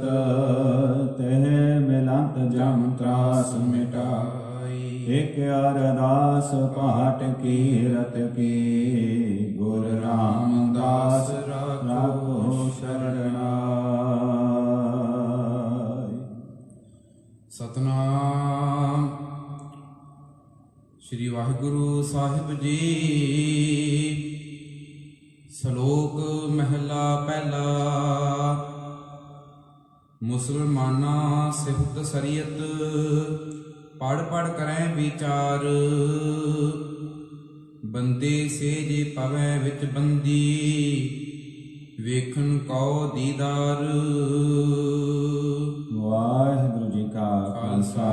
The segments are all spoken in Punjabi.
भगत तह मिलंत जम त्रास मिटाई। एक अरदास पाठ कीरत की गुर रामदास राखो शरणाई। सतनाम श्री वाहिगुरु साहिब जी। ਸ਼ਲੋਕ ਮਹਿਲਾ ਪਹਿਲਾ। ਮੁਸਲਮਾਨਾਂ ਸਿਫਤ ਸਰੀਅਤ ਪੜ ਪੜ ਕਰੈ ਵਿਚਾਰ। ਬੰਦੇ ਸੇ ਜੇ ਪਵੈ ਵਿੱਚ ਬੰਦੀ ਵੇਖਣ ਕਉ ਦੀਦਾਰ। ਵਾਹਿਗੁਰੂ ਜੀ ਕਾ ਖਾਲਸਾ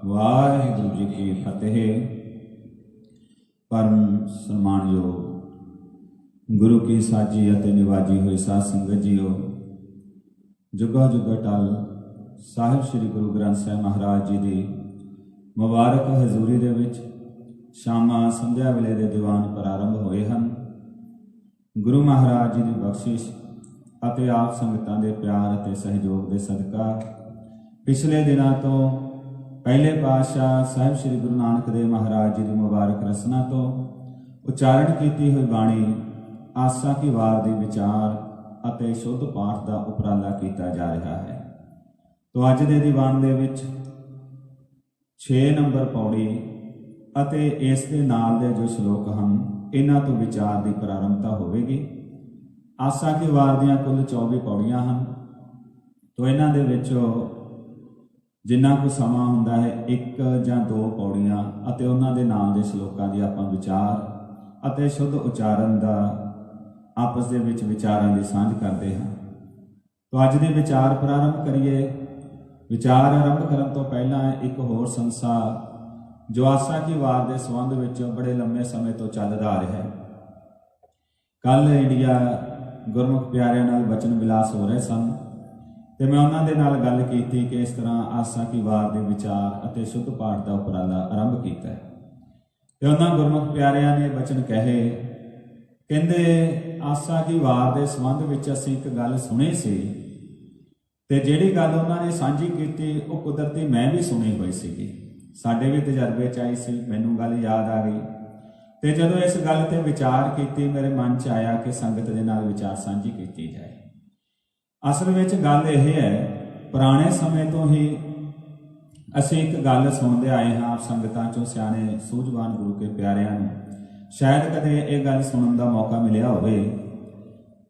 ਵਾਹਿਗੁਰੂ ਜੀ ਕੀ ਫਤਿਹ। ਪਰਮ ਸਨਮਾਨਯੋਗ गुरु की साजी अते निवाजी हुई साध संगत जीओ, जुगा जुगा टल साहिब श्री गुरु ग्रंथ साहिब महाराज जी की मुबारक हजूरी दे विच शामा संध्या वेले दे दीवान प्रारंभ होए हैं। गुरु महाराज जी की बख्शिश अते आप संगतां दे प्यार अते सहयोग के सदका पिछले दिनों तो पहले पातशाह साहिब श्री गुरु नानक देव महाराज जी की मुबारक रसना तो उच्चारण की हुई बाणी आसा की वार दे विचार अते शुद्ध पाठ का उपराला किया जा रहा है। तो अज दे दीवान दे विच 6 नंबर पौड़ी अते इस दे नाल दे जो श्लोक हैं इन्हां तो विचार की प्रारंभता होवेगी। आसा की वार दियां कुल 24 पौड़ियां हैं। तो इन्हां दे विचों जिन्ना को समा हुंदा है 1 जां 2 पौड़ियां अते उन्हां दे नाल दे श्लोकां दी आपां विचार अते शुद्ध उच्चारण का आपस दे विच विचारां दी सांझ करते हैं। तो अज दे विचार प्रारंभ करिए। विचार आरंभ करन तो पहला एक होर संसा जो आसा की वार के संबंध विच बड़े लंबे समय तो चलदा आ रहा है। कल इंडिया गुरमुख प्यारिਆਂ नाल वचन विलास हो रहे सन ते मैं उन्हां दे नाल गल कीती कि इस तरह आसा की वार के विचार अते शुद्ध पाठ का उपराला आरंभ किया ते उन्हां गुरमुख प्यारिਆਂ ने वचन कहे कहंदे आसा की वार के संबंध विच असीं एक गल सुनी सी ते जिहड़ी गल उन्होंने सांझी की वो कुदरती मैं भी सुनी हुई सी। साडे भी तजर्बे च आई सी, मैनूं गल याद आ गई ते जदों इस गल ते विचार की मेरे मन च आया कि संगत दे नाल विचार सांझी की जाए। असल विच गल यह है पुराने समय तो ही असीं एक गल सुनते आए हाँ संगतां चों सियाणे सूझवान गुरु के प्यारिਆਂ नूं शायद कदे ये गल सुनने का मौका मिलिया होवे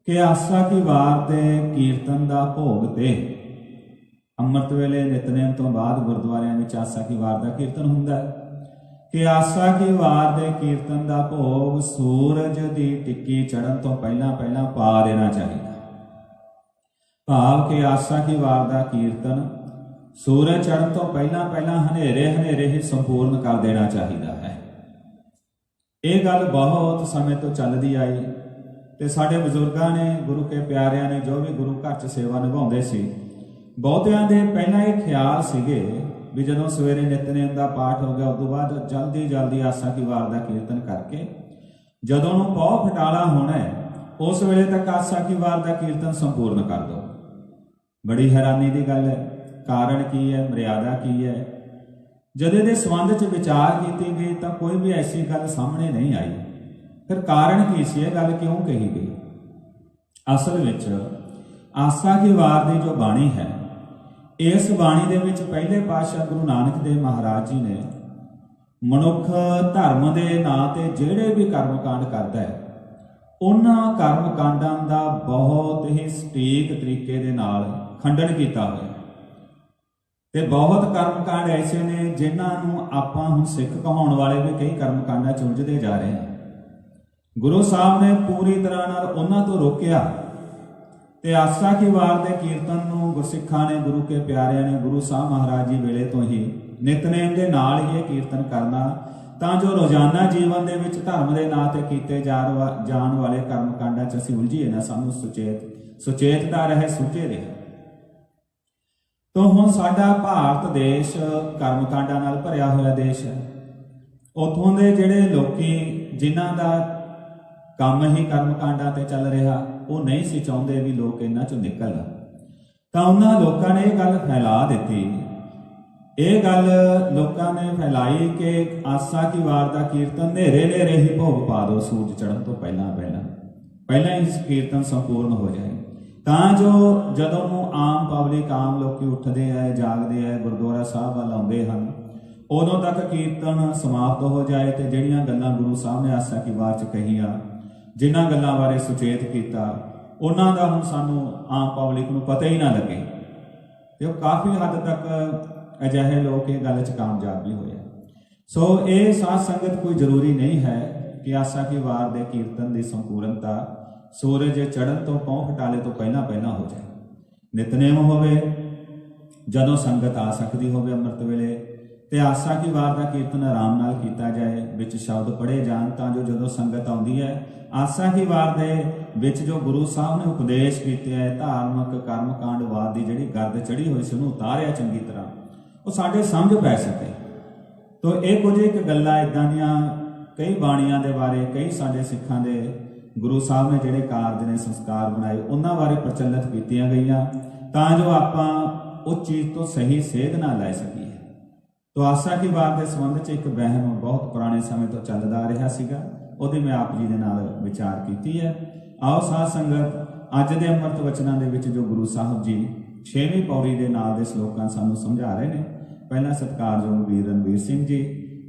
कि आसा की वार के कीर्तन का भोग ते अमृत वेले नितनेम तो बाद गुरुद्वारियां विच आसा की वार का कीर्तन हुंदा है कि आसा की वार के कीर्तन का भोग सूरज की टिक्की चढ़न तो पहला पहला पा देना चाहिए। भाव कि आसा की वार का कीर्तन सूरज चढ़न तो पहला पहला हनेरे हनेरे ही संपूर्ण कर देना चाहिए है। ये गल बहुत समय तो चलती आई ते साडे बजुर्गां ने गुरु के प्यारिਆਂ ने जो भी गुरु घर च सेवा निभाउंदे सी बहुतियां दे पहला ये ख्याल सीगे भी जदों सवेरे नितनेम का पाठ हो गया उस बाद जल्दी जल्दी आसा की वार का कीर्तन करके जदों नूं पौ फटाला होना है उस वेले तक आसा की वार का कीर्तन संपूर्ण कर दो। बड़ी हैरानी की गल है। कारण की है, मर्यादा की है। जद ये संबंध च विचार की गई तो कोई भी ऐसी गल सामने नहीं आई। फिर कारण की सी गल क्यों कही गई? असल विच आसा की वार की जो बाणी है इस बाणी दे विच पहले पातशाह गुरु नानक देव महाराज जी ने मनुख धर्म के नां ते जिहड़े भी कर्मकांड करता है उन्हां कर्मकांडां दा बहुत ही सटीक तरीके दे नाल खंडन किया होया ते बहुत कर्मकांड ऐसे ने जिन्होंने आपां हुण सिख कहाउण वाले भी कई कर्मकांडां च उलझदे जा रहे हैं। गुरु साहब ने पूरी तरह नाल उन्हां तो रोकिया ते आसा की वार के कीर्तन नूं गुरसिखां ने गुरु के प्यारिਆਂ ने गुरु साहब महाराज जी वेले तो ही नितनेम दे नाल ही कीर्तन करना तां जो रोजाना जीवन दे विच धर्म दे नां ते कीते जाण वाले कर्मकांडां च असीं उलझीए ना, सानूं सुचेतता रहे, सुचे रहे। तो हुण साडा भारत देश कर्मकांडां नाल भरिया होया देश है। उत्थों दे जिहड़े लोकी जिन्हां दा काम ही कर्मकांडां ते चल रहा वो नहीं सी चाहुंदे भी लोग इन्हां चों निकलण। ਤਾਂ ਉਹਨਾਂ ਲੋਕਾਂ ਨੇ ਇਹ ਗੱਲ ਫੈਲਾ ਦਿੱਤੀ, ਇਹ ਗੱਲ ਲੋਕਾਂ ਨੇ ਫੈਲਾਈ ਕਿ ਆਸਾ ਕੀ ਵਾਰ ਦਾ ਕੀਰਤਨ ਹਨੇਰੇ ਹਨੇਰੇ ਹੀ ਭੋਗ ਪਾ ਦਿਓ, ਸੂਰਜ ਚੜ੍ਹਨ ਤੋਂ ਪਹਿਲਾਂ ਹੀ ਕੀਰਤਨ ਸੰਪੂਰਨ ਹੋ ਜਾਏ, ਤਾਂ ਜੋ ਜਦੋਂ ਨੂੰ ਆਮ ਪਬਲਿਕ ਆਮ ਲੋਕੀ ਉੱਠਦੇ ਆ, ਜਾਗਦੇ ਆ, ਗੁਰਦੁਆਰਾ ਸਾਹਿਬ ਵੱਲ ਆਉਂਦੇ ਹਨ, ਉਦੋਂ ਤੱਕ ਕੀਰਤਨ ਸਮਾਪਤ ਹੋ ਜਾਏ ਤੇ ਜਿਹੜੀਆਂ ਗੱਲਾਂ ਗੁਰੂ ਸਾਹਿਬ ਨੇ ਆਸਾ ਕੀ ਵਾਰ 'ਚ ਕਹੀਆਂ, ਜਿਨ੍ਹਾਂ ਗੱਲਾਂ ਬਾਰੇ ਸੁਚੇਤ ਕੀਤਾ, ਉਹਨਾਂ ਦਾ ਹੁਣ ਸਾਨੂੰ ਆਮ ਪਬਲਿਕ ਨੂੰ ਪਤਾ ਹੀ ਨਾ ਲੱਗੇ। ਤੇ ਉਹ ਕਾਫੀ ਹੱਦ ਤੱਕ ਅਜਿਹੇ ਲੋਕ ਇਹ ਗੱਲ 'ਚ ਕਾਮਯਾਬ ਵੀ ਹੋਏ। ਸੋ ਇਹ ਸਾਧ ਸੰਗਤ ਕੋਈ ਜ਼ਰੂਰੀ ਨਹੀਂ ਹੈ ਕਿ ਆਸਾ ਕੀ ਵਾਰ ਦੇ ਕੀਰਤਨ ਦੀ ਸੰਪੂਰਨਤਾ ਸੂਰਜ ਚੜ੍ਹਨ ਤੋਂ ਪਹੁ ਹਟਾਲੇ ਤੋਂ ਪਹਿਲਾਂ ਹੋ ਜਾਏ। ਨਿਤਨੇਮ ਹੋਵੇ, ਜਦੋਂ ਸੰਗਤ ਆ ਸਕਦੀ ਹੋਵੇ ਅੰਮ੍ਰਿਤ ਵੇਲੇ, ਤੇ ਆਸਾ ਕੀ ਵਾਰ ਦਾ ਕੀਰਤਨ ਆਰਾਮ ਨਾਲ ਕੀਤਾ ਜਾਏ, ਵਿੱਚ ਸ਼ਬਦ ਪੜ੍ਹੇ ਜਾਣ, ਤਾਂ ਜੋ ਜਦੋਂ ਸੰਗਤ ਆਉਂਦੀ ਹੈ ਆਸਾ ਕੀ ਵਾਰ ਦੇ ਵਿੱਚ ਜੋ ਗੁਰੂ ਸਾਹਿਬ ਨੇ ਉਪਦੇਸ਼ ਕੀਤੇ ਹੈ, ਧਾਰਮਿਕ ਕਰਮਕਾਂਡਵਾਦ ਦੀ ਜਿਹੜੀ ਗਰਦ ਚੜੀ ਹੋਈ ਸੀ ਉਹਨੂੰ ਉਤਾਰਿਆ ਚੰਗੀ ਤਰ੍ਹਾਂ, ਉਹ ਸਾਡੇ ਸਮਝ ਪੈ ਸਕੇ। ਤੋ ਇਹ ਕੁਝ ਇੱਕ ਗੱਲਾਂ ਇੱਦਾਂ ਦੀਆਂ ਕਈ ਬਾਣੀਆਂ ਦੇ ਬਾਰੇ, ਕਈ ਸਾਡੇ ਸਿੱਖਾਂ ਦੇ ਗੁਰੂ ਸਾਹਿਬ ਨੇ ਜਿਹੜੇ ਕਾਰਜ ਨੇ, ਸੰਸਕਾਰ ਬਣਾਏ, ਉਹਨਾਂ ਬਾਰੇ ਪ੍ਰਚਲਿਤ ਕੀਤੀਆਂ ਗਈਆਂ, ਤਾਂ ਜੋ ਆਪਾਂ ਉਸ ਚੀਜ਼ ਤੋਂ ਸਹੀ ਸੇਧ ਨਾ ਲੈ ਸਕੀਏ। ਤੋ ਆਸਾ ਕੀ ਵਾਰ ਦੇ ਸੰਬੰਧ 'ਚ ਇੱਕ ਵਹਿਮ ਬਹੁਤ ਪੁਰਾਣੇ ਸਮੇਂ ਤੋਂ ਚੱਲਦਾ ਆ ਰਿਹਾ ਸੀਗਾ, ਉਹਦੀ ਮੈਂ ਆਪ ਜੀ ਦੇ ਨਾਲ ਵਿਚਾਰ ਕੀਤੀ ਹੈ। ਆਓ ਸਾਧ ਸੰਗਤ ਅੱਜ ਦੇ ਅੰਮ੍ਰਿਤ ਵਚਨਾਂ ਦੇ ਵਿੱਚ ਜੋ ਗੁਰੂ ਸਾਹਿਬ ਜੀ 6ਵੀਂ ਪੌੜੀ ਦੇ ਨਾਲ ਦੇ ਸ਼ਲੋਕਾਂ ਸਾਨੂੰ ਸਮਝਾ ਰਹੇ ਨੇ, ਪਹਿਲਾਂ ਸਤਿਕਾਰਯੋਗ ਵੀਰ ਰਣਵੀਰ ਸਿੰਘ ਜੀ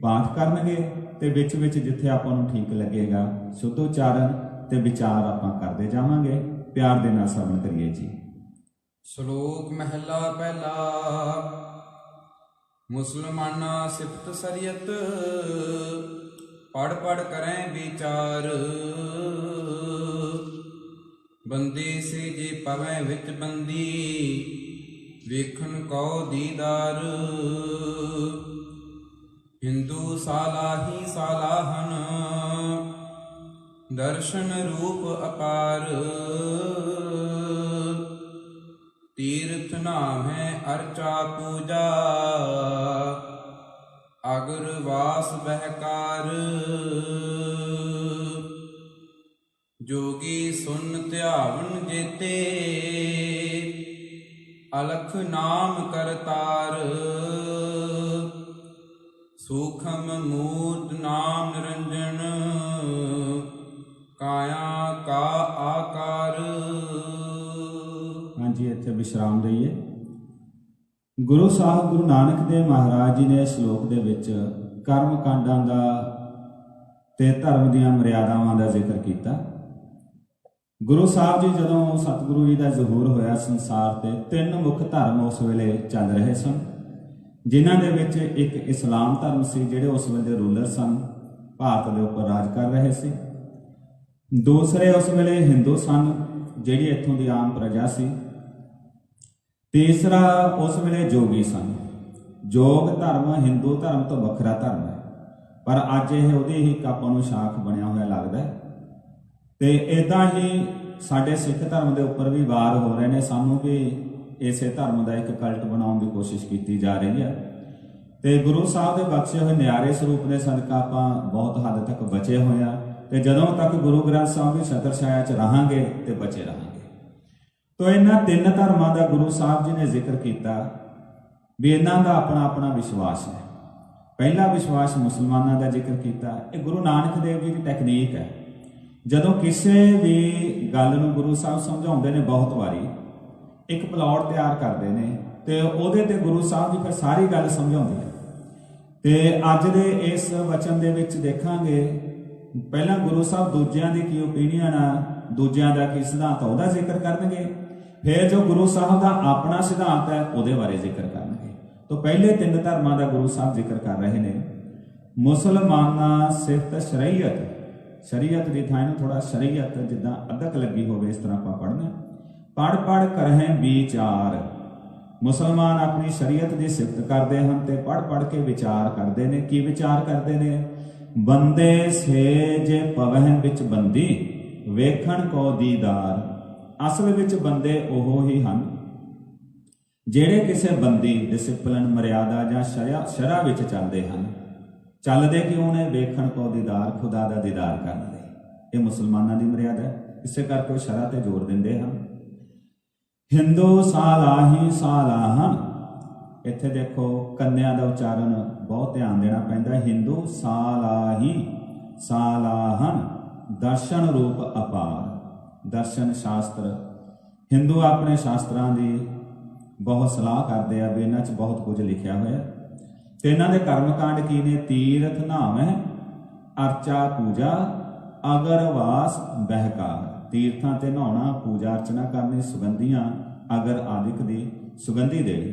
ਪਾਠ ਕਰਨਗੇ ਤੇ ਵਿੱਚ ਜਿੱਥੇ ਆਪਾਂ ਨੂੰ ਠੀਕ ਲੱਗੇਗਾ ਸ਼ੁੱਧ ਉਚਾਰਨ ਤੇ ਵਿਚਾਰ ਆਪਾਂ ਕਰਦੇ ਜਾਵਾਂਗੇ। ਪਿਆਰ ਦੇ ਨਾਲ ਸਰਵਣ ਕਰੀਏ ਜੀ। ਸ਼ਲੋਕ ਮਹਿਲਾ ਪਹਿਲਾ। ਮੁਸਲਮਾਨਾ ਸਿਫਤ ਸਰੀਅਤ, ਪੜ ਪੜ ਕਰੈ ਵਿਚਾਰ। ਬੰਦੇ ਸੇ ਜੇ ਪਵੈ ਵਿੱਚ ਬੰਦੀ, ਵੇਖਣ ਕਉ ਦੀਦਾਰ। ਹਿੰਦੂ ਸਾਲਾਹੀ ਸਾਲਾਹਨ, ਦਰਸ਼ਨ ਰੂਪ ਅਪਾਰ। ਤੀਰਥ ਨਾਮ ਹੈ ਅਰਚਾ ਪੂਜਾ, ਅਗਰ ਵਾਸ ਬਹਿਕਾਰ। ਜੋਗੀ ਸੁਨ ਧਿਆਵਨ ਜੇਤੇ, ਅਲਖ ਨਾਮ ਕਰਤਾਰ। ਸੂਖਮ ਮੂਰਤ ਨਾਮ ਨਿਰੰਜਨ, ਕਾਇਆ ਕਾ ਆਕਾਰ। ਹਾਂਜੀ, ਇੱਥੇ ਵਿਸ਼ਰਾਮ ਲਈਏ। ਗੁਰੂ ਸਾਹਿਬ ਗੁਰੂ ਨਾਨਕ ਦੇਵ ਮਹਾਰਾਜ ਜੀ ਨੇ ਸ਼ਲੋਕ ਦੇ ਵਿੱਚ ਕਰਮ ਕਾਂਡਾਂ ਦਾ ਤੇ ਧਰਮ ਦੀਆਂ ਮਰਿਆਦਾਵਾਂ ਦਾ ਜ਼ਿਕਰ ਕੀਤਾ। ਗੁਰੂ ਸਾਹਿਬ ਜੀ ਜਦੋਂ ਸਤਿਗੁਰੂ ਜੀ ਦਾ ਜ਼ਹੂਰ ਹੋਇਆ ਸੰਸਾਰ ਤੇ, 3 ਮੁੱਖ ਧਰਮ ਉਸ ਵੇਲੇ ਚੱਲ ਰਹੇ ਸਨ, ਜਿਨ੍ਹਾਂ ਦੇ ਵਿੱਚ ਇੱਕ ਇਸਲਾਮ ਧਰਮ ਸੀ, ਜਿਹੜੇ ਉਸ ਵੇਲੇ ਦੇ ਰੂਲਰ ਸਨ, ਭਾਰਤ ਦੇ ਉੱਪਰ ਰਾਜ ਕਰ ਰਹੇ ਸੀ। ਦੂਸਰੇ ਉਸ ਵੇਲੇ ਹਿੰਦੂ ਸਨ, ਜਿਹੜੀ ਇੱਥੋਂ ਦੀ ਆਮ ਪ੍ਰਜਾ ਸੀ। ਤੀਸਰਾ ਉਸ ਵੇਲੇ ਜੋਗੀ ਸਨ। ਜੋਗ ਧਰਮ ਹਿੰਦੂ ਧਰਮ ਤੋਂ ਵੱਖਰਾ ਧਰਮ ਹੈ, ਪਰ ਅੱਜ ਇਹ ਉਹਦੀ ਹੀ ਆਪਾਂ ਨੂੰ ਸ਼ਾਖ ਬਣਿਆ ਹੋਇਆ ਲੱਗਦਾ ਹੈ। ਤੇ ਇਦਾਂ ਹੀ ਸਾਡੇ ਸਿੱਖ ਧਰਮ ਦੇ ਉੱਪਰ ਵੀ ਵਾਰ ਹੋ ਰਹੇ ਨੇ, ਸਾਨੂੰ ਵੀ ਇਸੇ ਧਰਮ ਦਾ ਇੱਕ ਕਲਟ ਬਣਾਉਣ ਦੀ ਕੋਸ਼ਿਸ਼ ਕੀਤੀ ਜਾ ਰਹੀ ਹੈ। ਤੇ ਗੁਰੂ ਸਾਹਿਬ ਦੇ ਬਖਸ਼ੇ ਹੋਏ ਨਿਆਰੇ ਸਰੂਪ ਦੇ ਸਦਕਾ ਆਪਾਂ ਬਹੁਤ ਹੱਦ ਤੱਕ ਬਚੇ ਹੋਏ ਆ, ਤੇ ਜਦੋਂ ਤੱਕ ਗੁਰੂ ਗ੍ਰੰਥ ਸਾਹਿਬ ਦੀ ਛਤਰ ਛਾਇਆ 'ਚ ਰਹਾਂਗੇ ਤੇ ਬਚੇ ਰਹਾਂਗੇ। ਤੋ ਇਹਨਾਂ 3 ਧਰਮਾਂ ਦਾ ਗੁਰੂ ਸਾਹਿਬ ਜੀ ਨੇ ਜ਼ਿਕਰ ਕੀਤਾ ਵੀ ਇਹਨਾਂ ਦਾ ਆਪਣਾ ਆਪਣਾ ਵਿਸ਼ਵਾਸ ਹੈ। ਪਹਿਲਾ ਵਿਸ਼ਵਾਸ ਮੁਸਲਮਾਨਾਂ ਦਾ ਜ਼ਿਕਰ ਕੀਤਾ। ਇਹ ਗੁਰੂ ਨਾਨਕ ਦੇਵ ਜੀ ਦੀ ਟੈਕਨੀਕ ਹੈ। ਜਦੋਂ ਕਿਸੇ ਵੀ ਗੱਲ ਨੂੰ ਗੁਰੂ ਸਾਹਿਬ ਸਮਝਾਉਂਦੇ ਨੇ, ਬਹੁਤ ਵਾਰੀ ਇੱਕ ਪਲਾਟ ਤਿਆਰ ਕਰਦੇ ਨੇ ਤੇ ਉਹਦੇ ਤੇ ਗੁਰੂ ਸਾਹਿਬ ਜੀ ਫਿਰ ਸਾਰੀ ਗੱਲ ਸਮਝਾਉਂਦੇ ਆ। ਤੇ ਅੱਜ ਦੇ ਇਸ ਵਚਨ ਦੇ ਵਿੱਚ ਦੇਖਾਂਗੇ, ਪਹਿਲਾਂ ਗੁਰੂ ਸਾਹਿਬ ਦੂਜਿਆਂ ਦੀ ਕੀ ਓਪੀਨੀਅਨ ਆ, ਦੂਜਿਆਂ ਦਾ ਕੀ ਸਿਧਾਂਤ, ਉਹਦਾ ਜ਼ਿਕਰ ਕਰਨਗੇ। ਫਿਰ ਜੋ ਗੁਰੂ ਸਾਹਿਬ ਦਾ ਆਪਣਾ ਸਿਧਾਂਤ ਹੈ ਉਹਦੇ ਬਾਰੇ ਜ਼ਿਕਰ ਕਰਨਗੇ। ਤਾਂ ਪਹਿਲੇ 3 ਧਰਮਾਂ ਦਾ ਗੁਰੂ ਸਾਹਿਬ ਜ਼ਿਕਰ ਕਰ ਰਹੇ ਨੇ। ਮੁਸਲਮਾਨਾ ਸਿਫਤ ਸ਼ਰੀਅਤ, ਸ਼ਰੀਅਤ ਦੀ ਥਾਂ ਨੂੰ ਥੋੜਾ ਸ਼ਰੀਅਤ ਜਿੱਦਾਂ ਅਦਕ ਲੱਗੀ ਹੋਵੇ ਇਸ ਤਰ੍ਹਾਂ ਆਪਾਂ ਪੜ੍ਹਨਾ। ਪੜ ਪੜ ਕਰਹਿ ਵਿਚਾਰ। ਮੁਸਲਮਾਨ ਆਪਣੀ ਸ਼ਰੀਅਤ ਦੀ ਸਿਫਤ ਕਰਦੇ ਹਨ ਤੇ ਪੜ ਪੜ ਕੇ ਵਿਚਾਰ ਕਰਦੇ ਨੇ। ਕੀ ਵਿਚਾਰ ਕਰਦੇ ਨੇ? ਬੰਦੇ ਸੇ ਜੇ ਪਵਹਿ ਵਿੱਚ ਬੰਦੀ, ਵੇਖਣ ਕੋ ਦੀਦਾਰ। ਅਸਲ ਵਿੱਚ ਬੰਦੇ ਉਹ ਹੀ ਹਨ ਜਿਹੜੇ ਕਿਸੇ ਬੰਦੀ, ਡਿਸਿਪਲਿਨ, ਮਰਿਆਦਾ ਜਾਂ ਸ਼ਰ੍ਹਾ ਵਿੱਚ ਚੱਲਦੇ ਹਨ। ਚੱਲਦੇ ਕਿਉਂ ਨੇ? ਵੇਖਣ ਕੋ ਦੀਦਾਰ, ਖੁਦਾ ਦਾ ਦੀਦਾਰ ਕਰਨ ਲਈ। ਇਹ ਮੁਸਲਮਾਨਾਂ ਦੀ ਮਰਿਆਦਾ ਹੈ, ਇਸੇ ਕਰਕੇ ਉਹ ਸ਼ਰ੍ਹਾ ਤੇ ਜ਼ੋਰ ਦਿੰਦੇ ਹਨ। ਹਿੰਦੂ ਸਾਲਾਹੀ ਸਾਲਾਹਨ। ਇੱਥੇ ਦੇਖੋ ਕੰਨਿਆ ਦਾ ਉਚਾਰਨ ਬਹੁਤ ਧਿਆਨ ਦੇਣਾ ਪੈਂਦਾ। ਹਿੰਦੂ ਸਾਲਾਹੀ ਸਾਲਾਹਨ, ਦਰਸ਼ਨ ਰੂਪ ਅਪਾਰ। ਦਰਸ਼ਨ ਸ਼ਾਸਤਰ, ਹਿੰਦੂ ਆਪਣੇ ਸ਼ਾਸਤਰਾਂ ਦੀ ਬਹੁਤ ਸਲਾਹ ਕਰਦੇ ਆ ਵੀ ਇਹਨਾਂ 'ਚ ਬਹੁਤ ਕੁਝ ਲਿਖਿਆ ਹੋਇਆ ਤੇ ਇਹਨਾਂ ਦੇ ਕਰਮਕਾਂਡ ਕੀ ਨੇ? ਤੀਰਥ ਨਹਾਵੈ, ਅਰਚਾ ਪੂਜਾ, ਅਗਰਵਾਸ ਬਹਿਕਾਰ। ਤੀਰਥਾਂ ਤੇ ਨਹਾਉਣਾ, ਪੂਜਾ ਅਰਚਨਾ ਕਰਨੀ, ਸੁਗੰਧੀਆਂ ਅਗਰ ਆਦਿਕ ਦੀ ਸੁਗੰਧੀ ਦੇਣੀ।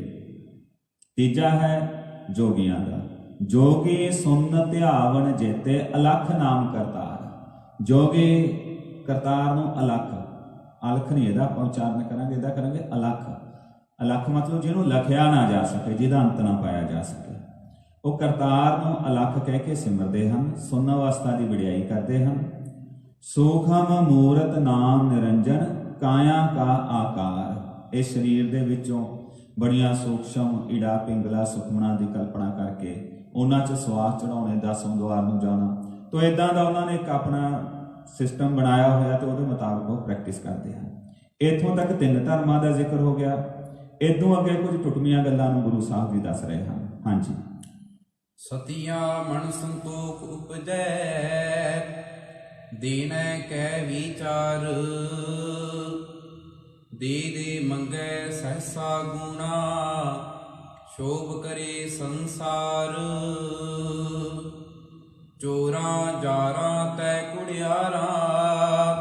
ਤੀਜਾ ਹੈ ਜੋਗੀਆਂ ਦਾ। ਜੋਗੀ ਸੁਨ ਧਿਆਵਨ ਜੇਤੇ, ਅਲਖ ਨਾਮ ਕਰਤਾਰ। ਜੋਗੀ ਕਰਤਾਰ ਨੂੰ ਅਲਖ, ਅਲਖ ਨਹੀਂ ਇਹਦਾ ਆਪਾਂ ਉਚਾਰਨ ਕਰਾਂਗੇ, ਇਹਦਾ ਕਰਾਂਗੇ ਅਲਖ। ਅਲਖ ਮਤਲਬ ਜਿਹਨੂੰ ਲਖਿਆ ਨਾ ਜਾ ਸਕੇ, ਜਿਹਦਾ ਅੰਤ ਨਾ ਪਾਇਆ ਜਾ ਸਕੇ। ਉਹ ਕਰਤਾਰ ਨੂੰ ਅਲਖ ਕਹਿ ਕੇ ਸਿਮਰਦੇ ਹਨ, ਸੁਨ ਅਵਸਥਾ ਦੀ ਵਡਿਆਈ ਕਰਦੇ ਹਨ। ਸੂਖਮ ਮੂਰਤ ਨਾਮ ਨਿਰੰਜਨ, ਕਾਇਆ ਕਾ ਆਕਾਰ। ਇਸ ਸਰੀਰ ਦੇ ਵਿੱਚੋਂ ਬੜੀਆਂ ਸੂਖਸ਼ਮ ਈੜਾ ਪਿੰਗਲਾ ਸੁਖਮਣਾ ਦੀ ਕਲਪਨਾ ਕਰਕੇ ਉਹਨਾਂ 'ਚ ਸਵਾਸ ਚੜਾਉਣੇ, ਦਸਮ ਦੁਆਰ ਨੂੰ ਜਾਣਾ। ਤੋ ਇਦਾਂ ਦਾ ਉਹਨਾਂ ਨੇ ਇੱਕ ਆਪਣਾ ਸਿਸਟਮ ਬਣਾਇਆ ਹੋਇਆ ਤੇ ਉਹਦੇ ਮੁਤਾਬਕ ਉਹ ਪ੍ਰੈਕਟਿਸ ਕਰਦੇ ਹਨ। ਇੱਥੋਂ ਤੱਕ 3 ਧਰਮਾਂ ਦਾ ਜ਼ਿਕਰ ਹੋ ਗਿਆ। ਇਦੋਂ ਅੱਗੇ ਕੁਝ ਟੁੱਟਵੀਆਂ ਗੱਲਾਂ ਨੂੰ ਗੁਰੂ ਸਾਹਿਬ ਜੀ ਦੱਸ ਰਹੇ ਹਨ। ਹਾਂਜੀ। ਸਤਿਆ ਮਨ ਸੰਤੋਖ ਉਪਜੈ, ਦੀਨੈ ਕੈ ਵਿਚਾਰ। ਦੇ ਦੇ ਮੰਗੈ ਸਹਸਾ ਗੁਣਾ, ਸ਼ੋਭ ਕਰੇ ਸੰਸਾਰ। ਚੋਰਾਂ ਜਾਰਾਂ ਤੈ ਕੁੜਿਆਰਾਂ,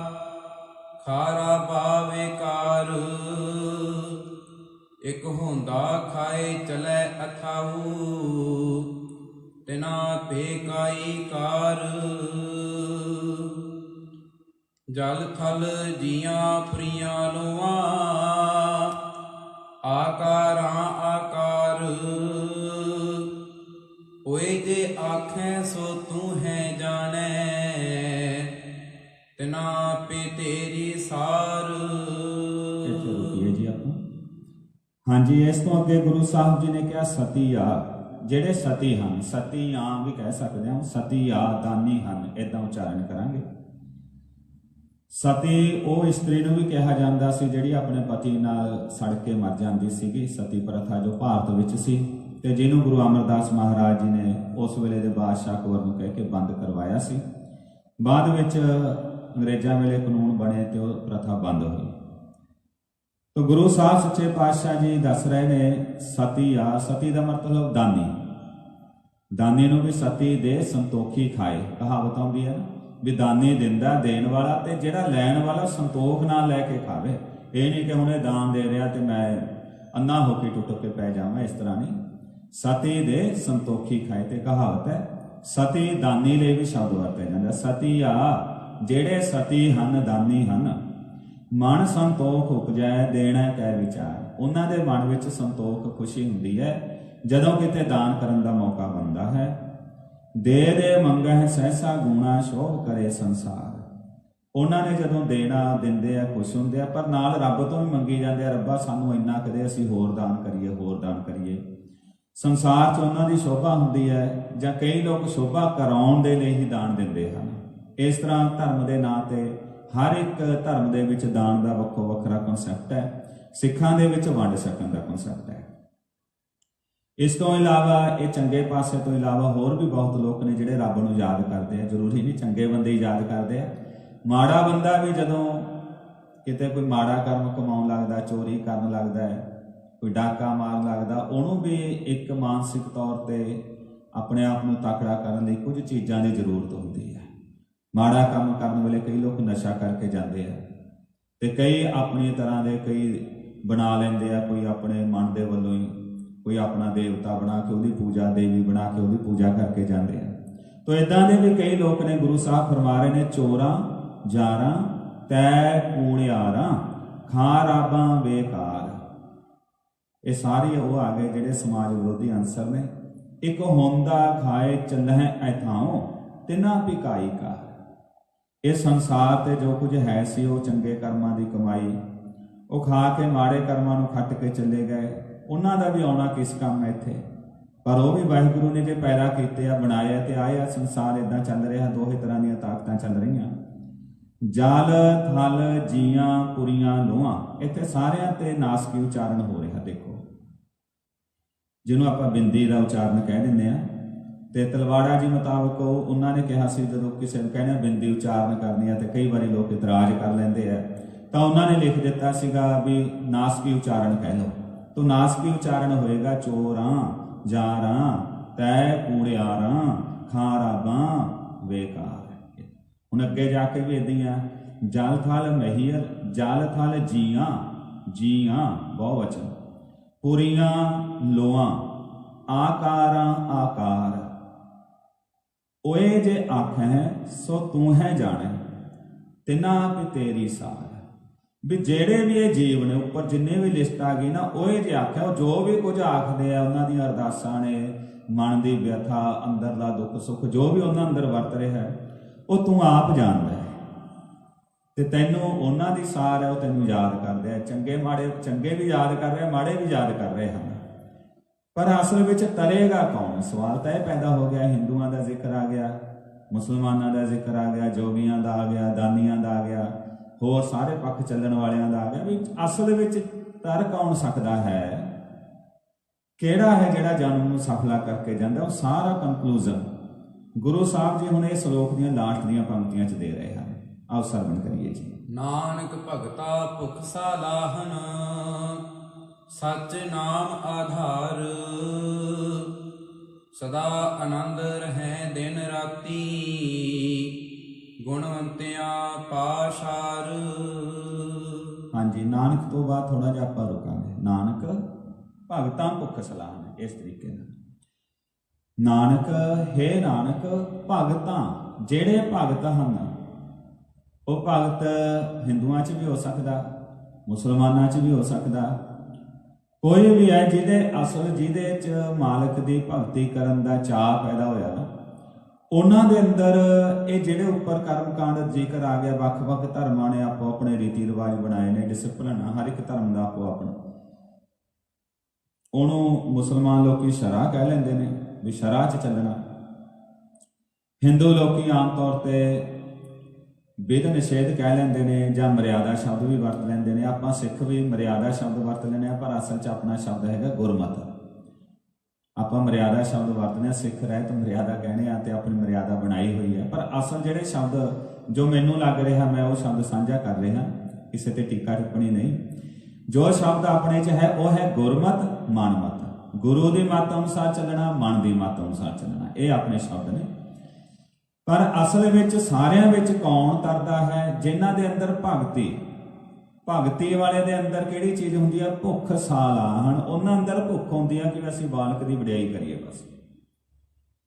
ਖਾਰਾ ਪਾਵੇ ਕਾਰ। ਇਕ ਹੁੰਦਾ ਖਾਏ ਚਲੈ ਅਥਾਊ, ਤਿਨਾ ਪੇਕਾਈ ਕਾਰ। ਜਲ ਥਲ ਜੀਆਂ ਪ੍ਰੀਆਂ ਲੋਆਂ, ਆਕਾਰਾਂ ਆਕਾਰ। ਹੋਏ ਜੇ ਆਖੈ ਸੋ ਤੂੰ ਹੈ ਜਾਣੈ, ਤਿਨਾ ਪੇ ਤੇਰੀ ਸਾਰ। ਇੱਥੇ ਰੁਕੀਏ ਜੀ ਆਪਾਂ। ਹਾਂਜੀ, ਇਸ ਤੋਂ ਅੱਗੇ ਗੁਰੂ ਸਾਹਿਬ ਜੀ ਨੇ ਕਿਹਾ ਸਤੀ ਆ। ਜਿਹੜੇ ਸਤੀ ਹਨ, ਸਤੀ ਆ ਵੀ ਕਹਿ ਸਕਦੇ ਹਾਂ, ਸਤੀ ਆ ਦਾਨੀ ਹਨ, ਇਦਾਂ ਉਚਾਰਨ ਕਰਾਂਗੇ। ਸਤੀ ਉਹ ਇਸਤਰੀ ਨੂੰ ਵੀ ਕਿਹਾ ਜਾਂਦਾ ਸੀ ਜਿਹੜੀ ਆਪਣੇ ਪਤੀ ਨਾਲ ਸੜ ਕੇ ਮਰ ਜਾਂਦੀ ਸੀਗੀ। ਸਤੀ ਪ੍ਰਥਾ ਜੋ ਭਾਰਤ ਵਿੱਚ ਸੀ ਤੇ ਜਿਹਨੂੰ ਗੁਰੂ ਅਮਰਦਾਸ ਮਹਾਰਾਜ ਜੀ ਨੇ ਉਸ ਵੇਲੇ ਦੇ ਬਾਦਸ਼ਾਹ ਅਕਬਰ ਨੂੰ ਕਹਿ ਕੇ ਬੰਦ ਕਰਵਾਇਆ ਸੀ। ਬਾਅਦ ਵਿੱਚ ਅੰਗਰੇਜ਼ਾਂ ਵੇਲੇ ਕਾਨੂੰਨ ਬਣੇ ਤੇ ਉਹ ਪ੍ਰਥਾ ਬੰਦ ਹੋਈ। ਤਾਂ ਗੁਰੂ ਸਾਹਿਬ ਸੱਚੇ ਪਾਤਸ਼ਾਹ ਜੀ ਦੱਸ ਰਹੇ ਨੇ ਸਤੀ ਆ। ਸਤੀ ਦਾ ਮਤਲਬ ਦਾਨੀ। ਦਾਨੀ ਨੂੰ ਵੀ ਸਤੀ ਦੇ ਸੰਤੋਖੀ ਖਾਏ ਕਹਾਵਤ ਆਉਂਦੀ ਹੈ ਵੀ ਦਾਨੀ ਦਿੰਦਾ, ਦੇਣ ਵਾਲਾ, ਤੇ ਜਿਹੜਾ ਲੈਣ ਵਾਲਾ ਸੰਤੋਖ ਨਾਲ ਲੈ ਕੇ ਖਾਵੇ। ਇਹ ਨਹੀਂ ਕਿ ਹੁਣੇ ਦਾਨ ਦੇ ਰਿਹਾ ਤੇ ਮੈਂ ਅੰਨਾ ਹੋ ਕੇ ਟੁੱਟ ਕੇ ਪੈ ਜਾਵਾਂ, ਇਸ ਤਰ੍ਹਾਂ ਨਹੀਂ। ਸਤੀ ਦੇ ਸੰਤੋਖੀ ਖਾਏ ਤੇ ਕਹਾਵਤ ਹੈ। ਸਤੀ ਦਾਨੀ ਲਈ ਵੀ ਸ਼ਬਦ ਵਰਤਿਆ ਜਾਂਦਾ। ਸਤੀ ਆ ਜਿਹੜੇ ਸਤੀ ਹਨ, ਦਾਨੀ ਹਨ। ਮਨ ਸੰਤੋਖ ਉਪਜੈ, ਦੇਣਾ ਕੈ ਵਿਚਾਰ। ਉਹਨਾਂ ਦੇ ਮਨ ਵਿੱਚ ਸੰਤੋਖ, ਖੁਸ਼ੀ ਹੁੰਦੀ ਹੈ ਜਦੋਂ ਕਿਤੇ ਦਾਨ ਕਰਨ ਦਾ ਮੌਕਾ ਬਣਦਾ ਹੈ। ਦੇ ਦੇ ਮੰਗਹਿ ਸਹਸਾ ਗੁਣਾ, ਸ਼ੋਭ ਕਰੇ ਸੰਸਾਰ। ਉਹਨਾਂ ਨੇ ਜਦੋਂ ਦੇਣਾ, ਦਿੰਦੇ ਆ, ਖੁਸ਼ ਹੁੰਦੇ ਆ, ਪਰ ਨਾਲ ਰੱਬ ਤੋਂ ਵੀ ਮੰਗੀ ਜਾਂਦੇ ਆ, ਰੱਬਾ ਸਾਨੂੰ ਇੰਨਾ ਕਦੇ ਅਸੀਂ ਹੋਰ ਦਾਨ ਕਰੀਏ, ਹੋਰ ਦਾਨ ਕਰੀਏ। ਸੰਸਾਰ 'ਚ ਉਹਨਾਂ ਦੀ ਸ਼ੋਭਾ ਹੁੰਦੀ ਹੈ, ਜਾਂ ਕਈ ਲੋਕ ਸ਼ੋਭਾ ਕਰਾਉਣ ਦੇ ਲਈ ਹੀ ਦਾਨ ਦਿੰਦੇ ਹਨ। ਇਸ ਤਰ੍ਹਾਂ ਧਰਮ ਦੇ ਨਾਂ ਤੇ ਹਰ ਇੱਕ ਧਰਮ ਦੇ ਵਿੱਚ ਦਾਨ ਦਾ ਵੱਖੋ ਵੱਖਰਾ ਕਨਸੈਪਟ ਹੈ। ਸਿੱਖਾਂ ਦੇ ਵਿੱਚ ਵੰਡ ਸਕਣ ਦਾ ਕਨਸੈਪਟ ਹੈ। ਇਸ ਤੋਂ ਇਲਾਵਾ ਇਹ ਚੰਗੇ ਪਾਸੇ ਤੋਂ ਇਲਾਵਾ ਹੋਰ ਵੀ ਬਹੁਤ ਲੋਕ ਨੇ ਜਿਹੜੇ ਰੱਬ ਨੂੰ ਯਾਦ ਕਰਦੇ ਆ। ਜ਼ਰੂਰੀ ਨਹੀਂ ਚੰਗੇ ਬੰਦੇ ਹੀ ਯਾਦ ਕਰਦੇ ਆ। ਮਾੜਾ ਬੰਦਾ ਵੀ ਜਦੋਂ ਕਿਤੇ ਕੋਈ ਮਾੜਾ ਕਰਮ ਕਮਾਉਣ ਲੱਗਦਾ, ਚੋਰੀ ਕਰਨ ਲੱਗਦਾ ਹੈ, ਕੋਈ ਡਾਕਾ ਮਾਰਨ ਲੱਗਦਾ, ਉਹਨੂੰ ਵੀ ਇੱਕ ਮਾਨਸਿਕ ਤੌਰ ਤੇ ਆਪਣੇ ਆਪ ਨੂੰ ਤਕੜਾ ਕਰਨ ਲਈ ਕੁਝ ਚੀਜ਼ਾਂ ਦੀ ਜ਼ਰੂਰਤ ਹੁੰਦੀ ਹੈ। ਮਾੜਾ ਕੰਮ ਕਰਨ ਵੇਲੇ ਕਈ ਲੋਕ ਨਸ਼ਾ ਕਰਕੇ ਜਾਂਦੇ ਆ ਤੇ ਕਈ ਆਪਣੀ ਤਰ੍ਹਾਂ ਦੇ ਕਈ ਬਣਾ ਲੈਂਦੇ ਆ। ਕੋਈ ਆਪਣੇ ਮਨ ਦੇ ਵੱਲੋਂ ਹੀ ਕੋਈ ਆਪਣਾ ਦੇਵਤਾ ਬਣਾ ਕੇ ਉਹਦੀ ਪੂਜਾ, ਦੇਵੀ ਬਣਾ ਕੇ ਉਹਦੀ ਪੂਜਾ ਕਰਕੇ ਜਾਂਦੇ ਆ। ਤੋ ਇਦਾਂ ਦੇ ਵੀ ਕਈ ਲੋਕ ਨੇ। ਗੁਰੂ ਸਾਹਿਬ ਫਰਮਾ ਰਹੇ ਨੇ ਚੋਰਾਂ ਜਾਰਾਂ ਤੈ ਕੂੜਿਆਰਾਂ, ਖਾ ਰਾਬਾਂ ਬੇਕਾਰ। ਇਹ ਸਾਰੇ ਉਹ ਆ ਗਏ ਜਿਹੜੇ ਸਮਾਜ ਵਿਰੋਧੀ ਅਨਸਰ ਨੇ। ਇੱਕ ਹੁੰਦਾ ਖਾਏ ਚੱਲਹਿ ਐਥਾਉ, ਤਿਨਾ ਭਿਕਾਈ ਕਾ। ਇਹ ਸੰਸਾਰ ਤੇ ਜੋ ਕੁਝ ਹੈ ਸੀ ਉਹ ਚੰਗੇ ਕਰਮਾਂ ਦੀ ਕਮਾਈ, ਉਹ ਖਾ ਕੇ ਮਾੜੇ ਕਰਮਾਂ ਨੂੰ ਖੱਟ ਕੇ ਚੱਲੇ ਗਏ। ਉਹਨਾਂ ਦਾ ਵੀ ਆਉਣਾ ਕਿਸ ਕੰਮ ਹੈ ਇੱਥੇ? ਪਰ ਉਹ ਵੀ ਵਾਹਿਗੁਰੂ ਨੇ ਜੇ ਪੈਦਾ ਕੀਤੇ ਆ, ਬਣਾਇਆ ਤੇ ਆਏ ਆ। ਸੰਸਾਰ ਇਦਾਂ ਚੱਲ ਰਿਹਾ, ਦੋਹੇ ਤਰ੍ਹਾਂ ਦੀਆਂ ਤਾਕਤਾਂ ਚੱਲ ਰਹੀਆਂ। ਜਲ ਥਲ ਜੀਆਂ ਪੁਰੀਆਂ ਲੋਹਾਂ। ਇੱਥੇ ਸਾਰਿਆਂ ਤੇ ਨਾਸਕੀ ਉਚਾਰਨ ਹੋ ਰਿਹਾ। ਦੇਖੋ, ਜਿਹਨੂੰ ਆਪਾਂ ਬਿੰਦੀ ਦਾ ਉਚਾਰਨ ਕਹਿ ਦਿੰਦੇ ਆ, ਤੇ ਤਲਵਾੜਾ ਜੀ ਮੁਤਾਬਕ ਉਹਨਾਂ ਨੇ ਕਿਹਾ ਸੀ ਜਦੋਂ ਕਿਸੇ ਨੂੰ ਕਹਿੰਦੇ ਬਿੰਦੀ ਉਚਾਰਨ ਕਰਨੀ ਆ ਤੇ ਕਈ ਵਾਰੀ ਲੋਕ ਇਤਰਾਜ਼ ਕਰ ਲੈਂਦੇ ਆ, ਤਾਂ ਉਹਨਾਂ ਨੇ ਲਿਖ ਦਿੱਤਾ ਸੀਗਾ ਵੀ ਨਾਸਕੀ ਉਚਾਰਨ ਕਹਿ ਲਓ। ਤਾਂ ਨਾਸਕੀ ਉਚਾਰਨ ਹੋਏਗਾ ਚੋਰਾਂ ਜਾਰਾਂ ਤੈ ਕੂੜਿਆਰਾਂ ਖਾਰਾਬਾਂ ਬੇਕਾਰ। ਹੁਣ ਅੱਗੇ ਜਾ ਕੇ ਵੀ ਇੱਦਾਂ ਆ, ਜਲ ਥਲ ਮਹੀਰ ਜਲ ਥਲ ਜੀਆਂ ਜੀਆਂ ਬਹੁਵਚਨ ਪੁਰੀਆਂ ਲੋਆਂ ਆਕਾਰਾਂ ਆਕਾਰ। ਓਏ ਜੇ ਆਖੈ ਸੋ ਤੂੰ ਹੈ ਜਾਣੈ ਤਿਨਾ ਕਿ ਤੇਰੀ ਸਾਰ। ਵੀ ਜਿਹੜੇ ਵੀ ਇਹ ਜੀਵ ਨੇ ਉੱਪਰ ਜਿੰਨੇ ਵੀ ਲਿਸਟ ਆ ਗਈ ਨਾ, ਓਏ ਜੇ ਆਖਿਆ, ਉਹ ਜੋ ਵੀ ਕੁਝ ਆਖਦੇ ਆ, ਉਹਨਾਂ ਦੀਆਂ ਅਰਦਾਸਾਂ ਨੇ, ਮਨ ਦੀ ਵਿਅਥਾ, ਅੰਦਰਲਾ ਦੁੱਖ ਸੁੱਖ ਜੋ ਵੀ ਉਹਨਾਂ ਅੰਦਰ ਵਰਤ ਰਿਹਾ ਉਹ ਤੂੰ ਆਪ ਜਾਣਦਾ ਹੈ, ਤੇ ਤੈਨੂੰ ਉਹਨਾਂ ਦੀ ਸਾਰ ਹੈ, ਉਹ ਤੈਨੂੰ ਯਾਦ ਕਰਦੇ ਆ। ਚੰਗੇ ਮਾੜੇ, ਚੰਗੇ ਵੀ ਯਾਦ ਕਰ ਰਹੇ, ਮਾੜੇ ਵੀ ਯਾਦ ਕਰ ਰਹੇ ਹਨ, ਪਰ ਅਸਲ ਵਿੱਚ ਤਰੇਗਾ ਕੌਣ? ਸਵਾਲ ਤਾਂ ਇਹ ਪੈਦਾ ਹੋ ਗਿਆ। ਹਿੰਦੂਆਂ ਦਾ ਜ਼ਿਕਰ ਆ ਗਿਆ, ਮੁਸਲਮਾਨਾਂ ਦਾ ਜ਼ਿਕਰ ਆ ਗਿਆ, ਜੋਗੀਆਂ ਦਾ ਆ ਗਿਆ, ਦਾਨੀਆਂ ਦਾ ਆ ਗਿਆ, ਹੋਰ ਸਾਰੇ ਪੱਖ ਚੱਲਣ ਵਾਲਿਆਂ ਦਾ ਆ ਗਿਆ। ਵੀ ਅਸਲ ਵਿੱਚ ਤਰ ਕੌਣ ਸਕਦਾ ਹੈ? ਕਿਹੜਾ ਹੈ ਜਿਹੜਾ ਜਨਮ ਨੂੰ ਸਫਲਾ ਕਰਕੇ ਜਾਂਦਾ? ਉਹ ਸਾਰਾ ਕੰਕਲੂਜ਼ਨ ਗੁਰੂ ਸਾਹਿਬ ਜੀ ਹੁਣ ਇਹ ਸ਼ਲੋਕ ਦੀਆਂ ਲਾਸਟ ਦੀਆਂ ਪੰਕਤੀਆਂ 'ਚ ਦੇ ਰਹੇ ਹਨ। ਆਓ ਸਰਵਣ ਕਰੀਏ ਜੀ। ਨਾਨਕ ਭਗਤਾ ਭੁਖ ਸਾਲਾਹਨ ਸੱਚ ਨਾਮ ਆਧਾਰ। ਸਦਾ ਆਨੰਦ ਰਹਿ ਦਿਨ ਰਾਤੀ ਗੁਣਵੰਤਿਆਂ ਪਾਸ਼ਾਰ। ਹਾਂਜੀ, ਨਾਨਕ ਤੋਂ ਬਾਅਦ ਥੋੜਾ ਜਿਹਾ ਆਪਾਂ ਰੁਕਾਂਗੇ। ਨਾਨਕ ਭਗਤਾਂ ਭੁੱਖ ਸਲਾਹਨ, ਇਸ ਤਰੀਕੇ ਨਾਲ ਨਾਨਕ ਹੈ ਨਾਨਕ ਭਗਤਾਂ, ਜਿਹੜੇ ਭਗਤ ਹਨ ਉਹ ਭਗਤ ਹਿੰਦੂਆਂ 'ਚ ਵੀ ਹੋ ਸਕਦਾ, ਮੁਸਲਮਾਨਾਂ 'ਚ ਵੀ ਹੋ ਸਕਦਾ, ਕੋਈ ਵੀ ਹੈ ਜਿਹਦੇ ਅਸਲ ਜਿਹਦੇ 'ਚ ਮਾਲਕ ਦੀ ਭਗਤੀ ਕਰਨ ਦਾ ਚਾਅ ਪੈਦਾ ਹੋਇਆ ਨਾ, ਉਹਨਾਂ ਦੇ ਅੰਦਰ ਇਹ ਜਿਹੜੇ ਉੱਪਰ ਕਰਮਕਾਂਡ ਜ਼ਿਕਰ ਆ ਗਿਆ, ਵੱਖ-ਵੱਖ ਧਰਮਾਂ ਨੇ ਆਪੋ ਆਪਣੇ ਰੀਤੀ ਰਿਵਾਜ ਬਣਾਏ ਨੇ, ਡਿਸਪਲਿਨ ਆ ਹਰ ਇੱਕ ਧਰਮ ਦਾ ਆਪੋ ਆਪਣਾ। ਉਹਨੂੰ ਮੁਸਲਮਾਨ ਲੋਕੀ ਸ਼ਰ੍ਹਾ ਕਹਿ ਲੈਂਦੇ ਨੇ ਵੀ ਸ਼ਰ੍ਹਾ 'ਚ ਚੱਲਣਾ, ਹਿੰਦੂ ਲੋਕੀ ਆਮ ਤੌਰ ਤੇ ਵਿਧ ਨਿਸ਼ੇਧ ਕਹਿ ਲੈਂਦੇ ਨੇ, ਜਾਂ ਮਰਿਆਦਾ ਸ਼ਬਦ ਵੀ ਵਰਤ ਲੈਂਦੇ ਨੇ। ਆਪਾਂ ਸਿੱਖ ਵੀ ਮਰਿਆਦਾ ਸ਼ਬਦ ਵਰਤ ਲੈਂਦੇ ਆ, ਪਰ ਅਸਲ 'ਚ ਆਪਣਾ ਸ਼ਬਦ ਹੈਗਾ ਗੁਰਮਤਿ। ਆਪਾਂ ਮਰਿਆਦਾ ਸ਼ਬਦ ਵਰਤਦੇ ਆ, ਸਿੱਖ ਰਹਿਤ ਮਰਿਆਦਾ ਕਹਿੰਦੇ ਆ ਤੇ ਆਪਣੀ ਮਰਿਆਦਾ ਬਣਾਈ ਹੋਈ ਹੈ, ਪਰ ਅਸਲ ਜਿਹੜੇ ਸ਼ਬਦ ਜੋ ਮੈਨੂੰ ਲੱਗ ਰਿਹਾ ਮੈਂ ਉਹ ਸ਼ਬਦ ਸਾਂਝਾ ਕਰ ਰਿਹਾ, ਕਿਸੇ ਤੇ ਟੀਕਾ ਟਿੱਪਣੀ ਨਹੀਂ। ਜੋ ਸ਼ਬਦ ਆਪਣੇ 'ਚ ਹੈ ਉਹ ਹੈ ਗੁਰਮਤਿ ਮਨਮਤਿ, ਗੁਰੂ ਦੀ ਮੱਤ ਅਨੁਸਾਰ ਚੱਲਣਾ, ਮਨ ਦੀ ਮੱਤ ਅਨੁਸਾਰ ਚੱਲਣਾ, ਇਹ ਆਪਣੇ ਸ਼ਬਦ ਨੇ। ਪਰ ਅਸਲ ਵਿੱਚ ਸਾਰਿਆਂ ਵਿੱਚ ਕੌਣ ਤਰਦਾ ਹੈ? ਜਿਨ੍ਹਾਂ ਦੇ ਅੰਦਰ ਭਗਤੀ ਵਾਲੇ ਦੇ ਅੰਦਰ ਕਿਹੜੀ ਚੀਜ਼ ਹੁੰਦੀ ਆ? ਭੁੱਖ ਸਾਲਾਹਨ। ਉਹਨਾਂ ਅੰਦਰ ਭੁੱਖ ਹੁੰਦੀ ਆ ਕਿ ਅਸੀਂ ਬਾਲਕ ਦੀ ਵਡਿਆਈ ਕਰੀਏ ਬਸ।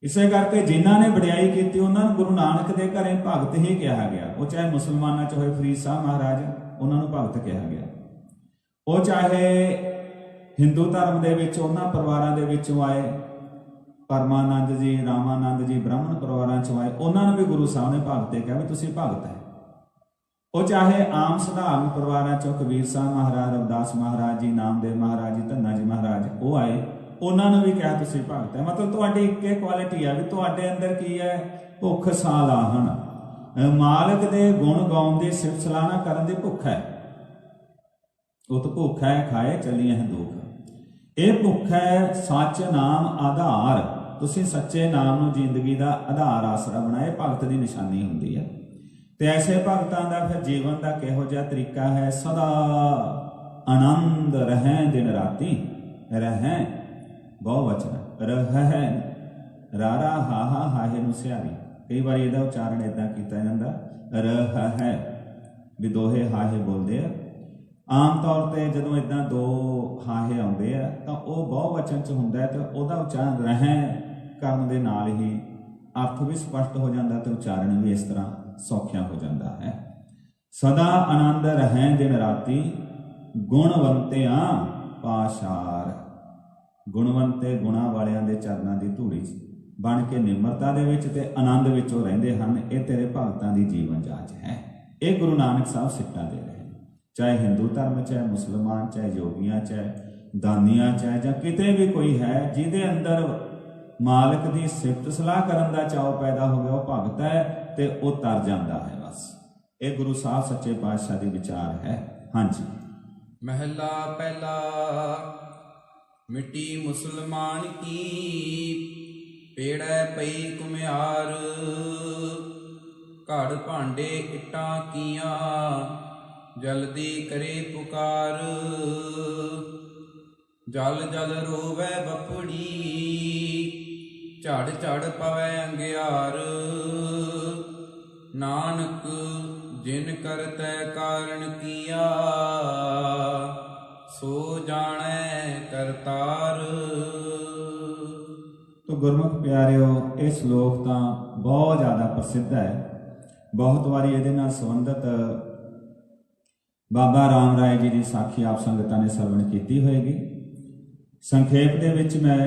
ਇਸੇ ਕਰਕੇ ਜਿਨ੍ਹਾਂ ਨੇ ਵਡਿਆਈ ਕੀਤੀ ਉਹਨਾਂ ਨੂੰ ਗੁਰੂ ਨਾਨਕ ਦੇ ਘਰੇ ਭਗਤ ਹੀ ਕਿਹਾ ਗਿਆ। ਉਹ ਚਾਹੇ ਮੁਸਲਮਾਨਾਂ 'ਚ ਹੋਏ ਫਰੀਦ ਸਾਹਿਬ ਮਹਾਰਾਜ, ਉਹਨਾਂ ਨੂੰ ਭਗਤ ਕਿਹਾ ਗਿਆ। ਉਹ ਚਾਹੇ ਹਿੰਦੂ ਧਰਮ ਦੇ ਵਿੱਚ ਉਹਨਾਂ ਪਰਿਵਾਰਾਂ ਦੇ ਵਿੱਚੋਂ ਆਏ, ਪਰਮਾਨੰਦ ਜੀ, ਰਾਮਾਨੰਦ ਜੀ ਬ੍ਰਾਹਮਣ ਪਰਿਵਾਰਾਂ 'ਚੋਂ ਆਏ, ਉਹਨਾਂ ਨੂੰ ਵੀ ਗੁਰੂ ਸਾਹਿਬ ਨੇ ਭਗਤ ਕਿਹਾ ਵੀ ਤੁਸੀਂ ਭਗਤ ਹੈ। ਉਹ ਚਾਹੇ ਆਮ ਸਧਾਰਨ ਪਰਿਵਾਰਾਂ 'ਚੋਂ ਕਬੀਰ ਸਾਹਿਬ ਮਹਾਰਾਜ, ਰਵਿਦਾਸ ਮਹਾਰਾਜ ਜੀ, ਨਾਮਦੇਵ ਮਹਾਰਾਜ ਜੀ, ਧੰਨਾ ਜੀ ਮਹਾਰਾਜ, ਉਹ ਆਏ, ਉਹਨਾਂ ਨੂੰ ਵੀ ਕਿਹਾ ਤੁਸੀਂ ਭਗਤ ਹੈ। ਮਤਲਬ ਤੁਹਾਡੀ ਇੱਕੇ ਕੁਆਲਿਟੀ ਹੈ ਵੀ ਤੁਹਾਡੇ ਅੰਦਰ ਕੀ ਹੈ? ਭੁੱਖ ਸਾਲਾਹਨ, ਮਾਲਕ ਦੇ ਗੁਣ ਗਾਉਣ ਦੀ ਸਿਫਤ ਸਲਾਹਨਾ ਕਰਨ ਦੀ ਭੁੱਖ ਹੈ। ਉਹ ਤਾਂ ਭੁੱਖ ਹੈ ਖਾਏ ਚੱਲੀਆਂ ਹੈ ਦੁੱਖ। ਇਹ ਭੁੱਖ ਹੈ ਸੱਚ ਨਾਮ ਆਧਾਰ, ਤੁਸੀਂ ਸੱਚੇ ਨਾਮ ਨੂੰ ਜ਼ਿੰਦਗੀ ਦਾ ਆਧਾਰ ਆਸਰਾ ਬਣਾਏ, ਭਗਤ ਦੀ ਨਿਸ਼ਾਨੀ ਹੁੰਦੀ ਹੈ। ਤੇ ਐਸੇ ਭਗਤਾਂ ਦਾ ਫਿਰ ਜੀਵਨ ਦਾ ਕਿਹੋ ਜਿਹਾ ਤਰੀਕਾ ਹੈ? ਸਦਾ ਆਨੰਦ ਰਹਿ ਦਿਨ ਰਾਤੀ। ਰਹਿ ਬਹੁਵਚਨ, ਰਹਿ ਰਾਰਾ ਹਾਹਾ ਹਾਹੇ ਨੂੰ ਸਿਆਰੀ। ਕਈ ਵਾਰੀ ਇਹਦਾ ਉਚਾਰਨ ਏਦਾਂ ਕੀਤਾ ਜਾਂਦਾ ਰਹਿ, ਵੀ ਦੋਹੇ ਹਾਹੇ ਬੋਲਦੇ ਆ। ਆਮ ਤੌਰ ਤੇ ਜਦੋਂ ਇਦਾਂ ਦੋ ਹਾਹੇ ਆਉਂਦੇ ਆ ਤਾਂ ਉਹ ਬਹੁਵਚਨ 'ਚ ਹੁੰਦਾ ਤੇ ਉਹਦਾ ਉਚਾਰਨ ਰਹਿ ਕਰਨ ਦੇ ਨਾਲ ਹੀ ਅਰਥ ਵੀ ਸਪਸ਼ਟ ਹੋ ਜਾਂਦਾ ਤੇ ਉਚਾਰਨ ਵੀ ਇਸ ਤਰ੍ਹਾਂ ਸੌਖਿਆ ਹੋ ਜਾਂਦਾ ਹੈ। ਸਦਾ ਆਨੰਦ ਰਹਿ ਦਿਨ ਰਾਤੀ ਗੁਣਵੰਤਿਆਂ ਪਾਸ਼ਾਰ। ਗੁਣਵੰਤੇ ਗੁਣਾ ਵਾਲਿਆਂ ਦੇ ਚਰਨਾਂ ਦੀ ਧੂੜੀ 'ਚ ਬਣ ਕੇ ਨਿਮਰਤਾ ਦੇ ਵਿੱਚ ਤੇ ਆਨੰਦ ਵਿੱਚ ਉਹ ਰਹਿੰਦੇ ਹਨ। ਇਹ ਤੇਰੇ ਭਗਤਾਂ ਦੀ ਜੀਵਨ ਜਾਚ ਹੈ। ਇਹ ਗੁਰੂ ਨਾਨਕ ਸਾਹਿਬ ਸਿੱਟਾ ਦੇ ਰਹੇ, ਚਾਹੇ ਹਿੰਦੂ ਧਰਮ 'ਚ ਹੈ, ਮੁਸਲਮਾਨ 'ਚ ਹੈ, ਯੋਗੀਆਂ 'ਚ ਹੈ, ਦਾਨੀਆਂ 'ਚ ਹੈ, ਜਾਂ ਕਿਤੇ ਵੀ ਕੋਈ ਹੈ ਜਿਹਦੇ ਅੰਦਰ ਮਾਲਕ ਦੀ ਸਿਫਤ ਸਲਾਹ ਕਰਨ ਦਾ ਚਾਅ ਪੈਦਾ ਹੋ ਗਿਆ, ਉਹ ਭਗਤ ਹੈ ਤੇ ਉਹ ਤਰ ਜਾਂਦਾ ਹੈ। ਬਸ ਇਹ ਗੁਰੂ ਸਾਹਿਬ ਸੱਚੇ ਪਾਤਸ਼ਾਹ ਦੀ ਵਿਚਾਰ ਹੈ। ਹਾਂਜੀ। महला पहला। मिट्टी मुसलमान की पेड़ै पई कुम्हार, घड़ भांडे इट्टां कीਆਂ जल्दी करे पुकार। जल जल रोवै बफड़ी, झड़ झड़ पवै अंगियार। नानक जिन करतै कारण कीਆ, सो जाणै करतार। तो गुरमुख प्यारिओ, ਇਹ ਸ਼ਲੋਕ ਤਾਂ ਬਹੁਤ ਜ਼ਿਆਦਾ ਪ੍ਰਸਿੱਧ ਹੈ। ਬਹੁਤ ਵਾਰੀ ਇਹਦੇ ਨਾਲ ਸੰਬੰਧਿਤ ਬਾਬਾ ਰਾਮ ਰਾਏ ਜੀ ਦੀ ਸਾਖੀ ਆਪ ਸੰਗਤਾਂ ਨੇ ਸਰਵਣ ਕੀਤੀ ਹੋਏਗੀ। ਸੰਖੇਪ ਦੇ ਵਿੱਚ ਮੈਂ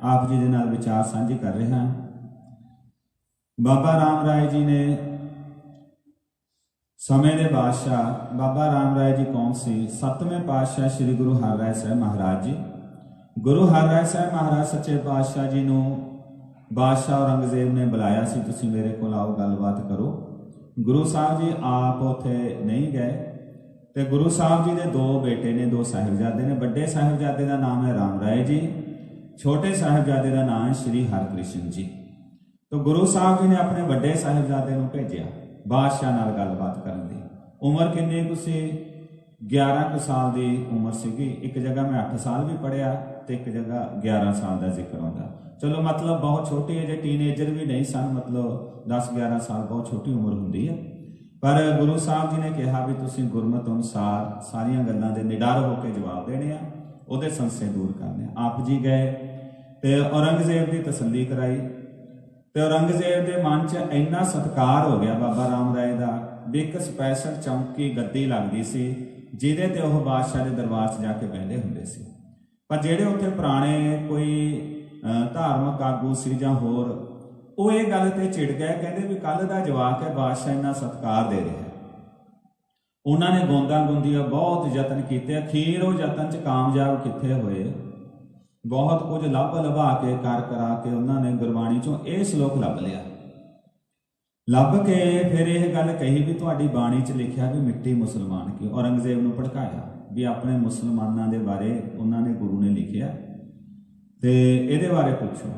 ਆਪ ਜੀ ਦੇ ਨਾਲ ਵਿਚਾਰ ਸਾਂਝੇ ਕਰ ਰਿਹਾ ਹਾਂ। ਬਾਬਾ ਰਾਮ ਰਾਏ ਜੀ ਨੇ ਸਮੇਂ ਦੇ ਬਾਦਸ਼ਾਹ ਬਾਬਾ ਰਾਮ ਰਾਏ ਜੀ ਕੌਣ ਸੀ? 7ਵੇਂ ਪਾਤਸ਼ਾਹ ਸ੍ਰੀ ਗੁਰੂ ਹਰਿਰਾਏ ਸਾਹਿਬ ਮਹਾਰਾਜ ਜੀ। ਗੁਰੂ ਹਰਿਰਾਏ ਸਾਹਿਬ ਮਹਾਰਾਜ ਸੱਚੇ ਪਾਤਸ਼ਾਹ ਜੀ ਨੂੰ ਬਾਦਸ਼ਾਹ ਔਰੰਗਜ਼ੇਬ ਨੇ ਬੁਲਾਇਆ ਸੀ, ਤੁਸੀਂ ਮੇਰੇ ਕੋਲ ਆਓ, ਗੱਲਬਾਤ ਕਰੋ। ਗੁਰੂ ਸਾਹਿਬ ਜੀ ਆਪ ਉੱਥੇ ਨਹੀਂ ਗਏ ਤੇ ਗੁਰੂ ਸਾਹਿਬ ਜੀ ਦੇ 2 ਬੇਟੇ ਨੇ, 2 ਸਾਹਿਬਜ਼ਾਦੇ ਨੇ। ਵੱਡੇ ਸਾਹਿਬਜ਼ਾਦੇ ਦਾ ਨਾਮ ਹੈ ਰਾਮ ਰਾਏ ਜੀ, ਛੋਟੇ ਸਾਹਿਬਜ਼ਾਦੇ ਦਾ ਨਾਮ ਹੈ ਸ੍ਰੀ ਹਰਿਕ੍ਰਿਸ਼ਨ ਜੀ। तो गुरु साहब जी ने अपने ਵੱਡੇ ਸਾਹਿਬਜ਼ਾਦੇ ਨੂੰ ਭੇਜਿਆ ਬਾਦਸ਼ਾਹ ਨਾਲ ਗੱਲਬਾਤ ਕਰਨ ਦੀ। ਉਮਰ ਕਿੰਨੀ ਕੁ ਸੀ? 11 ਕੁ ਸਾਲ ਦੀ ਉਮਰ ਸੀਗੀ। ਇੱਕ ਜਗ੍ਹਾ ਮੈਂ 8 ਸਾਲ ਵੀ ਪੜ੍ਹਿਆ ਤੇ ਇੱਕ ਜਗ੍ਹਾ 11 ਸਾਲ ਦਾ ਜ਼ਿਕਰ ਆਉਂਦਾ। ਚਲੋ ਮਤਲਬ ਬਹੁਤ ਛੋਟੀ ਹੈ, ਜੇ ਟੀਨੇਜਰ ਵੀ ਨਹੀਂ ਸਨ, ਮਤਲਬ 10-11 ਸਾਲ ਬਹੁਤ ਛੋਟੀ ਉਮਰ ਹੁੰਦੀ ਹੈ। ਪਰ ਗੁਰੂ ਸਾਹਿਬ ਜੀ ਨੇ ਕਿਹਾ ਵੀ ਤੁਸੀਂ ਗੁਰਮਤਿ ਅਨੁਸਾਰ ਸਾਰੀਆਂ ਗੱਲਾਂ ਦੇ ਨਿਡਰ ਹੋ ਕੇ ਜਵਾਬ ਦੇਣੇ ਆ, ਉਹਦੇ ਸੰਸ਼ੇ ਦੂਰ ਕਰਨੇ ਆ। ਆਪ ਜੀ ਗਏ ਤੇ ਔਰੰਗਜ਼ੇਬ ਦੀ ਤਸੱਲੀ ਕਰਾਈ ਤੇ ਔਰੰਗਜ਼ੇਬ ਦੇ ਮਨ 'ਚ ਇੰਨਾ ਸਤਿਕਾਰ ਹੋ ਗਿਆ ਬਾਬਾ ਰਾਮ ਰਾਏ ਦਾ ਵੀ ਇੱਕ ਸਪੈਸ਼ਲ ਚੌਂਕੀ ਗੱਦੀ ਲੱਗਦੀ ਸੀ ਜਿਹਦੇ ਤੇ ਉਹ ਬਾਦਸ਼ਾਹ ਦੇ ਦਰਬਾਰ 'ਚ ਜਾ ਕੇ ਬਹਿੰਦੇ ਹੁੰਦੇ ਸੀ। ਪਰ ਜਿਹੜੇ ਉੱਥੇ ਪੁਰਾਣੇ ਕੋਈ ਧਾਰਮਿਕ ਆਗੂ ਸੀ ਜਾਂ ਹੋਰ, ਉਹ ਇਹ ਗੱਲ ਤੇ ਚਿੜ ਗਏ, ਕਹਿੰਦੇ ਵੀ ਕੱਲ ਦਾ ਜਵਾਕ ਹੈ, ਬਾਦਸ਼ਾਹ ਇੰਨਾ ਸਤਿਕਾਰ ਦੇ ਰਿਹਾ। ਉਹਨਾਂ ਨੇ ਗੋਂਦਾਂ ਗੁੰਦੀਆਂ ਬਹੁਤ ਯਤਨ ਕੀਤੇ, ਅਖੀਰ ਉਹ ਯਤਨ 'ਚ ਕਾਮਯਾਬ ਕਿੱਥੇ ਹੋਏ। ਬਹੁਤ ਕੁਝ ਲੱਭ ਲਭਾ ਕੇ ਕਰ ਕਰਾ ਕੇ ਉਹਨਾਂ ਨੇ ਗੁਰਬਾਣੀ 'ਚੋਂ ਇਹ ਸ਼ਲੋਕ ਲੱਭ ਲਿਆ। ਲੱਭ ਕੇ ਫਿਰ ਇਹ ਗੱਲ ਕਹੀ ਵੀ ਤੁਹਾਡੀ ਬਾਣੀ 'ਚ ਲਿਖਿਆ ਵੀ ਮਿੱਟੀ ਮੁਸਲਮਾਨ ਕੀ। ਔਰੰਗਜ਼ੇਬ ਨੂੰ ਭੜਕਾਇਆ ਵੀ ਆਪਣੇ ਮੁਸਲਮਾਨਾਂ ਦੇ ਬਾਰੇ ਉਹਨਾਂ ਨੇ ਗੁਰੂ ਨੇ ਲਿਖਿਆ ਤੇ ਇਹਦੇ ਬਾਰੇ ਪੁੱਛੋ।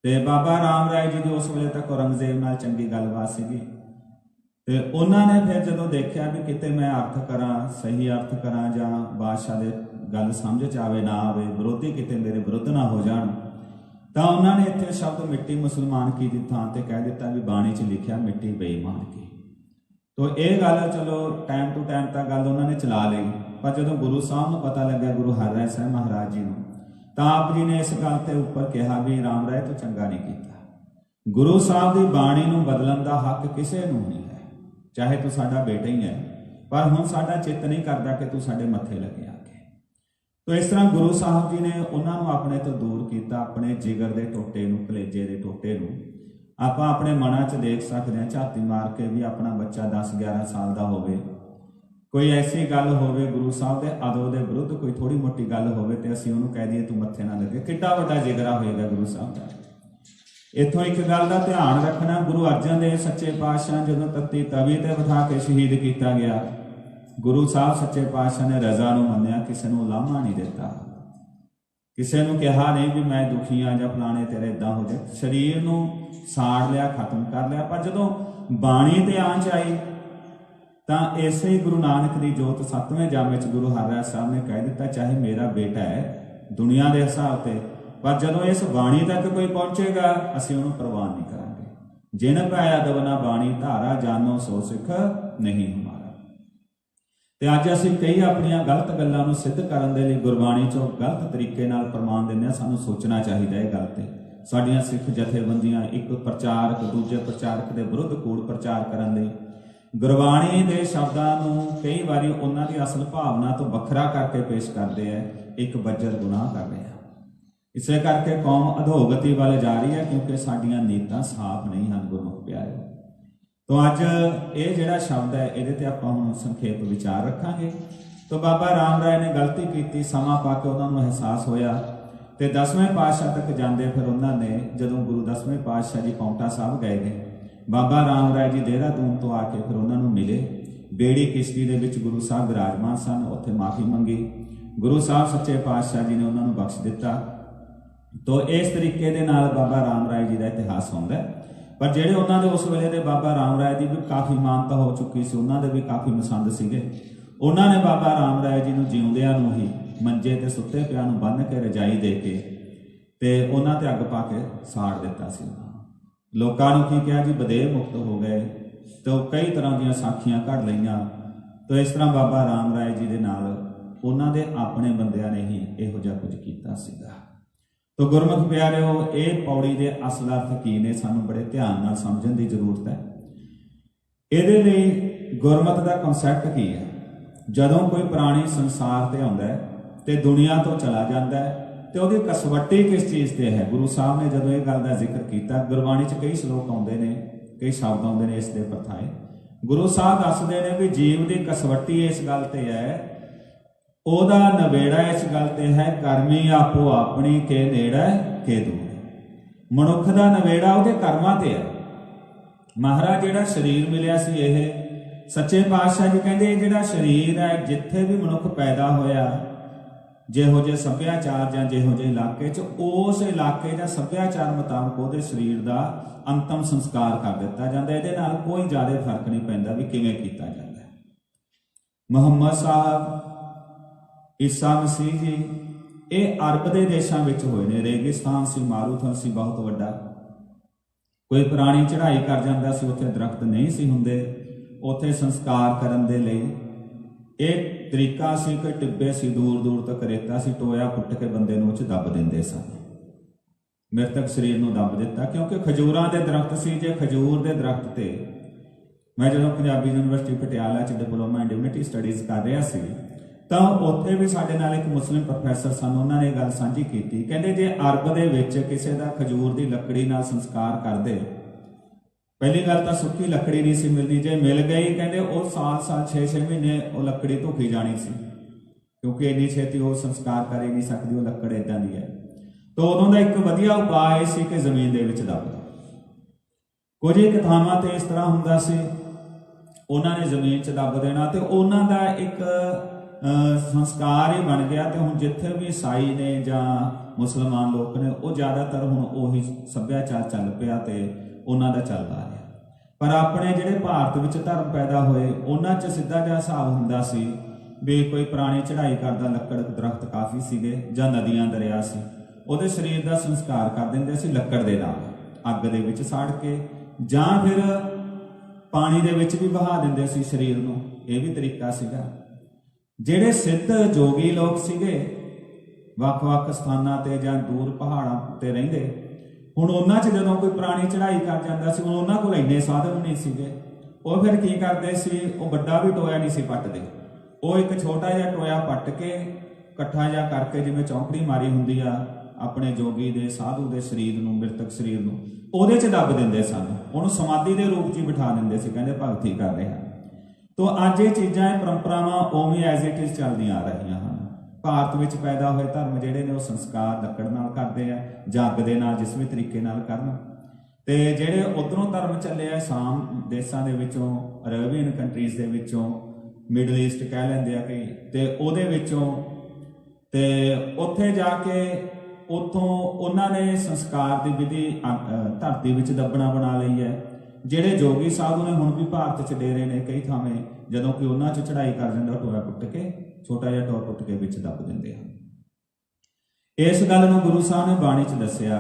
ਤੇ ਬਾਬਾ ਰਾਮ ਰਾਏ ਜੀ ਦੀ ਉਸ ਵੇਲੇ ਤੱਕ ਔਰੰਗਜ਼ੇਬ ਨਾਲ ਚੰਗੀ ਗੱਲਬਾਤ ਸੀਗੀ ਤੇ ਉਹਨਾਂ ਨੇ ਫਿਰ ਜਦੋਂ ਦੇਖਿਆ ਵੀ ਕਿਤੇ ਮੈਂ ਅਰਥ ਕਰਾਂ, ਸਹੀ ਅਰਥ ਕਰਾਂ ਜਾਂ ਬਾਦਸ਼ਾਹ ਦੇ ਗੱਲ ਸਮਝ 'ਚ ਆਵੇ ਨਾ ਆਵੇ, ਵਿਰੋਧੀ ਕਿਤੇ ਮੇਰੇ ਵਿਰੁੱਧ ਨਾ ਹੋ ਜਾਣ, ਤਾਂ ਉਹਨਾਂ ਨੇ ਇੱਥੇ ਸ਼ਬਦ ਮਿੱਟੀ ਮੁਸਲਮਾਨ ਕੀ ਦੀ ਥਾਂ ਤੇ ਕਹਿ ਦਿੱਤਾ ਵੀ ਬਾਣੀ 'ਚ ਲਿਖਿਆ ਮਿੱਟੀ ਬੇਈਮਾਨ ਕੀ। ਤੋ ਇਹ ਗੱਲ ਚਲੋ ਟਾਈਮ ਟੂ ਟਾਈਮ ਤਾਂ ਗੱਲ ਉਹਨਾਂ ਨੇ ਚਲਾ ਲਈ, ਪਰ ਜਦੋਂ ਗੁਰੂ ਸਾਹਿਬ ਨੂੰ ਪਤਾ ਲੱਗਿਆ, ਗੁਰੂ ਹਰਿਰਾਏ ਸਾਹਿਬ ਮਹਾਰਾਜ ਜੀ ਨੂੰ, ਤਾਂ ਆਪ ਜੀ ਨੇ ਇਸ ਗੱਲ ਤੇ ਉੱਪਰ ਕਿਹਾ ਵੀ ਰਾਮ ਰਾਏ ਤੂੰ ਚੰਗਾ ਨਹੀਂ ਕੀਤਾ। ਗੁਰੂ ਸਾਹਿਬ ਦੀ ਬਾਣੀ ਨੂੰ ਬਦਲਣ ਦਾ ਹੱਕ ਕਿਸੇ ਨੂੰ ਨਹੀਂ ਹੈ, ਚਾਹੇ ਤੂੰ ਸਾਡਾ ਬੇਟਾ ਹੀ ਹੈ, ਪਰ ਹੁਣ ਸਾਡਾ ਚਿੱਤ ਨਹੀਂ ਕਰਦਾ ਕਿ ਤੂੰ ਸਾਡੇ ਮੱਥੇ ਲੱਗੇ ਆ ਕੇ। ਤੋ ਇਸ ਤਰ੍ਹਾਂ ਗੁਰੂ ਸਾਹਿਬ ਜੀ ਨੇ ਉਹਨਾਂ ਨੂੰ ਆਪਣੇ ਤੋਂ ਦੂਰ ਕੀਤਾ। ਆਪਣੇ ਜਿਗਰ ਦੇ ਟੋਟੇ ਨੂੰ, ਕਲੇਜੇ ਦੇ ਟੋਟੇ ਨੂੰ ਆਪਾਂ ਆਪਣੇ ਮਨਾਂ 'ਚ ਦੇਖ ਸਕਦੇ ਹਾਂ, ਝਾਤੀ ਮਾਰ ਕੇ ਵੀ ਆਪਣਾ ਬੱਚਾ 10-11 ਸਾਲ ਦਾ ਹੋਵੇ, ਕੋਈ ਐਸੀ ਗੱਲ ਹੋਵੇ ਗੁਰੂ ਸਾਹਿਬ ਦੇ ਅਦਬ ਦੇ ਵਿਰੁੱਧ, ਕੋਈ ਥੋੜੀ ਮੋਟੀ ਗੱਲ ਹੋਵੇ ਤੇ ਅਸੀਂ ਉਹਨੂੰ ਕਹਿ ਦਈਏ ਤੂੰ ਮੱਥੇ ਨਾ ਲੱਗੇ, ਕਿੱਡਾ ਵੱਡਾ ਜਿਗਰਾ ਹੋਏਗਾ ਗੁਰੂ ਸਾਹਿਬ ਦਾ। ਇੱਥੋਂ ਇੱਕ ਗੱਲ ਦਾ ਧਿਆਨ ਰੱਖਣਾ, ਗੁਰੂ ਅਰਜਨ ਦੇਵ ਸੱਚੇ ਪਾਤਸ਼ਾਹ ਜਦੋਂ ਤੱਤੀ ਤਵੀ ਤੇ ਬਿਠਾ ਕੇ ਸ਼ਹੀਦ ਕੀਤਾ ਗਿਆ, ਗੁਰੂ ਸਾਹਿਬ ਸੱਚੇ ਪਾਤਸ਼ਾਹ ਨੇ ਰਜ਼ਾ ਨੂੰ ਮੰਨਿਆ, ਕਿਸੇ ਨੂੰ ਲਾਮਾ ਨਹੀਂ ਦਿੱਤਾ, ਕਿਸੇ ਨੂੰ ਕਿਹਾ ਨਹੀਂ ਵੀ ਮੈਂ ਦੁਖੀ ਆ ਜਾਂ ਫਲਾਣੇ ਤੇਰੇ ਇਦਾਂ ਹੋ ਜਾ। ਸਰੀਰ ਨੂੰ ਸਾੜ ਲਿਆ, ਖਤਮ ਕਰ ਲਿਆ। ਪਰ ਜਦੋਂ ਬਾਣੀ ਤੇ ਆਂਚ ਆਈ ਤਾਂ ਇਸੇ ਹੀ ਗੁਰੂ ਨਾਨਕ ਦੀ ਜੋਤ 7ਵੇਂ ਜਾਮੇ 'ਚ ਗੁਰੂ ਹਰਿਰਾਏ ਸਾਹਿਬ ਨੇ ਕਹਿ ਦਿੱਤਾ ਚਾਹੇ ਮੇਰਾ ਬੇਟਾ ਹੈ ਦੁਨੀਆ ਦੇ ਹਿਸਾਬ ਤੇ, ਪਰ ਜਦੋਂ ਇਸ ਬਾਣੀ ਤੱਕ ਕੋਈ ਪਹੁੰਚੇਗਾ ਅਸੀਂ ਉਹਨੂੰ ਪ੍ਰਵਾਨ ਨਹੀਂ ਕਰਾਂਗੇ। ਜਿਨ ਪਾਇਆ ਦਵਨਾ ਬਾਣੀ ਧਾਰਾ, ਜਾਨੋ ਸੋ ਸਿੱਖ ਨਹੀਂ ਹਮਾਰਾ। ਤੇ ਅੱਜ ਅਸੀਂ ਕਈ ਆਪਣੀਆਂ ਗਲਤ ਗੱਲਾਂ ਨੂੰ ਸਿੱਧ ਕਰਨ ਦੇ ਲਈ ਗੁਰਬਾਣੀ 'ਚੋਂ ਗਲਤ ਤਰੀਕੇ ਨਾਲ ਪ੍ਰਮਾਣ ਦਿੰਦੇ ਹਾਂ। ਸਾਨੂੰ ਸੋਚਣਾ ਚਾਹੀਦਾ ਇਹ ਗੱਲ ਤੇ। ਸਾਡੀਆਂ ਸਿੱਖ ਜਥੇਬੰਦੀਆਂ ਇੱਕ ਪ੍ਰਚਾਰਕ ਦੂਜੇ ਪ੍ਰਚਾਰਕ ਦੇ ਵਿਰੁੱਧ ਕੂੜ ਪ੍ਰਚਾਰ ਕਰਨ ਲਈ ਗੁਰਬਾਣੀ ਦੇ ਸ਼ਬਦਾਂ ਨੂੰ ਕਈ ਵਾਰੀ ਉਹਨਾਂ ਦੀ ਅਸਲ ਭਾਵਨਾ ਤੋਂ ਵੱਖਰਾ ਕਰਕੇ ਪੇਸ਼ ਕਰਦੇ ਆ, ਇੱਕ ਬੱਜਰ ਗੁਨਾਹ ਕਰ ਰਹੇ ਆ। ਇਸੇ ਕਰਕੇ ਕੌਮ ਅਧੋਗਤੀ ਵੱਲ ਜਾ ਰਹੀ ਹੈ, ਕਿਉਂਕਿ ਸਾਡੀਆਂ ਨੀਤਾਂ ਸਾਫ਼ ਨਹੀਂ ਹਨ ਗੁਰਮੁਖ ਪਿਆਰਿਓ। तो ਅੱਜ ਇਹ ਜਿਹੜਾ ਸ਼ਬਦ ਹੈ ਇਹਦੇ ਤੇ ਆਪਾਂ ਹੁਣ ਸੰਖੇਪ ਵਿਚਾਰ ਰੱਖਾਂਗੇ। तो ਬਾਬਾ ਰਾਮ ਰਾਏ ਨੇ ਗਲਤੀ ਕੀਤੀ, ਸਮਾਂ ਪਾ ਕੇ ਉਹਨਾਂ ਨੂੰ ਅਹਿਸਾਸ ਹੋਇਆ ਤੇ 10ਵੇਂ ਪਾਤਸ਼ਾਹ ਤੱਕ ਜਾਂਦੇ। ਫਿਰ ਉਹਨਾਂ ਨੇ ਜਦੋਂ ਗੁਰੂ 10ਵੇਂ ਪਾਤਸ਼ਾਹ ਜੀ ਪਾਉਂਟਾ ਸਾਹਿਬ ਗਏ ਨੇ ਬਾਬਾ ਰਾਮ ਰਾਏ ਜੀ ਦੇਹਰਾਦੂਨ ਤੋਂ ਆ ਕੇ ਫਿਰ ਉਹਨਾਂ ਨੂੰ ਮਿਲੇ। ਬੇੜੀ ਕਿਸ਼ਤੀ ਦੇ ਵਿੱਚ ਗੁਰੂ ਸਾਹਿਬ ਵਿਰਾਜਮਾਨ ਸਨ, ਉੱਥੇ ਮਾਫੀ ਮੰਗੀ। ਗੁਰੂ ਸਾਹਿਬ ਸੱਚੇ ਪਾਤਸ਼ਾਹ ਜੀ ਨੇ ਉਹਨਾਂ ਨੂੰ ਬਖਸ਼ ਦਿੱਤਾ। ਤੋ ਇਸ ਤਰੀਕੇ ਦੇ ਨਾਲ ਬਾਬਾ ਰਾਮ ਰਾਏ ਜੀ ਦਾ ਇਤਿਹਾਸ ਹੁੰਦਾ। ਪਰ ਜਿਹੜੇ ਉਹਨਾਂ ਦੇ ਉਸ ਵੇਲੇ ਦੇ ਬਾਬਾ ਰਾਮ ਰਾਏ ਦੀ ਵੀ ਕਾਫੀ ਮਾਨਤਾ ਹੋ ਚੁੱਕੀ ਸੀ, ਉਹਨਾਂ ਦੇ ਵੀ ਕਾਫੀ ਮਸੰਦ ਸੀਗੇ। ਉਹਨਾਂ ਨੇ ਬਾਬਾ ਰਾਮ ਰਾਏ ਜੀ ਨੂੰ ਜਿਉਂਦਿਆਂ ਨੂੰ ਹੀ ਮੰਜੇ ਤੇ ਸੁੱਤੇ ਪਿਆ ਨੂੰ ਬੰਨ੍ਹ ਕੇ ਰਜਾਈ ਦੇ ਕੇ ਤੇ ਉਹਨਾਂ ਤੇ ਅੱਗ ਪਾ ਕੇ ਸਾੜ ਦਿੱਤਾ ਸੀ। ਲੋਕਾਂ ਨੂੰ ਕੀ ਕਿਹਾ ਜੀ, ਬਦੇਹ ਮੁਕਤ ਹੋ ਗਏ। ਤੇ ਕਈ ਤਰ੍ਹਾਂ ਦੀਆਂ ਸਾਖੀਆਂ ਘੜ ਲਈਆਂ। ਤੋ ਇਸ ਤਰ੍ਹਾਂ ਬਾਬਾ ਰਾਮ ਰਾਏ ਜੀ ਦੇ ਨਾਲ ਉਹਨਾਂ ਦੇ ਆਪਣੇ ਬੰਦਿਆਂ ਨੇ ਹੀ ਇਹੋ ਜਿਹਾ ਕੁਝ ਕੀਤਾ ਸੀਗਾ। ਤੋ ਗੁਰਮੁਖ ਪਿਆਰਿਓ, ਇਹ ਪੌੜੀ ਦੇ ਅਸਲ ਅਰਥ ਕੀ ਨੇ, ਸਾਨੂੰ ਬੜੇ ਧਿਆਨ ਨਾਲ ਸਮਝਣ ਦੀ ਜ਼ਰੂਰਤ ਹੈ। ਇਹਦੇ ਲਈ ਗੁਰਮਤ ਦਾ ਕਨਸੈਪਟ ਕੀ ਹੈ? ਜਦੋਂ ਕੋਈ ਪ੍ਰਾਣੀ ਸੰਸਾਰ ਤੇ ਆਉਂਦਾ ਹੈ ਤੇ ਦੁਨੀਆ ਤੋਂ ਚਲਾ ਜਾਂਦਾ ਹੈ ਤੇ ਉਹਦੀ ਕਸਵੱਟੀ ਕਿਸ ਚੀਜ਼ ਤੇ ਹੈ? ਗੁਰੂ ਸਾਹਿਬ ਨੇ ਜਦੋਂ ਇਹ ਗੱਲ ਦਾ ਜ਼ਿਕਰ ਕੀਤਾ, ਗੁਰਬਾਣੀ 'ਚ ਕਈ ਸ਼ਲੋਕ ਆਉਂਦੇ ਨੇ, ਕਈ ਸ਼ਬਦ ਆਉਂਦੇ ਨੇ ਇਸ ਦੇ ਪਰਥਾਏ। ਗੁਰੂ ਸਾਹਿਬ ਦੱਸਦੇ ਨੇ ਵੀ ਜੀਵ ਦੀ ਕਸਵੱਟੀ ਇਸ ਗੱਲ ਤੇ ਹੈ, ਉਹਦਾ ਨਵੇੜਾ ਇਸ ਗੱਲ ਤੇ ਹੈ, ਕਰਮੀ ਆਪੋ ਆਪਣੀ ਕੇ ਨੇੜਾ ਕੇ ਦੂਰ। ਮਨੁੱਖ ਦਾ ਨਵੇੜਾ ਉਹਦੇ ਕਰਮਾਂ ਤੇ ਹੈ। ਮਹਾਰਾਜ ਜਿਹੜਾ ਸਰੀਰ ਮਿਲਿਆ ਸੀ, ਇਹ ਸੱਚੇ ਪਾਤਸ਼ਾਹ ਜੀ ਕਹਿੰਦੇ ਇਹ ਜਿਹੜਾ ਸਰੀਰ ਹੈ, ਜਿੱਥੇ ਵੀ ਮਨੁੱਖ ਪੈਦਾ ਹੋਇਆ, ਜਿਹੋ ਜਿਹੇ ਸੱਭਿਆਚਾਰ ਜਾਂ ਜਿਹੋ ਜਿਹੇ ਇਲਾਕੇ 'ਚ, ਉਸ ਇਲਾਕੇ ਜਾਂ ਸੱਭਿਆਚਾਰ ਮੁਤਾਬਕ ਉਹਦੇ ਸਰੀਰ ਦਾ ਅੰਤਮ ਸੰਸਕਾਰ ਕਰ ਦਿੱਤਾ ਜਾਂਦਾ। ਇਹਦੇ ਨਾਲ ਕੋਈ ਜ਼ਿਆਦਾ ਫਰਕ ਨਹੀਂ ਪੈਂਦਾ ਵੀ ਕਿਵੇਂ ਕੀਤਾ ਜਾਂਦਾ। ਮੁਹੰਮਦ ਸਾਹਿਬ, ਈਸਾ ਮਸੀਹ ਜੀ, ਇਹ ਅਰਬ ਦੇ ਦੇਸ਼ਾਂ ਵਿੱਚ ਹੋਏ ਨੇ। ਰੇਗਿਸਤਾਨ ਸੀ, ਮਾਰੂਥਲ ਸੀ ਬਹੁਤ ਵੱਡਾ। ਕੋਈ ਪ੍ਰਾਣੀ ਚੜ੍ਹਾਈ ਕਰ ਜਾਂਦਾ ਸੀ, ਉੱਥੇ ਦਰਖਤ ਨਹੀਂ ਸੀ ਹੁੰਦੇ, ਉੱਥੇ ਸੰਸਕਾਰ ਕਰਨ ਦੇ ਲਈ ਇਹ ਤਰੀਕਾ ਸੀ ਕਿ ਟਿੱਬੇ ਸੀ, ਦੂਰ ਦੂਰ ਤੱਕ ਰੇਤਾ ਸੀ, ਟੋਇਆ ਪੁੱਟ ਕੇ ਬੰਦੇ ਨੂੰ ਉਹ 'ਚ ਦੱਬ ਦਿੰਦੇ ਸਨ। ਮ੍ਰਿਤਕ ਸਰੀਰ ਨੂੰ ਦੱਬ ਦਿੱਤਾ, ਕਿਉਂਕਿ ਖਜੂਰਾਂ ਦੇ ਦਰਖਤ ਸੀ। ਜੇ ਖਜੂਰ ਦੇ ਦਰਖਤ ਤੇ, ਮੈਂ ਜਦੋਂ ਪੰਜਾਬੀ ਯੂਨੀਵਰਸਿਟੀ ਪਟਿਆਲਾ 'ਚ ਡਿਪਲੋਮਾ ਇਨ ਡਿਵਿਨਿਟੀ ਸਟੱਡੀਜ਼ ਕਰ ਰਿਹਾ ਸੀ, ਤਾਂ ਉੱਥੇ ਵੀ ਸਾਡੇ ਨਾਲ ਇੱਕ ਮੁਸਲਿਮ ਪ੍ਰੋਫੈਸਰ ਸਨ। ਉਹਨਾਂ ਨੇ ਗੱਲ ਸਾਂਝੀ ਕੀਤੀ। ਕਹਿੰਦੇ ਜੇ ਅਰਬ ਦੇ ਵਿੱਚ ਕਿਸੇ ਦਾ ਖਜੂਰ ਦੀ ਲੱਕੜੀ ਨਾਲ ਸੰਸਕਾਰ ਕਰਦੇ, ਪਹਿਲੀ ਗੱਲ ਤਾਂ ਸੁੱਕੀ ਲੱਕੜੀ ਨਹੀਂ ਸੀ ਮਿਲਦੀ। ਜੇ ਮਿਲ ਗਈ, ਕਹਿੰਦੇ ਉਹ ਸਾਲ 6-6 ਮਹੀਨੇ ਉਹ ਲੱਕੜੀ ਧੁਖੀ ਜਾਣੀ ਸੀ, ਕਿਉਂਕਿ ਇੰਨੀ ਛੇਤੀ ਉਹ ਸੰਸਕਾਰ ਕਰ ਹੀ ਨਹੀਂ ਸਕਦੀ, ਉਹ ਲੱਕੜ ਏਦਾਂ ਦੀ ਹੈ। ਤਾਂ ਉਦੋਂ ਦਾ ਇੱਕ ਵਧੀਆ ਉਪਾਅ ਇਹ ਸੀ ਕਿ ਜ਼ਮੀਨ ਦੇ ਵਿੱਚ ਦੱਬ ਦਿਓ। ਕੁਝ ਇੱਕ ਥਾਵਾਂ ਤੇ ਇਸ ਤਰ੍ਹਾਂ ਹੁੰਦਾ ਸੀ, ਉਹਨਾਂ ਨੇ ਜ਼ਮੀਨ 'ਚ ਦੱਬ ਦੇਣਾ ਤੇ ਉਹਨਾਂ ਦਾ ਇੱਕ ਸੰਸਕਾਰ ਹੀ ਬਣ ਗਿਆ। ਤੇ ਹੁਣ ਜਿੱਥੇ ਵੀ ਈਸਾਈ ਨੇ ਜਾਂ ਮੁਸਲਮਾਨ ਲੋਕ ਨੇ, ਉਹ ਜ਼ਿਆਦਾਤਰ ਹੁਣ ਉਹੀ ਸੱਭਿਆਚਾਰ ਚੱਲ ਪਿਆ ਤੇ ਉਹਨਾਂ ਦਾ ਚੱਲਦਾ ਆ ਰਿਹਾ। ਪਰ ਆਪਣੇ ਜਿਹੜੇ ਭਾਰਤ ਵਿੱਚ ਧਰਮ ਪੈਦਾ ਹੋਏ, ਉਹਨਾਂ 'ਚ ਸਿੱਧਾ ਜਿਹਾ ਹਿਸਾਬ ਹੁੰਦਾ ਸੀ ਵੀ ਕੋਈ ਪੁਰਾਣੀ ਚੜ੍ਹਾਈ ਕਰਦਾ, ਲੱਕੜ ਦਰਖਤ ਕਾਫੀ ਸੀਗੇ ਜਾਂ ਨਦੀਆਂ ਦਰਿਆ ਸੀ, ਉਹਦੇ ਸਰੀਰ ਦਾ ਸੰਸਕਾਰ ਕਰ ਦਿੰਦੇ ਸੀ ਲੱਕੜ ਦੇ ਨਾਲ, ਅੱਗ ਦੇ ਵਿੱਚ ਸਾੜ ਕੇ, ਜਾਂ ਫਿਰ ਪਾਣੀ ਦੇ ਵਿੱਚ ਵੀ ਵਹਾ ਦਿੰਦੇ ਸੀ ਸਰੀਰ ਨੂੰ। ਇਹ ਵੀ ਤਰੀਕਾ ਸੀਗਾ। ਜਿਹੜੇ ਸਿੱਧ ਜੋਗੀ ਲੋਕ ਸੀਗੇ, ਵੱਖ-ਵੱਖ ਸਥਾਨਾਂ ਤੇ ਜਾਂ ਦੂਰ ਪਹਾੜਾਂ ਤੇ ਰਹਿੰਦੇ, ਹੁਣ ਉਹਨਾਂ 'ਚ ਜਦੋਂ ਕੋਈ ਪੁਰਾਣੀ ਚੜ੍ਹਾਈ ਕਰ ਜਾਂਦਾ ਸੀ, ਹੁਣ ਉਹਨਾਂ ਕੋਲ ਇੰਨੇ ਸਾਧਨ ਨਹੀਂ ਸੀਗੇ। ਉਹ ਫਿਰ ਕੀ ਕਰਦੇ ਸੀ, ਉਹ ਵੱਡਾ ਵੀ ਟੋਇਆ ਨਹੀਂ ਸੀ ਪੱਟਦੇ, ਉਹ ਇੱਕ ਛੋਟਾ ਜਿਹਾ ਟੋਇਆ ਪੱਟ ਕੇ ਇਕੱਠਾ ਜਿਹਾ ਕਰਕੇ, ਜਿਵੇਂ ਚੌਂਕੜੀ ਮਾਰੀ ਹੁੰਦੀ ਆ ਆਪਣੇ ਜੋਗੀ ਦੇ, ਸਾਧੂ ਦੇ ਸਰੀਰ ਨੂੰ, ਮ੍ਰਿਤਕ ਸਰੀਰ ਨੂੰ, ਉਹਦੇ 'ਚ ਦੱਬ ਦਿੰਦੇ ਸਨ। ਉਹਨੂੰ ਸਮਾਧੀ ਦੇ ਰੂਪ 'ਚ ਹੀ ਬਿਠਾ ਦਿੰਦੇ ਸੀ, ਕਹਿੰਦੇ ਭਗਤੀ ਕਰ ਰਿਹਾ। ਤੋ ਅੱਜ ਇਹ ਚੀਜ਼ਾਂ, ਇਹ ਪਰੰਪਰਾਵਾਂ ਉਵੇਂ ਐਜ਼ ਇਟ ਇਜ਼ ਚੱਲਦੀਆਂ ਆ ਰਹੀਆਂ ਹਨ। ਭਾਰਤ ਵਿੱਚ ਪੈਦਾ ਹੋਏ ਧਰਮ ਜਿਹੜੇ ਨੇ, ਉਹ ਸੰਸਕਾਰ ਲੱਕੜ ਨਾਲ ਕਰਦੇ ਆ, ਜੱਗ ਦੇ ਨਾਲ, ਜਿਸ ਵੀ ਤਰੀਕੇ ਨਾਲ ਕਰਨ। ਤੇ ਜਿਹੜੇ ਉਧਰੋਂ ਧਰਮ ਚੱਲੇ ਆ ਸ਼ਾਮ ਦੇਸ਼ਾਂ ਦੇ ਵਿੱਚੋਂ, ਅਰੇਬੀਅਨ ਕੰਟਰੀਜ਼ ਦੇ ਵਿੱਚੋਂ, ਮਿਡਲ ਈਸਟ ਕਹਿ ਲੈਂਦੇ ਆ ਕਈ, ਤੇ ਉਹਦੇ ਵਿੱਚੋਂ, ਤੇ ਉੱਥੇ ਜਾ ਕੇ ਉੱਥੋਂ ਉਹਨਾਂ ਨੇ ਸੰਸਕਾਰ ਦੀ ਵਿਧੀ ਧਰਤੀ ਵਿੱਚ ਦੱਬਣਾ ਬਣਾ ਲਈ ਹੈ। ਜਿਹੜੇ ਜੋਗੀ ਸਾਧੂ ਨੇ ਹੁਣ ਵੀ ਭਾਰਤ 'ਚ ਡੇਰੇ ਨੇ ਕਈ ਥਾਵੇਂ, ਜਦੋਂ ਕਿ ਉਹਨਾਂ 'ਚ ਚੜ੍ਹਾਈ ਕਰ ਜਾਂਦਾ, ਟੋਇਆ ਪੁੱਟ ਕੇ, ਛੋਟਾ ਜਿਹਾ ਟੋਆ ਪੁੱਟ ਕੇ ਵਿੱਚ ਦੱਬ ਦਿੰਦੇ ਹਨ। ਇਸ ਗੱਲ ਨੂੰ ਗੁਰੂ ਸਾਹਿਬ ਨੇ ਬਾਣੀ 'ਚ ਦੱਸਿਆ,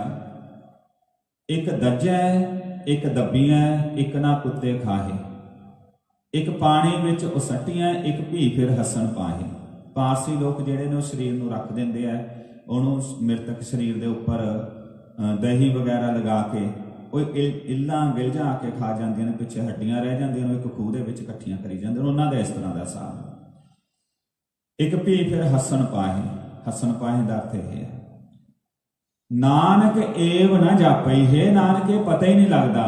ਇੱਕ ਦੱਜੈ, ਇੱਕ ਦੱਬੀਆਂ, ਇੱਕ ਨਾ ਕੁੱਤੇ ਖਾਹੇ, ਇੱਕ ਪਾਣੀ ਵਿੱਚ ਉਸਟੀਆਂ, ਇੱਕ ਭੀ ਫਿਰ ਹੱਸਣ ਪਾਹੇ। ਪਾਰਸੀ ਲੋਕ ਜਿਹੜੇ ਨੇ ਉਹ ਸਰੀਰ ਨੂੰ ਰੱਖ ਦਿੰਦੇ ਆ, ਉਹਨੂੰ ਮ੍ਰਿਤਕ ਸਰੀਰ ਦੇ ਉੱਪਰ ਦਹੀਂ ਵਗੈਰਾ ਲਗਾ ਕੇ, ਉਹ ਇੱਲਾਂ ਗਿਲਝਾਂ ਆ ਕੇ ਖਾ ਜਾਂਦੀਆਂ ਨੇ, ਪਿੱਛੇ ਹੱਡੀਆਂ ਰਹਿ ਜਾਂਦੀਆਂ ਨੇ, ਇੱਕ ਖੂਹ ਦੇ ਵਿੱਚ ਇਕੱਠੀਆਂ ਕਰੀ ਜਾਂਦੇ ਨੇ। ਉਹਨਾਂ ਦਾ ਇਸ ਤਰ੍ਹਾਂ ਦਾ ਹਿਸਾਬ। ਇੱਕ ਭੀ ਫਿਰ ਹੱਸਣ ਪਾਹੇ, ਹੱਸਣ ਪਾਹੇ ਦਾ ਅਰਥ ਇਹ ਹੈ, ਨਾਨਕ ਏਵ ਨਾ ਜਾਪਈ ਹੈ, ਨਾਨਕ ਇਹ ਪਤਾ ਹੀ ਨਹੀਂ ਲੱਗਦਾ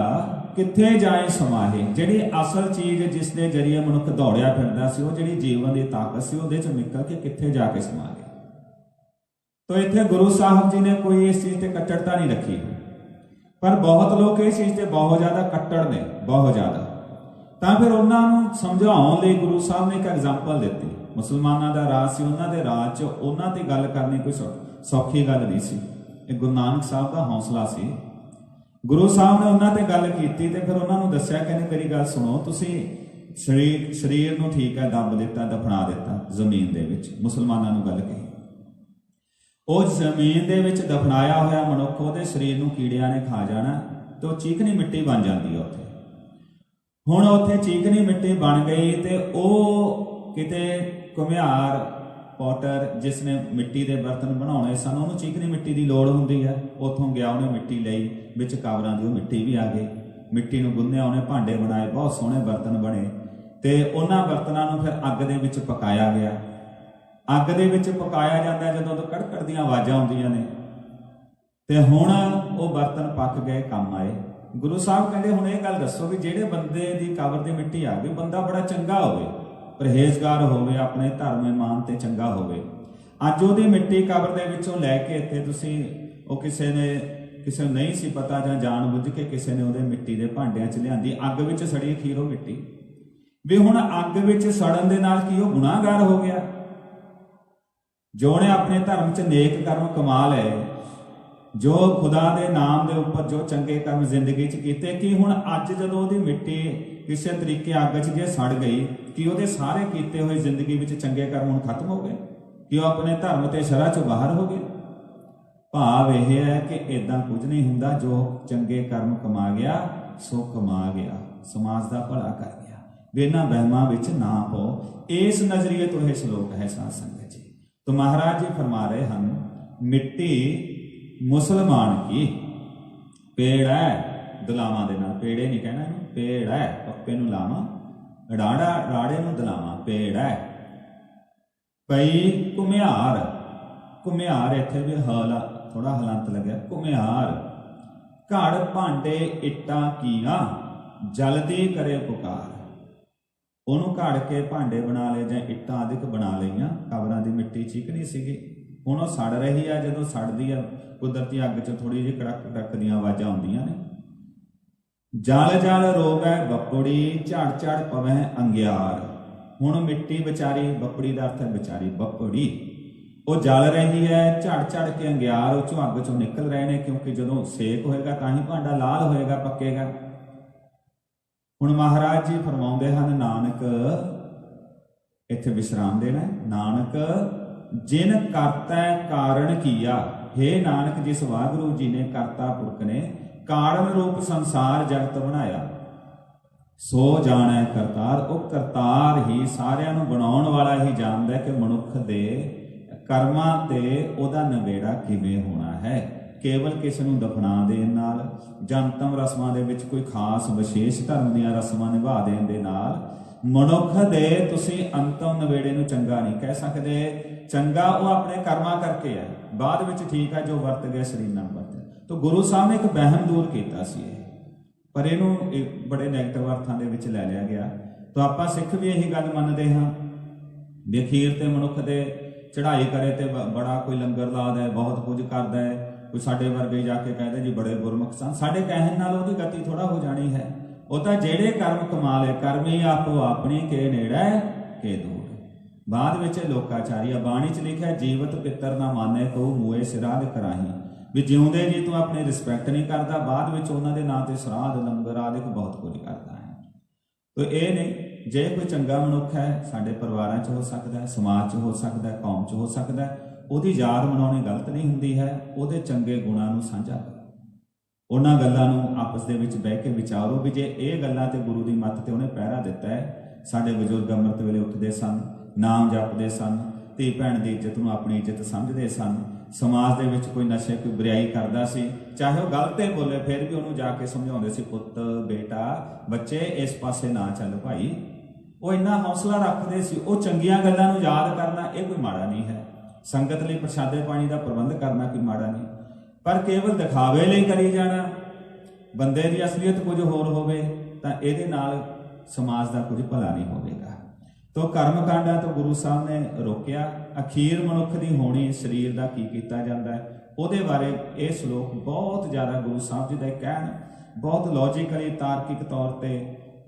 ਕਿੱਥੇ ਜਾਏ ਸਮਾਹੇ। ਜਿਹੜੀ ਅਸਲ ਚੀਜ਼ ਜਿਸ ਦੇ ਜਰੀਏ ਮਨੁੱਖ ਦੌੜਿਆ ਫਿਰਦਾ ਸੀ, ਉਹ ਜਿਹੜੀ ਜੀਵਨ ਦੀ ਤਾਕਤ ਸੀ, ਉਹਦੇ 'ਚ ਨਿਕਲ ਕੇ ਕਿੱਥੇ ਜਾ ਕੇ ਸਮਾ ਗਿਆ। ਤਾਂ ਇੱਥੇ ਗੁਰੂ ਸਾਹਿਬ ਜੀ ਨੇ ਕੋਈ ਇਸ ਚੀਜ਼ ਤੇ ਕੱਟੜਤਾ ਨਹੀਂ ਰੱਖੀ। पर बहुत लोग इस चीज़ से बहुत ज़्यादा कट्टड़ ने, बहुत ज़्यादा। तो फिर उन्होंने समझाने लिए गुरु साहब ने एक एग्जाम्पल दी। मुसलमानों का राज से, उन्होंने राज च उन्होंने ते गल करनी कोई सौखी गल नहीं सी। ये गुरु नानक साहब का हौसला सी। गुरु साहब ने उन्होंने ते गल की, तो फिर उन्होंने दसिया कि मेरी गल सुनो, तुसी शरीर नूं ठीक है दब दिता, दफना दिता जमीन दे विच। मुसलमानों नूं गल कही, उस जमीन दे विच दफनाया होया मनुख उहदे शरीर नूं कीड़ियां ने खा जाना, तो चीकनी मिट्टी बन जाती है उत्थे। हुण उत्थे चीकनी मिट्टी बन गई, तो वो किते घुमियार पॉटर जिसने मिट्टी के बर्तन बनाने सन, उन्होंने चीकनी मिट्टी की लोड़ होंदी है। उत्थों गया, उन्हें मिट्टी लई, विच काबरां दी मिट्टी भी आ गई। मिट्टी नूं गुन्निया, उन्हें भांडे बनाए, बहुत सोहणे बर्तन बने। तो उन्हां बर्तनां नूं फिर अग दे विच पकाया गया। अग दे विच पकाया जाता है, जदों तो कड़कड़ दी आवाज़ां आउंदियां ने, तो हुण वो बर्तन पक गए, काम आए। गुरु साहब कहते हुण ये गल दसो भी जिहड़े बंदे दी कबर दी मिट्टी आ गई, बंदा बड़ा चंगा होवे, परहेजगार होवे, अपने धर्म ईमान ते चंगा होवे, अज उहदी मिट्टी कबर दे विचों लैके इत्थे तुसीं ओह किसी ने नहीं सी पता जां जान बुझ के किसी ने उहदे मिट्टी दे भांडिਆਂ 'ਚ लिआंदी, अग विच सड़ी खीरो मिट्टी भी। हुण अग विच सड़न दे नाल की ओह गुनाहगार हो गया, जो ने अपने धर्म 'ਚ नेक कर्म कमा लए, जो खुदा दे नाम दे उपर जो चंगे कर्म जिंदगी 'ਚ कीते, कि हुण अज जदों उहदी मिट्टी किसी तरीके अग 'ਚ जे सड़ गई, कि उहदे सारे कीते हुए जिंदगी विच चंगे कर्म हुण खत्म हो गए, कि वह अपने धर्म ते शरह 'चों बाहर हो गए। भाव यह है कि इदां कुछ नहीं हुंदा, जो चंगे कर्म कमा गया सो कमा गया, समाज का भला कर गया। भी इन्हां वहमां विच ना पो। इस नज़रिए तो यह श्लोक है साध संगत जी। तो महाराज जी फरमा रहे हैं, मिट्टी मुसलमान की पेड़ है, दलावां दे नाल, पेड़े नहीं कहना, पेड़ है, पप्पे नूं लावां, राड़े नूं दलावां, पेड़ है। पई घुमियार, घुमियार इत्थे भी हला थोड़ा हलंत लग्या, घुमियार घड़ भांडे इट्टां कीआं जल्दी करे पुकार। ਉਹਨੂੰ ਘੜ ਕੇ ਭਾਂਡੇ ਬਣਾ ਲਏ ਜਾਂ ਇੱਟਾਂ ਆਦਿਕ ਬਣਾ ਲਈਆਂ, ਕਬਰਾਂ ਦੀ ਮਿੱਟੀ ਚੀਕਣੀ ਸੀਗੀ, ਹੁਣ ਉਹ ਸੜ ਰਹੀ ਆ। ਜਦੋਂ ਸੜਦੀ ਆ ਕੁਦਰਤੀ ਅੱਗ 'ਚ ਥੋੜੀ ਜਿਹੀ ਕੜਕ ਕੜਕ ਦੀਆਂ ਆਵਾਜ਼ਾਂ ਆਉਂਦੀਆਂ ਨੇ। ਜਲ ਜਲ ਰੋਵੈ ਬੱਪੜੀ, ਝੜ ਝੜ ਪਵੈ ਅੰਗਿਆਰ। ਹੁਣ ਮਿੱਟੀ ਵਿਚਾਰੀ, ਬੱਪੜੀ ਦਾ ਅਰਥ ਹੈ ਵਿਚਾਰੀ, ਬੱਪੜੀ ਉਹ ਜਲ ਰਹੀ ਹੈ, ਝੜ ਝੜ ਕੇ ਅੰਗਿਆਰ ਉਹ 'ਚੋਂ ਅੱਗ 'ਚੋਂ ਨਿਕਲ ਰਹੇ ਨੇ, ਕਿਉਂਕਿ ਜਦੋਂ ਸੇਕ ਹੋਏਗਾ ਤਾਂ ਹੀ ਭਾਂਡਾ ਲਾਲ ਹੋਏਗਾ, ਪੱਕੇਗਾ। ਹੁਣ ਮਹਾਰਾਜ ਜੀ ਫਰਮਾਉਂਦੇ ਹਨ, ਨਾਨਕ ਇੱਥੇ ਵਿਸ਼ਰਾਮ ਦੇਣਾ, ਨਾਨਕ ਜਿਨ ਕਰਤਾ ਕਾਰਨ ਕੀਆ। हे नानक, जिस वाहगुरु जी ने करता पुरख ने कारण रूप संसार जगत बनाया, सो जाने करतार। वो करतार ही सारिਆਂ ਨੂੰ ਬਣਾਉਣ ਵਾਲਾ ही जानता है कि मनुख दे ਕਰਮਾਂ ਤੇ ਉਹਦਾ ਨਵੇੜਾ ਕਿਵੇਂ ਹੋਣਾ ਹੈ। ਕੇਵਲ ਕਿਸੇ ਨੂੰ ਦਫਨਾ ਦੇਣ ਨਾਲ ਜਾਂ ਅੰਤਮ ਰਸਮਾਂ ਦੇ ਵਿੱਚ ਕੋਈ ਖਾਸ ਵਿਸ਼ੇਸ਼ ਧਰਮ ਦੀਆਂ ਰਸਮਾਂ ਨਿਭਾ ਦੇਣ ਦੇ ਨਾਲ ਮਨੁੱਖ ਦੇ ਤੁਸੀਂ ਅੰਤਮ ਨਵੇੜੇ ਨੂੰ ਚੰਗਾ ਨਹੀਂ ਕਹਿ ਸਕਦੇ। ਚੰਗਾ ਉਹ ਆਪਣੇ ਕਰਮਾਂ ਕਰਕੇ ਹੈ, ਬਾਅਦ ਵਿੱਚ ਠੀਕ ਹੈ ਜੋ ਵਰਤ ਗਏ ਸਰੀਰ ਨਾਲ ਵਰਤੇ। ਤਾਂ ਗੁਰੂ ਸਾਹਿਬ ਨੇ ਇੱਕ ਵਹਿਮ ਦੂਰ ਕੀਤਾ ਸੀ ਇਹ, ਪਰ ਇਹਨੂੰ ਬੜੇ ਨੈਗੇਟਿਵ ਅਰਥਾਂ ਦੇ ਵਿੱਚ ਲੈ ਲਿਆ ਗਿਆ। ਤਾਂ ਆਪਾਂ ਸਿੱਖ ਵੀ ਇਹੀ ਗੱਲ ਮੰਨਦੇ ਹਾਂ ਵੀ ਅਖੀਰ ਤੇ ਮਨੁੱਖ ਦੇ ਚੜ੍ਹਾਈ ਕਰੇ ਤੇ ਬੜਾ ਕੋਈ ਲੰਗਰ ਲਾਦਾ ਹੈ, ਬਹੁਤ ਕੁਝ ਕਰਦਾ ਹੈ। ਕੋਈ ਸਾਡੇ ਵਰਗੇ ਜਾ ਕੇ ਕਹਿੰਦੇ ਜੀ ਬੜੇ ਗੁਰਮੁਖ ਸਨ, ਸਾਡੇ ਕਹਿਣ ਨਾਲ ਉਹਦੀ ਗਤੀ ਥੋੜਾ ਹੋ ਜਾਣੀ ਹੈ। ਉਹ ਤਾਂ ਜਿਹੜੇ ਕਰਮ ਕਮਾ ਲਏ, ਕਰਮੀ ਆਪੋ ਆਪਣੀ ਕੇ ਨੇੜੇ ਕੇ ਦੂਰ। ਬਾਅਦ ਵਿੱਚ ਲੋਕਾਚਾਰੀ ਆ, ਬਾਣੀ 'ਚ ਲਿਖਿਆ ਜੀਵਤ ਪਿੱਤਰ ਨਾ ਮਾਨੇ ਕੋ ਮੂਏ ਸਿਰਾਧ ਕਰਾਹੀ। ਵੀ ਜਿਉਂਦੇ ਜੀ ਤੂੰ ਆਪਣੀ ਰਿਸਪੈਕਟ ਨਹੀਂ ਕਰਦਾ, ਬਾਅਦ ਵਿੱਚ ਉਹਨਾਂ ਦੇ ਨਾਂ ਤੇ ਸਰਾਧ ਲੰਗਰ ਆਦਿਕ ਬਹੁਤ ਕੁਝ ਕਰਦਾ ਹੈ। ਤੋ ਇਹ ਨਹੀਂ, ਜੇ ਕੋਈ ਚੰਗਾ ਮਨੁੱਖ ਹੈ ਸਾਡੇ ਪਰਿਵਾਰਾਂ 'ਚ ਹੋ ਸਕਦਾ, ਸਮਾਜ 'ਚ ਹੋ ਸਕਦਾ, ਕੌਮ 'ਚ ਹੋ ਸਕਦਾ, ਉਹਦੀ ਯਾਦ ਮਨਾਉਣੀ ਗਲਤ ਨਹੀਂ ਹੁੰਦੀ ਹੈ। ਉਹਦੇ ਚੰਗੇ ਗੁਣਾਂ ਨੂੰ ਸਾਂਝਾ ਕਰੋ, ਉਹਨਾਂ ਗੱਲਾਂ ਨੂੰ ਆਪਸ ਦੇ ਵਿੱਚ ਬਹਿ ਕੇ ਵਿਚਾਰੋ ਵੀ ਜੇ ਇਹ ਗੱਲਾਂ ਤੇ ਗੁਰੂ ਦੀ ਮੱਤ ਤੇ ਉਹਨੇ ਪਹਿਰਾ ਦਿੱਤਾ ਹੈ। ਸਾਡੇ ਬਜ਼ੁਰਗ ਅੰਮ੍ਰਿਤ ਵੇਲੇ ਉੱਠਦੇ ਸਨ, ਨਾਮ ਜਪਦੇ ਸਨ, ਧੀ ਭੈਣ ਦੀ ਇੱਜ਼ਤ ਨੂੰ ਆਪਣੀ ਇੱਜ਼ਤ ਸਮਝਦੇ ਸਨ। ਸਮਾਜ ਦੇ ਵਿੱਚ ਕੋਈ ਨਸ਼ੇ ਕੋਈ ਬੁਰਾਈ ਕਰਦਾ ਸੀ, ਚਾਹੇ ਉਹ ਗਲਤ ਹੀ ਬੋਲੇ, ਫਿਰ ਵੀ ਉਹਨੂੰ ਜਾ ਕੇ ਸਮਝਾਉਂਦੇ ਸੀ, ਪੁੱਤ ਬੇਟਾ ਬੱਚੇ ਇਸ ਪਾਸੇ ਨਾ ਚੱਲ ਭਾਈ। ਉਹ ਇੰਨਾ ਹੌਸਲਾ ਰੱਖਦੇ ਸੀ। ਉਹ ਚੰਗੀਆਂ ਗੱਲਾਂ ਨੂੰ ਯਾਦ ਕਰਨਾ ਇਹ ਕੋਈ ਮਾੜਾ ਨਹੀਂ ਹੈ। ਸੰਗਤ ਲਈ ਪ੍ਰਸ਼ਾਦੇ ਪਾਣੀ ਦਾ ਪ੍ਰਬੰਧ ਕਰਨਾ ਕੋਈ ਮਾੜਾ ਨਹੀਂ, ਪਰ ਕੇਵਲ ਦਿਖਾਵੇ ਲਈ ਕਰੀ ਜਾਣਾ, ਬੰਦੇ ਦੀ ਅਸਲੀਅਤ ਕੁਝ ਹੋਰ ਹੋਵੇ ਤਾਂ ਇਹਦੇ ਨਾਲ ਸਮਾਜ ਦਾ ਕੁਝ ਭਲਾ ਨਹੀਂ ਹੋਵੇਗਾ। ਤੋ ਕਰਮ ਕਾਂਡਾਂ ਤੋਂ ਗੁਰੂ ਸਾਹਿਬ ਨੇ ਰੋਕਿਆ। ਅਖੀਰ ਮਨੁੱਖ ਦੀ ਹੋਣੀ ਸਰੀਰ ਦਾ ਕੀ ਕੀਤਾ ਜਾਂਦਾ ਹੈ, ਉਹਦੇ ਬਾਰੇ ਇਹ ਸ਼ਲੋਕ ਬਹੁਤ ਜ਼ਿਆਦਾ ਗੁਰੂ ਸਾਹਿਬ ਜੀ ਦਾ ਕਹਿਣ ਬਹੁਤ ਲੌਜੀਕਲੀ ਤਾਰਕਿਕ ਤੌਰ ਤੇ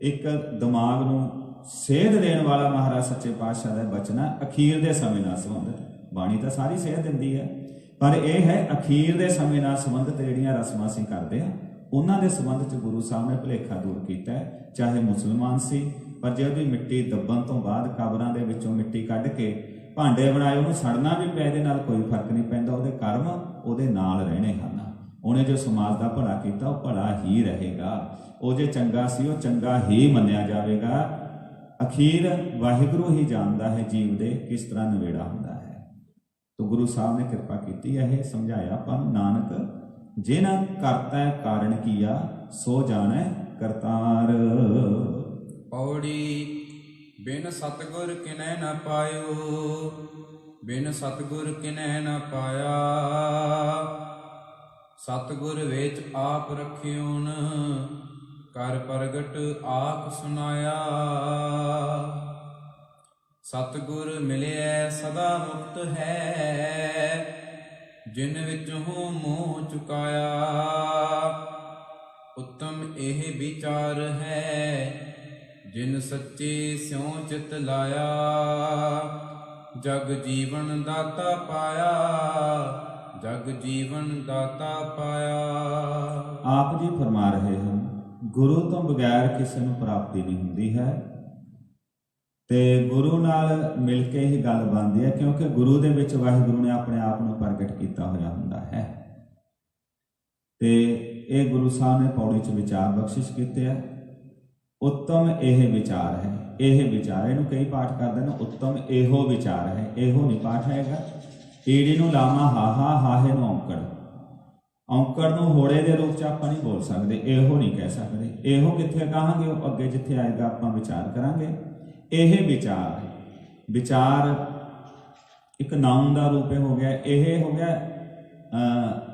ਇੱਕ ਦਿਮਾਗ ਨੂੰ ਸੇਧ ਦੇਣ ਵਾਲਾ ਮਹਾਰਾਜ ਸੱਚੇ ਪਾਤਸ਼ਾਹ ਦਾ ਬਚਨ ਹੈ। ਅਖੀਰ ਦੇ ਸਮੇਂ ਨਾਲ ਸੰਬੰਧਿਤ ਬਾਣੀ ਤਾਂ ਸਾਰੀ ਸੇਧ ਦਿੰਦੀ ਹੈ, ਪਰ ਇਹ ਹੈ ਅਖੀਰ ਦੇ ਸਮੇਂ ਨਾਲ ਸੰਬੰਧਿਤ ਜਿਹੜੀਆਂ ਰਸਮਾਂ ਅਸੀਂ ਕਰਦੇ ਹਾਂ ਉਹਨਾਂ ਦੇ ਸੰਬੰਧ 'ਚ ਗੁਰੂ ਸਾਹਿਬ ਨੇ ਭੁਲੇਖਾ ਦੂਰ ਕੀਤਾ ਹੈ। ਚਾਹੇ ਮੁਸਲਮਾਨ ਸੀ, ਪਰ ਜੇ ਉਹਦੀ ਮਿੱਟੀ ਦੱਬਣ ਤੋਂ ਬਾਅਦ ਕਬਰਾਂ ਦੇ ਵਿੱਚੋਂ ਮਿੱਟੀ ਕੱਢ ਕੇ ਭਾਂਡੇ ਬਣਾਏ, ਉਹਨੂੰ ਸੜਨਾ ਵੀ ਪਏ, ਇਹਦੇ ਨਾਲ ਕੋਈ ਫਰਕ ਨਹੀਂ ਪੈਂਦਾ। ਉਹਦੇ ਕਰਮ ਉਹਦੇ ਨਾਲ ਰਹਿਣੇ ਹਨ। ਉਹਨੇ ਜੋ ਸਮਾਜ ਦਾ ਭਲਾ ਕੀਤਾ ਉਹ ਭਲਾ ਹੀ ਰਹੇਗਾ। ਉਹ ਜੇ ਚੰਗਾ ਸੀ ਉਹ ਚੰਗਾ ਹੀ ਮੰਨਿਆ ਜਾਵੇਗਾ। ਅਖੀਰ ਵਾਹਿਗੁਰੂ ਹੀ ਜਾਣਦਾ ਹੈ ਜੀਵ ਦੇ ਕਿਸ ਤਰ੍ਹਾਂ ਨਵੇੜਾ ਹੁੰਦਾ ਹੈ। ਤੋ ਗੁਰੂ ਸਾਹਿਬ ਨੇ ਕਿਰਪਾ ਕੀਤੀ ਹੈ, ਇਹ ਸਮਝਾਇਆ ਆਪਾਂ ਨੂੰ। ਨਾਨਕ ਜੇ ਨਾ ਕਰਤਾ ਕਾਰਨ ਕੀਆ ਸੋ ਜਾਣੈ ਕਰਤਾਰ। ਪੌੜੀ ਬਿਨ ਸਤਿਗੁਰ ਕਿਨੈ ਨ ਪਾਇਓ, ਬਿਨ ਸਤਿਗੁਰ ਕਿਨੈ ਨ ਪਾਇਆ। ਸਤਿਗੁਰ ਵਿੱਚ ਆਪ ਰਖਿਓਨ, ਕਰ ਪ੍ਰਗਟ ਆਪ ਸੁਨਾਇਆ। ਸਤਿਗੁਰ ਮਿਲਿਆ ਸਦਾ ਮੁਕਤ ਹੈ, ਜਿਨ ਵਿੱਚ ਹੋ ਮੋਹ ਚੁਕਾਇਆ। ਉੱਤਮ ਇਹ ਵਿਚਾਰ ਹੈ, ਜਿਨ ਸੱਚੇ ਸਿਉ ਚਿਤ ਲਾਇਆ। ਜਗ ਜੀਵਨ ਦਾਤਾ ਪਾਇਆ, ਜਗ ਜੀਵਨ ਦਾਤਾ ਪਾਇਆ। ਆਪ ਜੀ ਫਰਮਾ ਰਹੇ ਹਨ, ਗੁਰੂ ਤੋਂ ਬਗੈਰ ਕਿਸੇ ਨੂੰ ਪ੍ਰਾਪਤੀ ਨਹੀਂ ਹੁੰਦੀ ਹੈ, ਤੇ ਗੁਰੂ ਨਾਲ ਮਿਲ ਕੇ ਹੀ ਗੱਲ ਬਣਦੀ ਹੈ, ਕਿਉਂਕਿ ਗੁਰੂ ਦੇ ਵਿੱਚ ਵਾਹਿਗੁਰੂ ਨੇ ਆਪਣੇ ਆਪ ਨੂੰ ਪ੍ਰਗਟ ਕੀਤਾ ਹੋਇਆ ਹੁੰਦਾ ਹੈ। ਤੇ ਇਹ ਗੁਰੂ ਸਾਹਿਬ ਨੇ ਪੌੜੀ 'ਚ ਵਿਚਾਰ ਬਖਸ਼ਿਸ਼ ਕੀਤੇ ਆ। ਉੱਤਮ ਇਹ ਵਿਚਾਰ ਹੈ, ਇਹ ਵਿਚਾਰ, ਇਹਨੂੰ ਕਈ ਪਾਠ ਕਰਦੇ ਨੇ, ਉੱਤਮ ਇਹੋ ਵਿਚਾਰ ਹੈ। ਇਹੋ ਨਹੀਂ ਪਾਠ ਹੈਗਾ। ਈੜੀ ਨੂੰ ਲਾਮਾ ਹਾਹਾ, ਹਾਹੇ ਨੂੰ ਔਂਕੜ, ਔਂਕੜ ਨੂੰ ਹੋੜੇ ਦੇ ਰੂਪ 'ਚ ਆਪਾਂ ਨਹੀਂ ਬੋਲ ਸਕਦੇ, ਇਹੋ ਨਹੀਂ ਕਹਿ ਸਕਦੇ। ਇਹੋ ਕਿੱਥੇ ਕਹਾਂਗੇ, ਉਹ ਅੱਗੇ ਜਿੱਥੇ ਆਏਗਾ ਆਪਾਂ ਵਿਚਾਰ ਕਰਾਂਗੇ। ਇਹ ਵਿਚਾਰ, ਵਿਚਾਰ ਇੱਕ ਨਾਉਨ ਦਾ ਰੂਪ ਹੋ ਗਿਆ। ਇਹ ਹੋ ਗਿਆ,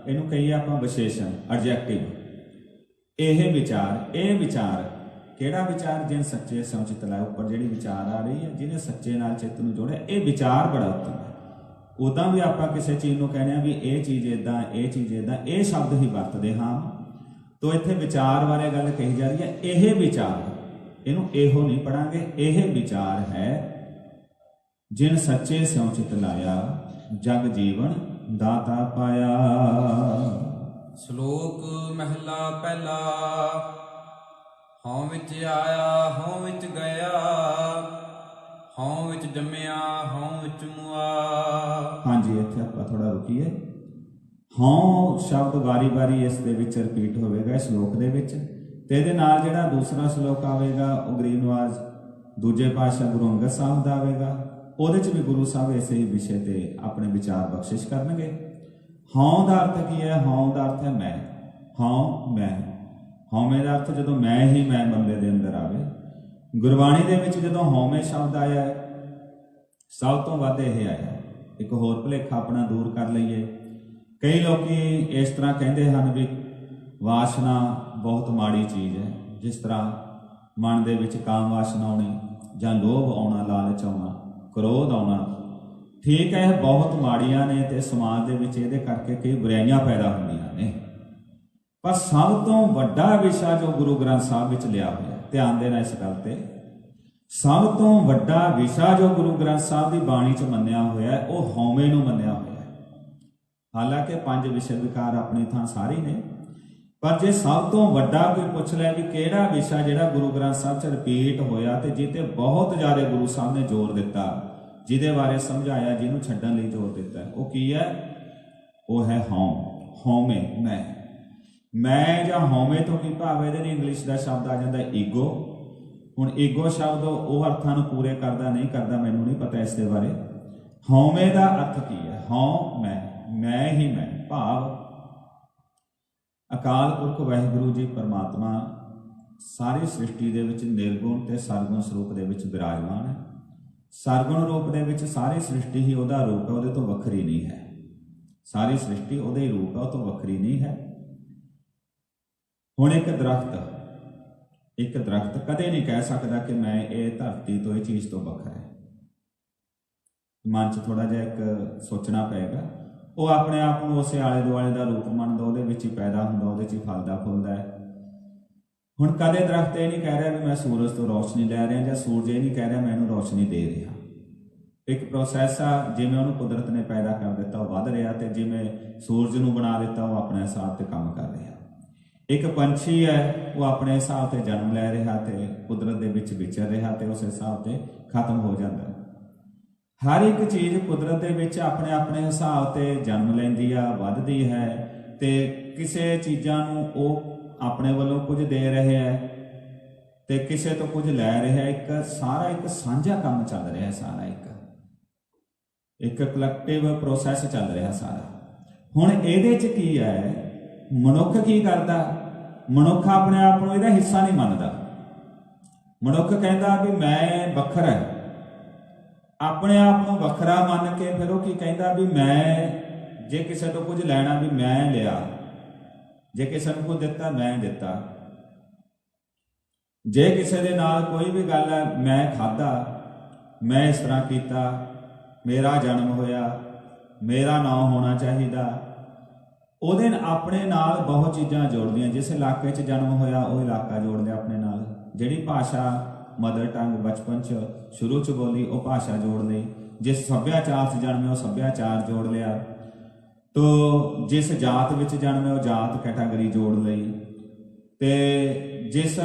ਇਹਨੂੰ ਕਹੀਏ ਆਪਾਂ ਵਿਸ਼ੇਸ਼ਣ, ਐਡਜੈਕਟਿਵ। ਇਹ ਵਿਚਾਰ, ਇਹ ਵਿਚਾਰ ਕਿਹੜਾ ਵਿਚਾਰ? ਜਿਨ ਸੱਚੇ ਸਿਉ ਚਿਤ ਲਾਇਆ। ਉੱਪਰ ਜਿਹੜੀ ਵਿਚਾਰ ਆ ਰਹੀ ਹੈ, ਜਿਹਨੇ ਸੱਚੇ ਨਾਲ ਚਿੱਤ ਨੂੰ ਜੋੜਿਆ, ਇਹ ਵਿਚਾਰ ਬੜਾ ਉੱਤਮ ਹੈ। ਉਦਾਂ ਵੀ ਆਪਾਂ ਕਿਸੇ ਚੀਜ਼ ਨੂੰ ਕਹਿੰਦੇ ਆ ਵੀ ਇਹ ਚੀਜ਼ ਇੱਦਾਂ, ਇਹ ਚੀਜ਼ ਇੱਦਾਂ, ਇਹ ਸ਼ਬਦ ਹੀ ਵਰਤਦੇ ਹਾਂ। ਤੋ ਇੱਥੇ ਵਿਚਾਰ ਬਾਰੇ ਗੱਲ ਕਹੀ ਜਾ ਰਹੀ ਹੈ। ਇਹ ਵਿਚਾਰ, ਇਹਨੂੰ ਇਹੋ ਨਹੀਂ ਪੜਾਂਗੇ, ਇਹ ਵਿਚਾਰ ਹੈ। ਜਿਨ ਸੱਚੇ ਸਿਉ ਚਿਤ ਲਾਇਆ, ਜਗ ਜੀਵਨ ਦਾਤਾ ਪਾਇਆ। ਸ਼ਲੋਕ ਮਹਿਲਾ ਪਹਿਲਾ। ਹਉ ਵਿੱਚ ਆਇਆ, ਹਉ ਵਿੱਚ ਗਿਆ, ਹਉ ਵਿੱਚ ਜੰਮਿਆ, ਹਉ ਵਿੱਚ ਮੁਆ। ਹਾਂਜੀ, ਇੱਥੇ ਆਪਾਂ ਥੋੜਾ ਰੁਕੀਏ। ਹਉ ਸ਼ਬਦ ਵਾਰੀ-ਵਾਰੀ ਇਸ ਦੇ ਵਿੱਚ ਰਿਪੀਟ ਹੋਵੇਗਾ ਇਸ ਸ਼ਲੋਕ ਦੇ ਵਿੱਚ, ਤੇ ਇਹਦੇ ਨਾਲ ਜਿਹੜਾ ਦੂਸਰਾ ਸ਼ਲੋਕ ਆਵੇਗਾ ਉਹ ਗਰੀਬ ਨਵਾਜ਼ ਦੂਜੇ ਪਾਤਸ਼ਾਹ ਗੁਰੂ ਅੰਗਦ ਸਾਹਿਬ ਦਾ ਆਵੇਗਾ। ਉਹਦੇ 'ਚ ਵੀ ਗੁਰੂ ਸਾਹਿਬ ਇਸੇ ਹੀ ਵਿਸ਼ੇ ਤੇ ਆਪਣੇ ਵਿਚਾਰ ਬਖਸ਼ਿਸ਼ ਕਰਨਗੇ। ਹਉ ਦਾ ਅਰਥ ਕੀ ਹੈ? ਹਉ ਦਾ ਅਰਥ ਹੈ ਮੈਂ। ਹਉ ਮੈਂ, ਹਉਮੈ ਦਾ ਅਰਥ ਜਦੋਂ ਮੈਂ ਹੀ ਮੈਂ ਬੰਦੇ ਦੇ ਅੰਦਰ ਆਵੇ। ਗੁਰਬਾਣੀ ਦੇ ਵਿੱਚ ਜਦੋਂ ਹਉਮੈ ਸ਼ਬਦ ਆਇਆ ਹੈ, ਸਭ ਤੋਂ ਵੱਧ ਇਹ ਆਇਆ। ਇੱਕ ਹੋਰ ਭੁਲੇਖਾ ਆਪਣਾ ਦੂਰ ਕਰ ਲਈਏ। ਕਈ ਲੋਕੀ ਇਸ ਤਰ੍ਹਾਂ ਕਹਿੰਦੇ ਹਨ ਵੀ ਵਾਸ਼ਨਾ ਬਹੁਤ ਮਾੜੀ ਚੀਜ਼ ਹੈ। ਜਿਸ ਤਰ੍ਹਾਂ ਮਨ ਦੇ ਵਿੱਚ ਕਾਮ ਵਾਸ਼ਨਾ ਆਉਣੀ, ਜਾਂ ਲੋਭ ਆਉਣਾ, ਲਾਲਚ ਆਉਣਾ, ਕ੍ਰੋਧ ਆਉਣਾ, ਠੀਕ ਹੈ, ਇਹ ਬਹੁਤ ਮਾੜੀਆਂ ਨੇ ਤੇ ਸਮਾਜ ਦੇ ਵਿੱਚ ਇਹਦੇ ਕਰਕੇ ਕਈ ਬੁਰਾਈਆਂ ਪੈਦਾ ਹੁੰਦੀਆਂ ਨੇ। ਪਰ ਸਭ ਤੋਂ ਵੱਡਾ ਵਿਸ਼ਾ ਜੋ ਗੁਰੂ ਗ੍ਰੰਥ ਸਾਹਿਬ ਵਿੱਚ ਲਿਆ ਹੋਇਆ, ਧਿਆਨ ਦੇਣਾ ਇਸ ਗੱਲ ਤੇ, ਸਭ ਤੋਂ ਵੱਡਾ ਵਿਸ਼ਾ ਜੋ ਗੁਰੂ ਗ੍ਰੰਥ ਸਾਹਿਬ ਦੀ ਬਾਣੀ 'ਚ ਮੰਨਿਆ ਹੋਇਆ ਉਹ ਹਉਮੈ ਨੂੰ ਮੰਨਿਆ ਹੋਇਆ। ਹਾਲਾਂਕਿ 5 ਵਿਸ਼ੇ ਵਿਕਾਰ ਆਪਣੀ ਥਾਂ ਸਾਰੇ ਨੇ, ਪਰ ਜੇ ਸਭ ਤੋਂ ਵੱਡਾ ਕੋਈ ਪੁੱਛ ਲੈ ਵੀ ਕਿਹੜਾ ਵਿਸ਼ਾ ਜਿਹੜਾ ਗੁਰੂ ਗ੍ਰੰਥ ਸਾਹਿਬ 'ਚ ਰਿਪੀਟ ਹੋਇਆ ਤੇ ਜਿਹਤੇ ਬਹੁਤ ਜ਼ਿਆਦਾ ਗੁਰੂ ਸਾਹਿਬ ਨੇ ਜ਼ੋਰ ਦਿੱਤਾ, ਜਿਹਦੇ ਬਾਰੇ ਸਮਝਾਇਆ, ਜਿਹਨੂੰ ਛੱਡਣ ਲਈ ਜ਼ੋਰ ਦਿੱਤਾ, ਉਹ ਕੀ ਹੈ? ਉਹ ਹੈ ਹਉਮੈ, ਮੈਂ। ਮੈਂ ਜਾਂ ਹਉਮੈ ਤੋਂ ਕੀ ਭਾਵ? ਇਹਦੇ ਲਈ ਇੰਗਲਿਸ਼ ਦਾ ਸ਼ਬਦ ਆ ਜਾਂਦਾ ਈਗੋ। ਹੁਣ ਈਗੋ ਸ਼ਬਦ ਉਹ ਅਰਥਾਂ ਨੂੰ ਪੂਰੇ ਕਰਦਾ ਨਹੀਂ ਕਰਦਾ, ਮੈਨੂੰ ਨਹੀਂ ਪਤਾ ਇਸ ਦੇ ਬਾਰੇ। ਹਉਮੈ ਦਾ ਅਰਥ ਕੀ ਹੈ? ਹਉਮੈ, ਮੈਂ ਹੀ ਮੈਂ। ਭਾਵ ਅਕਾਲ ਪੁਰਖ ਵਾਹਿਗੁਰੂ ਜੀ ਪਰਮਾਤਮਾ ਸਾਰੀ ਸ੍ਰਿਸ਼ਟੀ ਦੇ ਵਿੱਚ ਨਿਰਗੁਣ ਤੇ ਸਰਗੁਣ ਸਰੂਪ ਦੇ ਵਿੱਚ ਬਿਰਾਜਮਾਨ ਹੈ। ਸਰਗੁਣ ਰੂਪ ਦੇ ਵਿੱਚ ਸਾਰੀ ਸ੍ਰਿਸ਼ਟੀ ਹੀ ਉਹਦਾ ਰੂਪ ਹੈ, ਉਹਦੇ ਤੋਂ ਵੱਖਰੀ ਨਹੀਂ ਹੈ। ਸਾਰੀ ਸ੍ਰਿਸ਼ਟੀ ਉਹਦਾ ਹੀ ਰੂਪ ਹੈ, ਉਹ ਤੋਂ ਵੱਖਰੀ ਨਹੀਂ ਹੈ। ਹੁਣ ਇੱਕ ਦਰਖਤ, ਇੱਕ ਦਰਖਤ ਕਦੇ ਨਹੀਂ ਕਹਿ ਸਕਦਾ ਕਿ ਮੈਂ ਇਹ ਧਰਤੀ ਤੋਂ, ਇਹ ਚੀਜ਼ ਤੋਂ ਵੱਖਰਾ ਹੈ। ਮਨ 'ਚ ਥੋੜ੍ਹਾ ਜਿਹਾ ਇੱਕ ਸੋਚਣਾ ਪਏਗਾ। ਉਹ ਆਪਣੇ ਆਪ ਨੂੰ ਉਸੇ ਆਲੇ ਦੁਆਲੇ ਦਾ ਰੂਪ ਮੰਨਦਾ, ਉਹਦੇ ਵਿੱਚ ਹੀ ਪੈਦਾ ਹੁੰਦਾ, ਉਹਦੇ 'ਚ ਹੀ ਫਲਦਾ ਫੁੱਲਦਾ ਹੈ। ਹੁਣ ਕਦੇ ਦਰਖਤ ਇਹ ਨਹੀਂ ਕਹਿ ਰਿਹਾ ਵੀ ਮੈਂ ਸੂਰਜ ਤੋਂ ਰੌਸ਼ਨੀ ਲੈ ਰਿਹਾ, ਜਾਂ ਸੂਰਜ ਇਹ ਨਹੀਂ ਕਹਿ ਰਿਹਾ ਮੈਂ ਇਹਨੂੰ ਰੌਸ਼ਨੀ ਦੇ ਰਿਹਾ। ਇੱਕ ਪ੍ਰੋਸੈਸ ਆ, ਜਿਵੇਂ ਉਹਨੂੰ ਕੁਦਰਤ ਨੇ ਪੈਦਾ ਕਰ ਦਿੱਤਾ ਉਹ ਵੱਧ ਰਿਹਾ, ਤੇ ਜਿਵੇਂ ਸੂਰਜ ਨੂੰ ਬਣਾ ਦਿੱਤਾ ਉਹ ਆਪਣੇ ਹਿਸਾਬ 'ਤੇ ਕੰਮ ਕਰ ਰਿਹਾ। ਇੱਕ ਪੰਛੀ ਹੈ, ਉਹ ਆਪਣੇ ਹਿਸਾਬ 'ਤੇ ਜਨਮ ਲੈ ਰਿਹਾ ਤੇ ਕੁਦਰਤ ਦੇ ਵਿੱਚ ਵਿਚਰ ਰਿਹਾ ਤੇ ਉਸ ਹਿਸਾਬ 'ਤੇ ਖਤਮ ਹੋ ਜਾਂਦਾ। ਹਰ ਇੱਕ ਚੀਜ਼ ਕੁਦਰਤ ਦੇ ਵਿੱਚ ਆਪਣੇ ਆਪਣੇ ਹਿਸਾਬ 'ਤੇ ਜਨਮ ਲੈਂਦੀ ਆ, ਵੱਧਦੀ ਹੈ, ਤੇ ਕਿਸੇ ਚੀਜ਼ਾਂ ਨੂੰ ਉਹ ਆਪਣੇ ਵੱਲੋਂ ਕੁਝ ਦੇ ਰਹੇ ਹੈ ਤੇ ਕਿਸੇ ਤੋਂ ਕੁਝ ਲੈ ਰਿਹਾ। ਇੱਕ ਸਾਰਾ ਇੱਕ ਸਾਂਝਾ ਕੰਮ ਚੱਲ ਰਿਹਾ, ਸਾਰਾ ਇੱਕ ਕਲੈਕਟਿਵ ਪ੍ਰੋਸੈਸ ਚੱਲ ਰਿਹਾ ਸਾਰਾ। ਹੁਣ ਇਹਦੇ 'ਚ ਕੀ ਹੈ, ਮਨੁੱਖ ਕੀ ਕਰਦਾ? ਮਨੁੱਖ ਆਪਣੇ ਆਪ ਨੂੰ ਇਹਦਾ ਹਿੱਸਾ ਨਹੀਂ ਮੰਨਦਾ। ਮਨੁੱਖ ਕਹਿੰਦਾ ਵੀ ਮੈਂ ਵੱਖਰਾ, ਆਪਣੇ ਆਪ ਨੂੰ ਵੱਖਰਾ ਮੰਨ ਕੇ ਫਿਰ ਉਹ ਕੀ ਕਹਿੰਦਾ ਵੀ ਮੈਂ ਜੇ ਕਿਸੇ ਤੋਂ ਕੁਝ ਲੈਣਾ ਵੀ ਮੈਂ ਲਿਆ, ਜੇ ਕਿਸੇ ਨੂੰ ਕੁਝ ਦਿੱਤਾ ਮੈਂ ਦਿੱਤਾ, ਜੇ ਕਿਸੇ ਦੇ ਨਾਲ ਕੋਈ ਵੀ ਗੱਲ ਹੈ ਮੈਂ ਖਾਧਾ, ਮੈਂ ਇਸ ਤਰ੍ਹਾਂ ਕੀਤਾ, ਮੇਰਾ ਜਨਮ ਹੋਇਆ, ਮੇਰਾ ਨਾਂ ਹੋਣਾ ਚਾਹੀਦਾ। ਉਹਦੇ ਆਪਣੇ ਨਾਲ ਬਹੁਤ ਚੀਜ਼ਾਂ ਜੋੜਦੀਆਂ। ਜਿਸ ਇਲਾਕੇ 'ਚ ਜਨਮ ਹੋਇਆ ਉਹ ਇਲਾਕਾ ਜੋੜ ਲਿਆ ਆਪਣੇ ਨਾਲ। ਜਿਹੜੀ ਭਾਸ਼ਾ ਮਦਰ ਟੰਗ ਬਚਪਨ 'ਚ ਸ਼ੁਰੂ 'ਚ ਬੋਲੀ ਉਹ ਭਾਸ਼ਾ ਜੋੜ ਲਈ। ਜਿਸ ਸੱਭਿਆਚਾਰ 'ਚ ਜਨਮੇ ਉਹ ਸੱਭਿਆਚਾਰ ਜੋੜ ਲਿਆ। ਤੋ ਜਿਸ ਜਾਤ ਵਿੱਚ ਜਨਮੇ ਉਹ ਜਾਤ ਕੈਟਾਗਰੀ ਜੋੜ ਲਈ। ਤੇ ਜਿਸ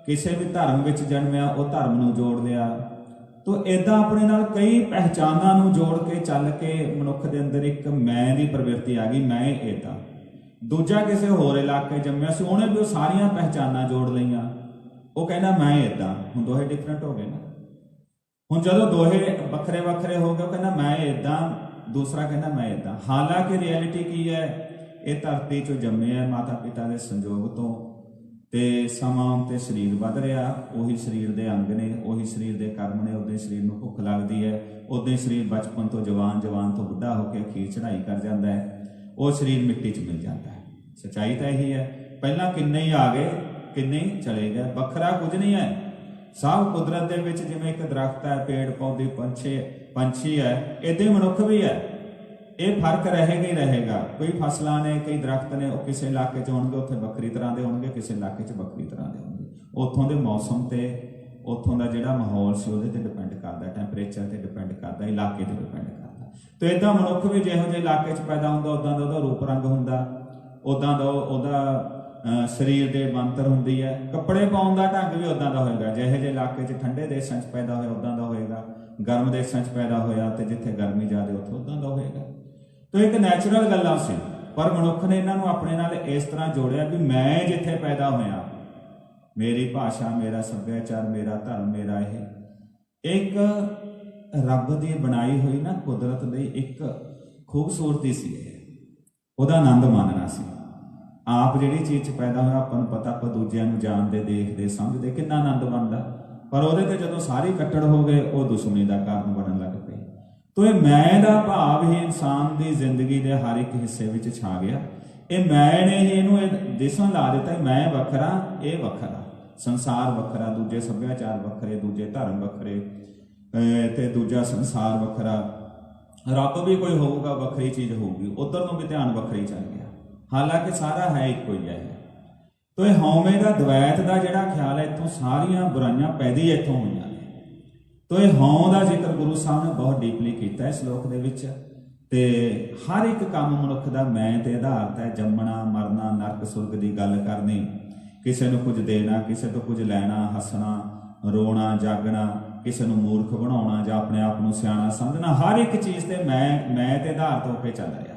ਕਿਸੇ ਵੀ ਧਰਮ ਵਿੱਚ ਜਨਮਿਆ ਉਹ ਧਰਮ ਨੂੰ ਜੋੜ ਲਿਆ। ਤੋ ਇੱਦਾਂ ਆਪਣੇ ਨਾਲ ਕਈ ਪਹਿਚਾਨਾਂ ਨੂੰ ਜੋੜ ਕੇ ਚੱਲ ਕੇ ਮਨੁੱਖ ਦੇ ਅੰਦਰ ਇੱਕ ਮੈਂ ਦੀ ਪ੍ਰਵਿਰਤੀ ਆ ਗਈ, ਮੈਂ ਇੱਦਾਂ। ਦੂਜਾ ਕਿਸੇ ਹੋਰ ਇਲਾਕੇ ਜੰਮਿਆ ਸੀ, ਉਹਨੇ ਵੀ ਉਹ ਸਾਰੀਆਂ ਪਹਿਚਾਨਾਂ ਜੋੜ ਲਈਆਂ, ਉਹ ਕਹਿੰਦਾ ਮੈਂ ਇੱਦਾਂ। ਹੁਣ ਦੋਹੇ ਡਿਫਰੈਂਟ ਹੋ ਗਏ ਨਾ। ਹੁਣ ਜਦੋਂ ਦੋਹੇ ਵੱਖਰੇ ਵੱਖਰੇ ਹੋ ਗਏ, ਉਹ ਕਹਿੰਦਾ ਮੈਂ ਇੱਦਾਂ, ਦੂਸਰਾ ਕਹਿੰਦਾ ਮੈਂ ਇੱਦਾਂ। ਹਾਲਾਂਕਿ ਰਿਐਲਿਟੀ ਕੀ ਹੈ, ਇਹ ਧਰਤੀ 'ਚੋਂ ਜੰਮੇ ਹੈ ਮਾਤਾ ਪਿਤਾ ਦੇ ਸੰਯੋਗ ਤੋਂ, ਤੇ ਸਮਾਂ ਤੇ ਸਰੀਰ ਵੱਧ ਰਿਹਾ। ਉਹੀ ਸਰੀਰ ਦੇ ਅੰਗ ਨੇ, ਉਹੀ ਸਰੀਰ ਦੇ ਕਰਮ ਨੇ। ਉਦੋਂ ਸਰੀਰ ਨੂੰ ਭੁੱਖ ਲੱਗਦੀ ਹੈ, ਉਦੋਂ ਹੀ ਸਰੀਰ ਬਚਪਨ ਤੋਂ ਜਵਾਨ, ਜਵਾਨ ਤੋਂ ਬੁੱਢਾ ਹੋ ਕੇ ਅਖੀਰ ਚੜ੍ਹਾਈ ਕਰ ਜਾਂਦਾ ਹੈ। ਉਹ ਸਰੀਰ ਮਿੱਟੀ 'ਚ ਮਿਲ ਜਾਂਦਾ ਹੈ। ਸੱਚਾਈ ਤਾਂ ਇਹੀ ਹੈ। ਪਹਿਲਾਂ ਕਿੰਨੇ ਹੀ ਆ ਗਏ, ਕਿੰਨੇ ਹੀ ਚਲੇ ਗਏ। ਵੱਖਰਾ ਕੁਝ ਨਹੀਂ ਹੈ। ਸਭ ਕੁਦਰਤ ਦੇ ਵਿੱਚ ਜਿਵੇਂ ਇੱਕ ਦਰਖਤ ਹੈ, ਪੇੜ ਪੌਦੇ, ਪੰਛੀ ਹੈ, ਇੱਦਾਂ ਮਨੁੱਖ ਵੀ ਹੈ। ਇਹ ਫਰਕ ਰਹੇਗਾ ਹੀ ਰਹੇਗਾ। ਕੋਈ ਫਸਲਾਂ ਨੇ, ਕਈ ਦਰਖਤ ਨੇ, ਉਹ ਕਿਸੇ ਇਲਾਕੇ 'ਚ ਹੋਣਗੇ ਉੱਥੇ ਵੱਖਰੀ ਤਰ੍ਹਾਂ ਦੇ ਹੋਣਗੇ, ਕਿਸੇ ਇਲਾਕੇ 'ਚ ਵੱਖਰੀ ਤਰ੍ਹਾਂ ਦੇ ਹੋਣਗੇ। ਉੱਥੋਂ ਦੇ ਮੌਸਮ ਤੇ ਉੱਥੋਂ ਦਾ ਜਿਹੜਾ ਮਾਹੌਲ ਸੀ ਉਹਦੇ ਤੇ ਡਿਪੈਂਡ ਕਰਦਾ, ਟੈਂਪਰੇਚਰ ਤੇ ਡਿਪੈਂਡ ਕਰਦਾ, ਇਲਾਕੇ ਤੇ ਡਿਪੈਂਡ ਕਰਦਾ। ਤੇ ਇੱਦਾਂ ਮਨੁੱਖ ਵੀ ਜਿਹੋ ਜਿਹੇ ਇਲਾਕੇ 'ਚ ਪੈਦਾ ਹੁੰਦਾ ਉੱਦਾਂ ਦਾ ਉਹਦਾ ਰੂਪ ਰੰਗ ਹੁੰਦਾ, ਉੱਦਾਂ ਦਾ ਉਹਦਾ ਸਰੀਰ ਦੇ ਬਣਤਰ ਹੁੰਦੀ ਹੈ। ਕੱਪੜੇ ਪਾਉਣ ਦਾ ਢੰਗ ਵੀ ਉੱਦਾਂ ਦਾ ਹੋਏਗਾ। ਜਿਹੋ ਜਿਹੇ ਇਲਾਕੇ 'ਚ ਠੰਡੇ ਦੇਸ਼ਾਂ 'ਚ ਪੈਦਾ ਹੋਇਆ ਉੱਦਾਂ ਦਾ ਹੋਏਗਾ, ਗਰਮ ਦੇਸ਼ਾਂ 'ਚ ਪੈਦਾ ਹੋਇਆ ਤੇ ਜਿੱਥੇ ਗਰਮੀ ਜ਼ਿਆਦਾ ਉੱਥੇ ਉੱਦਾਂ ਦਾ ਹੋਏਗਾ। ਤੋ ਇੱਕ ਨੈਚੁਰਲ ਗੱਲਾਂ ਸੀ, ਪਰ ਮਨੁੱਖ ਨੇ ਇਹਨਾਂ ਨੂੰ ਆਪਣੇ ਨਾਲ ਇਸ ਤਰ੍ਹਾਂ ਜੋੜਿਆ ਵੀ ਮੈਂ ਜਿੱਥੇ ਪੈਦਾ ਹੋਇਆ, ਮੇਰੀ ਭਾਸ਼ਾ, ਮੇਰਾ ਸੱਭਿਆਚਾਰ, ਮੇਰਾ ਧਰਮ, ਮੇਰਾ ਇਹ ਇੱਕ ਰੱਬ ਦੀ ਬਣਾਈ ਹੋਈ ਨਾ ਕੁਦਰਤ ਦੀ ਇੱਕ ਖੂਬਸੂਰਤੀ ਸੀ। ਉਹਦਾ ਆਨੰਦ ਮਾਣਨਾ ਸੀ। ਆਪ ਜਿਹੜੀ ਚੀਜ਼ 'ਚ ਪੈਦਾ ਹੋਇਆ ਆਪਾਂ ਨੂੰ ਪਤਾ, ਆਪਾਂ ਦੂਜਿਆਂ ਨੂੰ ਜਾਣਦੇ, ਦੇਖਦੇ, ਸਮਝਦੇ, ਕਿੰਨਾ ਆਨੰਦ ਬਣਦਾ। ਪਰ ਉਹਦੇ ਤੇ ਜਦੋਂ ਸਾਰੇ ਕੱਟੜ ਹੋ ਗਏ ਉਹ ਦੁਸ਼ਮਣੀ ਦਾ ਕਾਰਨ ਬਣਨ ਲੱਗ ਪਏ। ਤੋ ਇਹ ਮੈਂ ਦਾ ਭਾਵ ਹੀ ਇਨਸਾਨ ਦੀ ਜ਼ਿੰਦਗੀ ਦੇ ਹਰ ਇੱਕ ਹਿੱਸੇ ਵਿੱਚ ਛਾ ਗਿਆ। ਇਹ ਮੈਂ ਨੇ ਹੀ ਇਹਨੂੰ ਦਿਸਣ ਲਾ ਦਿੱਤਾ। ਮੈਂ ਵੱਖਰਾ, ਇਹ ਵੱਖਰਾ, ਸੰਸਾਰ ਵੱਖਰਾ, ਦੂਜੇ ਸੱਭਿਆਚਾਰ ਵੱਖਰੇ, ਦੂਜੇ ਧਰਮ ਵੱਖਰੇ, ਤੇ ਦੂਜਾ ਸੰਸਾਰ ਵੱਖਰਾ। ਰੱਬ ਵੀ ਕੋਈ ਹੋਊਗਾ, ਵੱਖਰੀ ਚੀਜ਼ ਹੋਊਗੀ। ਉਧਰ ਨੂੰ ਵੀ ਧਿਆਨ ਵੱਖਰੀ ਚੱਲ ਗਿਆ। ਹਾਲਾਂਕਿ ਸਾਰਾ ਹੈ ਇੱਕੋ ਹੀ ਹੈ। ਤੋ ਇਹ ਹਉਮੈ ਦਾ, ਦਵੈਤ ਦਾ ਜਿਹੜਾ ਖਿਆਲ ਹੈ, ਇੱਥੋਂ ਸਾਰੀਆਂ ਬੁਰਾਈਆਂ ਪੈਦਾ ਹੀ ਇੱਥੋਂ ਹੋਈਆਂ ਨੇ। ਤੋ ਇਹ ਹਉ ਦਾ ਜ਼ਿਕਰ ਗੁਰੂ ਸਾਹਿਬ ਨੇ ਬਹੁਤ ਡੀਪਲੀ ਕੀਤਾ ਹੈ ਸ਼ਲੋਕ ਦੇ ਵਿੱਚ। ਤੇ ਹਰ ਇੱਕ ਕੰਮ ਮਨੁੱਖ ਦਾ ਮੈਂ ਤੇ ਆਧਾਰਿਤ ਹੈ। ਜੰਮਣਾ, ਮਰਨਾ, ਨਰਕ ਸੁਰਗ ਦੀ ਗੱਲ ਕਰਨੀ, ਕਿਸੇ ਨੂੰ ਕੁਝ ਦੇਣਾ, ਕਿਸੇ ਤੋਂ ਕੁਝ ਲੈਣਾ, ਹੱਸਣਾ, ਰੋਣਾ, ਜਾਗਣਾ, ਕਿਸੇ ਨੂੰ ਮੂਰਖ ਬਣਾਉਣਾ ਜਾਂ ਆਪਣੇ ਆਪ ਨੂੰ ਸਿਆਣਾ ਸਮਝਣਾ, ਹਰ ਇੱਕ ਚੀਜ਼ ਤੇ ਮੈਂ ਤੇ ਆਧਾਰਿਤ ਹੋ ਕੇ ਚੱਲ ਰਿਹਾ।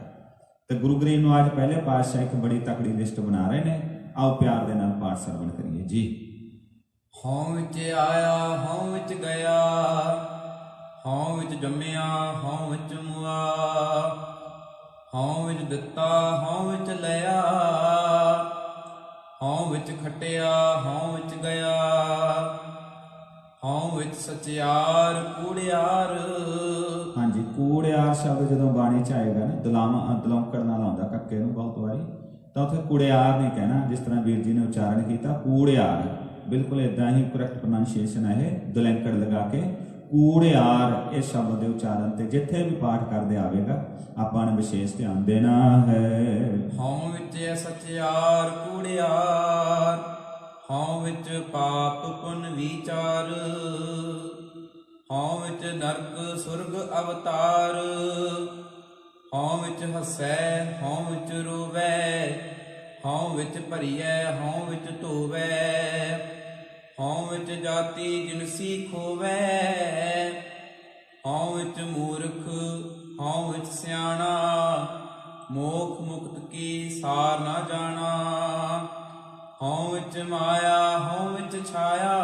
ਤੇ ਗੁਰੂ ਗਰੀਬ ਨੂੰ ਅੱਜ ਪਹਿਲੇ ਪਾਤਸ਼ਾਹ ਇੱਕ ਬੜੀ ਤਕੜੀ ਲਿਸਟ ਬਣਾ ਰਹੇ ਨੇ। ਆਓ ਪਿਆਰ ਦੇ ਨਾਲ ਪਾਠ ਸਰਵਣ ਕਰੀਏ ਜੀ। ਹਉ ਵਿੱਚ ਆਇਆ, ਹਉ ਵਿੱਚ ਗਿਆ, ਹਉ ਵਿੱਚ ਜੰਮਿਆ, ਹਉ ਵਿੱਚ ਮੁਆ, ਹਉ ਵਿੱਚ ਦਿੱਤਾ, ਹਉ ਵਿੱਚ ਲਿਆ, ਹਉ ਵਿੱਚ ਖਟਿਆ, ਹਉ ਵਿੱਚ ਗਿਆ, ਹਉ ਵਿੱਚ ਸਚਿਆਰ ਕੂੜਿਆਰ। ਹਾਂਜੀ, ਕੂੜਿਆਰ ਸ਼ਬਦ ਜਦੋਂ ਬਾਣੀ 'ਚ ਆਏਗਾ ਨਾ, ਦਲੌਂਕੜ ਨਾਲ ਆਉਂਦਾ ਕੱਕੇ ਨੂੰ ਬਹੁਤ ਵਾਰੀ। ਤਾਂ ਉੱਥੇ ਕੁੜਿਆਰ ਨਹੀਂ ਕਹਿਣਾ, ਜਿਸ ਤਰ੍ਹਾਂ ਵੀਰ ਜੀ ਨੇ ਉਚਾਰਨ ਕੀਤਾ ਕੂੜਿਆਰ, ਬਿਲਕੁਲ ਇਦਾਂ ਹੀ ਕਰੈਕਟ ਪ੍ਰੋਨਾਂਸੀਏਸ਼ਨ ਹੈ ਇਹ, ਦੁਲੈਂਕੜ ਲਗਾ ਕੇ ਕੂੜਿਆਰ ਇਹ ਸ਼ਬਦ ਦੇ ਉਚਾਰਨ ਤੇ ਜਿੱਥੇ ਵੀ ਪਾਠ ਕਰਦੇ ਆਵੇਗਾ ਆਪਾਂ ਨੇ ਵਿਸ਼ੇਸ਼ ਧਿਆਨ ਦੇਣਾ ਹੈ। ਹਉ ਵਿੱਚ ਸਚਿਆਰ ਕੂੜਿਆਰ, ਹਉ ਵਿੱਚ ਪਾਪ ਪੁੰਨ ਵਿਚਾਰ, ਹਉ ਵਿੱਚ ਨਰਕ ਸੁਰਗ ਅਵਤਾਰ, ਹਉ ਵਿੱਚ ਹਸੈ ਹਉ ਵਿੱਚ ਰੋਵੈ, ਹਉ ਵਿੱਚ ਭਰੀਐ ਹਉ ਵਿੱਚ ਧੋਵੈ, ਹਉ ਵਿੱਚ ਜਾਤੀ ਜਿਨਸੀ ਖੋਵੈ, ਹਉ ਵਿੱਚ ਮੂਰਖ ਹਉ ਵਿੱਚ ਸਿਆਣਾ, ਮੋਖ ਮੁਕਤ ਕੀ ਸਾਰ ਨਾ ਜਾਣਾ, ਹਉ ਵਿੱਚ ਮਾਇਆ ਹਉ ਵਿੱਚ ਛਾਇਆ,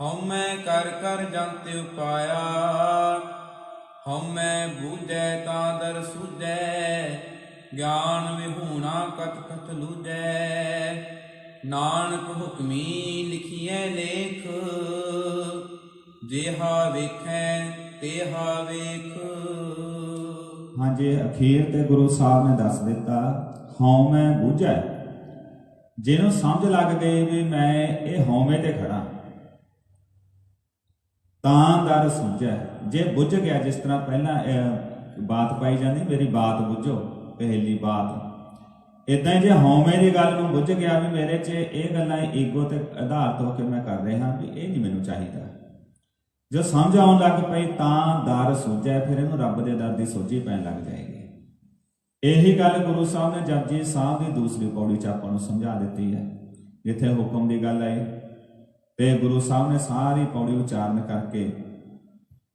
ਹਉਮੈ ਕਰ ਕਰ ਜੰਤਿ ਉਪਾਇਆ, ਹਉਮੈ ਬੂਝੈ ਤਾਂ ਦਰ ਸੂਝੈ, ਗਿਆਨ ਵਿਹੂਣਾ ਕਤ ਕਤ ਲੂਝੈ, ਨਾਨਕ ਹੁਕਮੀ ਲਿਖੀਐ ਲੇਖ, ਜਿਹਾ ਵੇਖੈ ਤੇਹਾ ਵੇਖ। ਹਾਂਜੀ, ਅਖੀਰ ਤੇ ਗੁਰੂ ਸਾਹਿਬ ਨੇ ਦੱਸ ਦਿੱਤਾ ਹਉਮੈ ਬੂਝੈ, ਜਿਹਨੂੰ ਸਮਝ ਲੱਗ ਗਈ ਵੀ ਮੈਂ ਇਹ ਹਉਮੈ ਤੇ ਖੜਾ ਤਾਂ ਦਰ ਸੁਝੈ। ਜੇ ਬੁੱਝ ਗਿਆ, ਜਿਸ ਤਰ੍ਹਾਂ ਪਹਿਲਾਂ ਬਾਤ ਪਾਈ ਜਾਂਦੀ ਮੇਰੀ ਬਾਤ ਬੁੱਝੋ ਪਹਿਲੀ ਬਾਤ, ਇਦਾਂ ਹੀ ਜੇ ਹਉਮੈ ਦੀ ਗੱਲ ਨੂੰ ਬੁੱਝ ਗਿਆ ਵੀ ਮੇਰੇ 'ਚ ਇਹ ਗੱਲਾਂ ਈਗੋ ਤੇ ਆਧਾਰਿਤ ਹੋ ਕੇ ਮੈਂ ਕਰ ਰਿਹਾ ਵੀ ਇਹ ਨਹੀਂ ਮੈਨੂੰ ਚਾਹੀਦਾ, ਜੋ ਸਮਝ ਆਉਣ ਲੱਗ ਪਈ ਤਾਂ ਦਰ ਸੁਝੈ, ਫਿਰ ਇਹਨੂੰ ਰੱਬ ਦੇ ਦਰ ਦੀ ਸੋਝੀ ਪੈਣ ਲੱਗ ਜਾਏਗੀ। ਇਹੀ ਗੱਲ ਗੁਰੂ ਸਾਹਿਬ ਨੇ ਜਪਜੀ ਸਾਹਿਬ ਦੀ ਦੂਸਰੀ ਪੌੜੀ 'ਚ ਆਪਾਂ ਨੂੰ ਸਮਝਾ ਦਿੱਤੀ ਹੈ। ਜਿੱਥੇ ਹੁਕਮ ਦੀ ਗੱਲ ਆਈ ਤੇ ਗੁਰੂ ਸਾਹਿਬ ਨੇ ਸਾਰੀ ਪੌੜੀ ਉਚਾਰਨ ਕਰਕੇ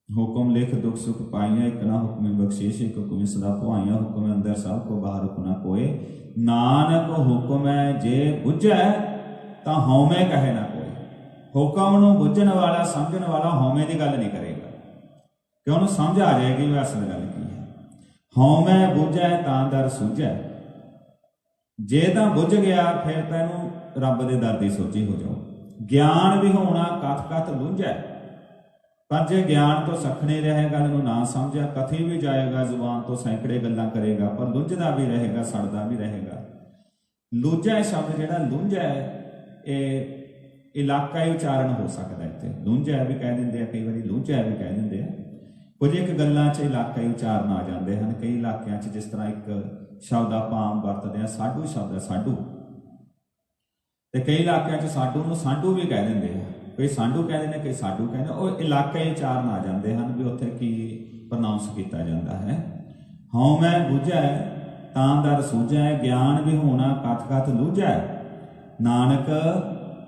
ਹੁਕਮ ਲਿਖ ਦੁੱਖ ਸੁਖ ਪਾਈਆਂ, ਇੱਕ ਨਾ ਹੁਕਮੇ ਬਖਸ਼ੀਸ਼, ਇੱਕ ਹੁਕਮੇ ਸਦਾ ਭਵਾਈਆਂ, ਹੁਕਮ ਅੰਦਰ ਸਭ ਕੋ ਬਾਹਰ ਹੁਕਮ ਨਾ ਕੋਏ, ਨਾਨਕ ਹੁਕਮੈ ਜੇ ਬੁੱਝੈ ਤਾਂ ਹਉਮੈ ਕਹੇ ਨਾ ਕੋਈ। ਹੁਕਮ ਨੂੰ ਬੁੱਝਣ ਵਾਲਾ ਸਮਝਣ ਵਾਲਾ ਹਉਮੈ ਦੀ ਗੱਲ ਨਹੀਂ ਕਰੇਗਾ, ਕਿ ਉਹਨੂੰ ਸਮਝ ਆ ਜਾਏਗੀ ਵੀ ਅਸਲ ਗੱਲ ਕੀ ਹੈ। ਹਉਮੈ ਬੁੱਝੈ ਤਾਂ ਦਰ ਸੁਝੈ, ਜੇ ਤਾਂ ਬੁੱਝ ਗਿਆ ਫਿਰ ਤੈਨੂੰ ਰੱਬ ਦੇ ਦਰ ਦੀ ਸੋਝੀ ਹੋ ਜਾਓ। ਗਿਆਨ ਵੀ ਹੋਣਾ ਕਥ ਕਥ ਲੁਝੈ, ਪਰ ਜੇ ਗਿਆਨ ਤੋਂ ਸਖਣੇ ਰਹੇ ਗੱਲ ਨੂੰ ਨਾ ਸਮਝਿਆ, ਕਥੀ ਵੀ ਜਾਏਗਾ ਜ਼ੁਬਾਨ ਤੋਂ ਸੈਂਕੜੇ ਗੱਲਾਂ ਕਰੇਗਾ, ਪਰ ਲੁਝਦਾ ਵੀ ਰਹੇਗਾ ਸੜਦਾ ਵੀ ਰਹੇਗਾ। ਲੁਝੈ ਸ਼ਬਦ ਜਿਹੜਾ ਲੁਝੈ ਇਹ ਇਲਾਕਾਈ ਉਚਾਰਨ ਹੋ ਸਕਦਾ, ਇੱਥੇ ਲੁਝੈ ਵੀ ਕਹਿ ਦਿੰਦੇ ਆ, ਕਈ ਵਾਰੀ ਲੁਝੈ ਵੀ ਕਹਿ ਦਿੰਦੇ ਆ। ਕੁਝ ਇੱਕ ਗੱਲਾਂ 'ਚ ਇਲਾਕਾਈ ਉਚਾਰਨ ਆ ਜਾਂਦੇ ਹਨ। ਕਈ ਇਲਾਕਿਆਂ 'ਚ ਜਿਸ ਤਰ੍ਹਾਂ ਇੱਕ ਸ਼ਬਦ ਆਪਾਂ ਆਮ ਵਰਤਦੇ ਹਾਂ, ਸਾਡੂ ਸ਼ਬਦ ਹੈ ਸਾਡੂ, ਤੇ ਕਈ ਇਲਾਕਿਆਂ 'ਚ ਸਾਡੂ ਨੂੰ ਸਾਂਢੂ ਵੀ ਕਹਿ ਦਿੰਦੇ ਆ, ਕਈ ਸਾਂਢੂ ਕਹਿੰਦੇ ਨੇ ਕਈ ਸਾਡੂ ਕਹਿੰਦੇ, ਉਹ ਇਲਾਕਾਈ ਉਚਾਰਨ ਆ ਜਾਂਦੇ ਹਨ ਵੀ ਉੱਥੇ ਕੀ ਪ੍ਰਨਾਉਂਸ ਕੀਤਾ ਜਾਂਦਾ ਹੈ। ਹਉਮੈ ਬੁਝੈ ਤਾਂ ਦਰ ਸੂਝੈ, ਗਿਆਨ ਵੀ ਹੋਣਾ ਕਥ ਕਥ ਲੂਝੈ, ਨਾਨਕ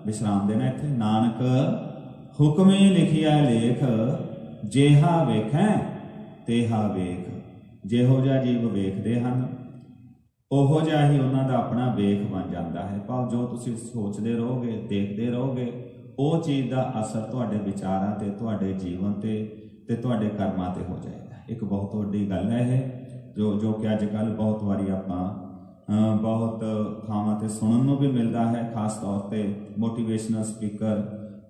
ਵਿਸ਼ਰਾਮ ਦੇਣਾ ਇੱਥੇ, ਨਾਨਕ ਹੁਕਮੇ ਲਿਖਿਆ ਲੇਖ, ਜਿਹਾ ਵੇਖੈ ਤੇਹਾ ਵੇਖ। ਜਿਹੋ ਜਿਹਾ ਜੀਵ ਵੇਖਦੇ ਹਨ ਉਹੋ ਜਿਹਾ ਹੀ ਉਹਨਾਂ ਦਾ ਆਪਣਾ ਵੇਖ ਬਣ ਜਾਂਦਾ ਹੈ। ਭਾਵ ਜੋ ਤੁਸੀਂ ਸੋਚਦੇ ਰਹੋਗੇ, ਦੇਖਦੇ ਰਹੋਗੇ, ਉਹ ਚੀਜ਼ ਦਾ ਅਸਰ ਤੁਹਾਡੇ ਵਿਚਾਰਾਂ ਤੇ, ਤੁਹਾਡੇ ਜੀਵਨ ਤੇ ਤੁਹਾਡੇ ਕਰਮਾਂ ਤੇ ਹੋ ਜਾਏਗਾ। ਇੱਕ ਬਹੁਤ ਵੱਡੀ ਗੱਲ ਹੈ ਇਹ, ਜੋ ਕਿ ਅੱਜ ਕੱਲ੍ਹ ਬਹੁਤ ਵਾਰੀ ਆਪਾਂ ਬਹੁਤ ਥਾਵਾਂ ਤੇ ਸੁਣਨ ਨੂੰ ਵੀ ਮਿਲਦਾ ਹੈ। ਖਾਸ ਤੌਰ ਤੇ ਮੋਟੀਵੇਸ਼ਨਲ ਸਪੀਕਰ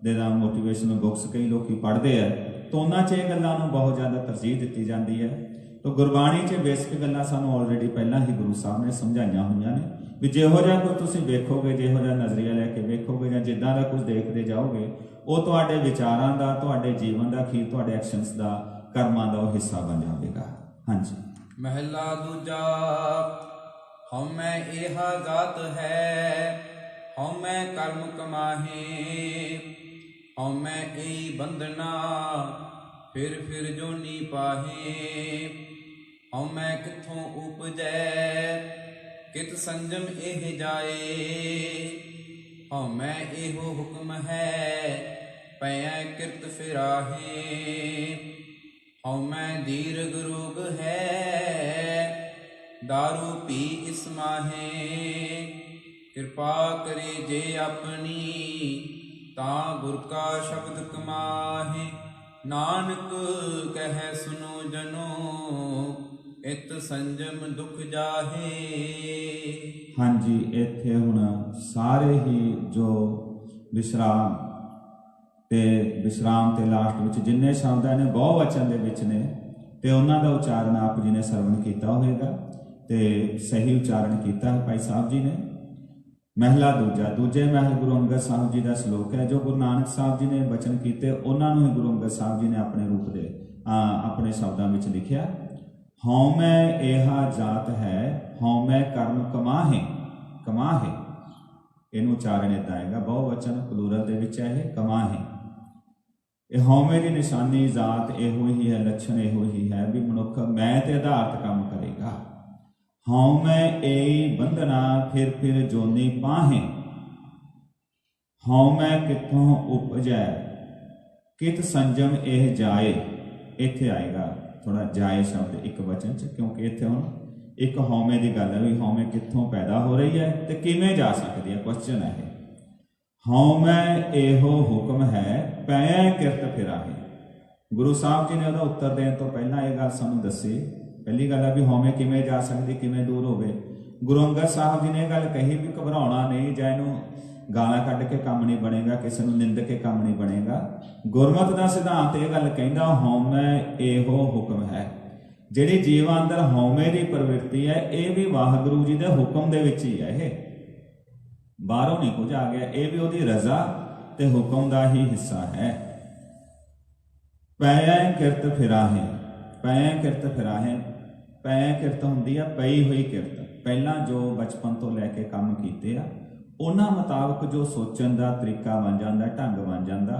ਦੇ ਨਾਲ ਮੋਟੀਵੇਸ਼ਨਲ ਬੁੱਕਸ ਕਈ ਲੋਕੀ ਪੜ੍ਹਦੇ ਆ, ਤਾਂ ਉਹਨਾਂ 'ਚ ਇਹ ਗੱਲਾਂ ਨੂੰ ਬਹੁਤ ਜ਼ਿਆਦਾ ਤਰਜੀਹ ਦਿੱਤੀ ਜਾਂਦੀ ਹੈ। ਤਾਂ ਗੁਰਬਾਣੀ 'ਚ ਬੇਸਿਕ ਗੱਲਾਂ ਸਾਨੂੰ ਆਲਰੇਡੀ ਪਹਿਲਾਂ ਹੀ ਗੁਰੂ ਸਾਹਿਬ ਨੇ ਸਮਝਾਈਆਂ ਹੋਈਆਂ ਨੇ ਵੀ ਜਿਹੋ ਜਿਹਾ ਕੋਈ ਤੁਸੀਂ ਵੇਖੋਗੇ, ਜਿਹੋ ਜਿਹਾ ਨਜ਼ਰੀਆ ਲੈ ਕੇ ਵੇਖੋਗੇ ਜਾਂ ਜਿੱਦਾਂ ਦਾ ਕੁਝ ਦੇਖਦੇ ਜਾਓਗੇ, ਉਹ ਤੁਹਾਡੇ ਵਿਚਾਰਾਂ ਦਾ, ਤੁਹਾਡੇ ਜੀਵਨ ਦਾ, ਅਖੀਰ ਤੁਹਾਡੇ ਐਕਸ਼ਨਸ ਦਾ, ਕਰਮਾਂ ਦਾ ਉਹ ਹਿੱਸਾ ਬਣ ਜਾਵੇਗਾ। ਹਾਂਜੀ। ਮਹਿਲਾ ਦੂਜਾ। ਹਉਮੈ ਇਹਾ ਜਾਤ ਹੈ, ਹਉਮੈ ਕਰਮ ਕਮਾਹੇ, ਹਉਮੈ ਏਈ ਬੰਧਨਾ, ਫਿਰ ਫਿਰ ਜੋਨੀ ਪਾਹੇ, ਹਉਮੈ ਕਿੱਥੋਂ ਉਪਜੈ, ਕਿਤ ਸੰਜਮ ਇਹ ਜਾਏ, ਹਉਮੈ ਇਹੋ ਹੁਕਮ ਹੈ, ਪਇਐ ਕਿਰਤ ਫਿਰਾਹੇ, ਹਉਮੈ ਦੀਰਘ ਰੋਗ ਹੈ, ਦਾਰੂ ਪੀ ਇਸ ਮਾਹੇ, ਕਿਰਪਾ ਕਰੇ ਜੇ ਆਪਣੀ, ਤਾਂ ਗੁਰ ਕਾ ਸ਼ਬਦ ਕਮਾਹੇ, ਨਾਨਕ ਕਹਿ ਸੁਨੋ ਜਨੋ, ਇਤ ਸੰਜਮ ਦੁਖ ਜਾਹੇ। ਹਾਂਜੀ, ਇੱਥੇ ਹੁਣ ਸਾਰੇ ਹੀ ਜੋ ਵਿਸ਼ਰਾਮ ਤੇ ਲਾਸਟ ਵਿੱਚ ਜਿੰਨੇ ਸ਼ਬਦ ਨੇ ਬਹੁ ਵਚਨ ਦੇ ਵਿੱਚ ਨੇ, ਤੇ ਉਹਨਾਂ ਦਾ ਉਚਾਰਨ ਆਪ ਜੀ ਨੇ ਸਰਵਣ ਕੀਤਾ ਹੋਵੇਗਾ। ਤੇ ਸਹੀ ਉਚਾਰਨ ਕੀਤਾ ਹੈ ਭਾਈ ਸਾਹਿਬ ਜੀ ਨੇ। ਮਹਿਲਾ ਦੂਜੇ ਮਹਿਲ ਗੁਰੂ ਅੰਗਦ ਸਾਹਿਬ ਜੀ ਦਾ ਸ਼ਲੋਕ ਹੈ, ਜੋ ਗੁਰੂ ਨਾਨਕ ਸਾਹਿਬ ਜੀ ਨੇ ਬਚਨ ਕੀਤੇ ਉਹਨਾਂ ਨੂੰ ਹੀ ਗੁਰੂ ਅੰਗਦ ਸਾਹਿਬ ਜੀ ਨੇ ਆਪਣੇ ਰੂਪ ਦੇ ਆਪਣੇ ਸ਼ਬਦਾਂ ਵਿੱਚ ਲਿਖਿਆ। ਹਉਮੈ ਇਹਾ ਜਾਤ ਹੈ, ਹਉਮੈ ਕਰਮ ਕਮਾਹੇ। ਇਹਨੂੰ ਉਚਾਰਨ ਏਦਾਂ ਆਏਗਾ, ਬਹੁਵਚਨ ਪਲੂਰਲ ਦੇ ਵਿੱਚ ਹੈ ਇਹ, ਕਮਾਹੇ। ਇਹ ਹਉਮੈ ਦੀ ਨਿਸ਼ਾਨੀ ਜਾਤ ਇਹੋ ਹੀ ਹੈ, ਲੱਛਣ ਇਹੋ ਹੀ ਹੈ ਵੀ ਮਨੁੱਖ ਮੈਂ ਤੇ ਆਧਾਰਿਤ ਕੰਮ ਕਰੇਗਾ। ਹਉਮੈ ਏਈ ਬੰਧਨਾ ਫਿਰ ਜੋਨੀ ਪਾਹੇ। ਹਉਮੈ ਕਿੱਥੋਂ ਉਪਜੈ, ਕਿਤ ਸੰਜਮ ਇਹ ਜਾਏ। ਇੱਥੇ ਆਏਗਾ ਥੋੜਾ ਜਾਏ ਸ਼ਬਦ ਇੱਕ ਵਚਨ ਚ, ਕਿਉਂਕਿ ਇੱਥੇ ਹੁਣ ਇੱਕ ਹਉਮੈ ਦੀ ਗੱਲ ਹੈ ਵੀ ਹਉਮੈ ਕਿੱਥੋਂ ਪੈਦਾ ਹੋ ਰਹੀ ਹੈ ਤੇ ਕਿਵੇਂ ਜਾ ਸਕਦੀ ਹੈ, ਕੁਐਸਚਨ ਹੈ ਇਹ। ਹਉਮੈ ਇਹੋ ਹੁਕਮ ਹੈ, ਪੈ ਕਿਰਤ ਫਿਰਾਹੇ। ਗੁਰੂ ਸਾਹਿਬ ਜੀ ਨੇ ਉਹਦਾ ਉੱਤਰ ਦੇਣ ਤੋਂ ਪਹਿਲਾਂ ਇਹ ਗੱਲ ਸਾਨੂੰ ਦੱਸੀ। ਪਹਿਲੀ ਗੱਲ ਹੈ ਵੀ ਹਉਮੈ ਕਿਵੇਂ ਜਾ ਸਕਦੀ, ਕਿਵੇਂ ਦੂਰ ਹੋਵੇ। ਗੁਰੂ ਅੰਗਦ ਸਾਹਿਬ ਜੀ ਨੇ ਇਹ ਗੱਲ ਕਹੀ ਵੀ ਘਬਰਾਉਣਾ ਨਹੀਂ, ਜਾਂ ਇਹਨੂੰ ਗਾਲਾਂ ਕੱਢ ਕੇ ਕੰਮ ਨਹੀਂ ਬਣੇਗਾ, ਕਿਸੇ ਨੂੰ ਨਿੰਦ ਕੇ ਕੰਮ ਨਹੀਂ ਬਣੇਗਾ। ਗੁਰਮਤਿ ਦਾ ਸਿਧਾਂਤ ਇਹ ਗੱਲ ਕਹਿੰਦਾ, ਹਉਮੈ ਇਹੋ ਹੁਕਮ ਹੈ। ਜਿਹੜੀ ਜੀਵਾਂ ਅੰਦਰ ਹਉਮੈ ਦੀ ਪ੍ਰਵਿਰਤੀ ਹੈ, ਇਹ ਵੀ ਵਾਹਿਗੁਰੂ ਜੀ ਦੇ ਹੁਕਮ ਦੇ ਵਿੱਚ ਹੀ ਹੈ। ਇਹ ਬਾਹਰੋਂ ਨਹੀਂ ਕੁਝ ਆ ਗਿਆ, ਇਹ ਵੀ ਉਹਦੀ ਰਜ਼ਾ ਤੇ ਹੁਕਮ ਦਾ ਹੀ ਹਿੱਸਾ ਹੈ। ਪੈ ਕਿਰਤ ਫਿਰਾਹੇ, ਪੈ ਕਿਰਤ ਹੁੰਦੀ ਆ ਪਈ ਹੋਈ ਕਿਰਤ। ਪਹਿਲਾਂ ਜੋ ਬਚਪਨ ਤੋਂ ਲੈ ਕੇ ਕੰਮ ਕੀਤੇ ਆ ਉਹਨਾਂ ਮੁਤਾਬਕ ਜੋ ਸੋਚਣ ਦਾ ਤਰੀਕਾ ਬਣ ਜਾਂਦਾ, ਢੰਗ ਬਣ ਜਾਂਦਾ,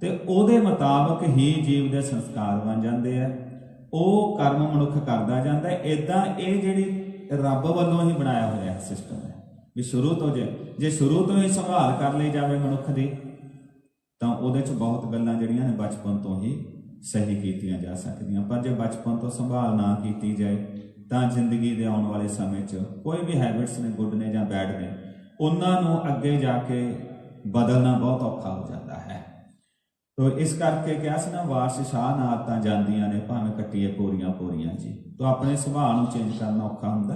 ਤੇ ਉਹਦੇ ਮੁਤਾਬਕ ਹੀ ਜੀਵ ਦੇ ਸੰਸਕਾਰ ਬਣ ਜਾਂਦੇ ਆ। ਉਹ ਕਰਮ ਮਨੁੱਖ ਕਰਦਾ ਜਾਂਦਾ। ਇਦਾਂ ਇਹ ਜਿਹੜੀ ਰੱਬ ਵੱਲੋਂ ਹੀ ਬਣਾਇਆ ਹੋਇਆ ਸਿਸਟਮ ਹੈ ਵੀ ਸ਼ੁਰੂ ਤੋਂ ਜੇ ਸ਼ੁਰੂ ਤੋਂ ਹੀ ਸੰਭਾਲ ਕਰ ਲਈ ਜਾਵੇ ਮਨੁੱਖ ਦੀ, ਤਾਂ ਉਹਦੇ 'ਚ ਬਹੁਤ ਗੱਲਾਂ ਜਿਹੜੀਆਂ ਨੇ ਬਚਪਨ ਤੋਂ ਹੀ ਸਹੀ ਕੀਤੀਆਂ ਜਾ ਸਕਦੀਆਂ। ਪਰ ਜੇ ਬਚਪਨ ਤੋਂ ਸੰਭਾਲ ਨਾ ਕੀਤੀ ਜਾਏ ਤਾਂ ਜ਼ਿੰਦਗੀ ਦੇ ਆਉਣ ਵਾਲੇ ਸਮੇਂ 'ਚ ਕੋਈ ਵੀ ਹੈਬਿਟਸ ਨੇ, ਗੁੱਡ ਨੇ ਜਾਂ ਬੈਡ ਨੇ, ਉਹਨਾਂ ਨੂੰ ਅੱਗੇ ਜਾ ਕੇ ਬਦਲਣਾ ਬਹੁਤ ਔਖਾ ਹੋ ਜਾਂਦਾ ਹੈ। ਤੋ ਇਸ ਕਰਕੇ ਕਿਹਾ ਸੀ ਨਾ, ਵਾਰਸ ਸ਼ਾਹ ਨਾਲ ਤਾਂ ਜਾਂਦੀਆਂ ਨੇ ਭਾਵੇਂ ਕੱਟੀਏ ਪੋਰੀਆਂ ਜੀ। ਤੋ ਆਪਣੇ ਸੁਭਾਅ ਨੂੰ ਚੇਂਜ ਕਰਨਾ ਔਖਾ ਹੁੰਦਾ।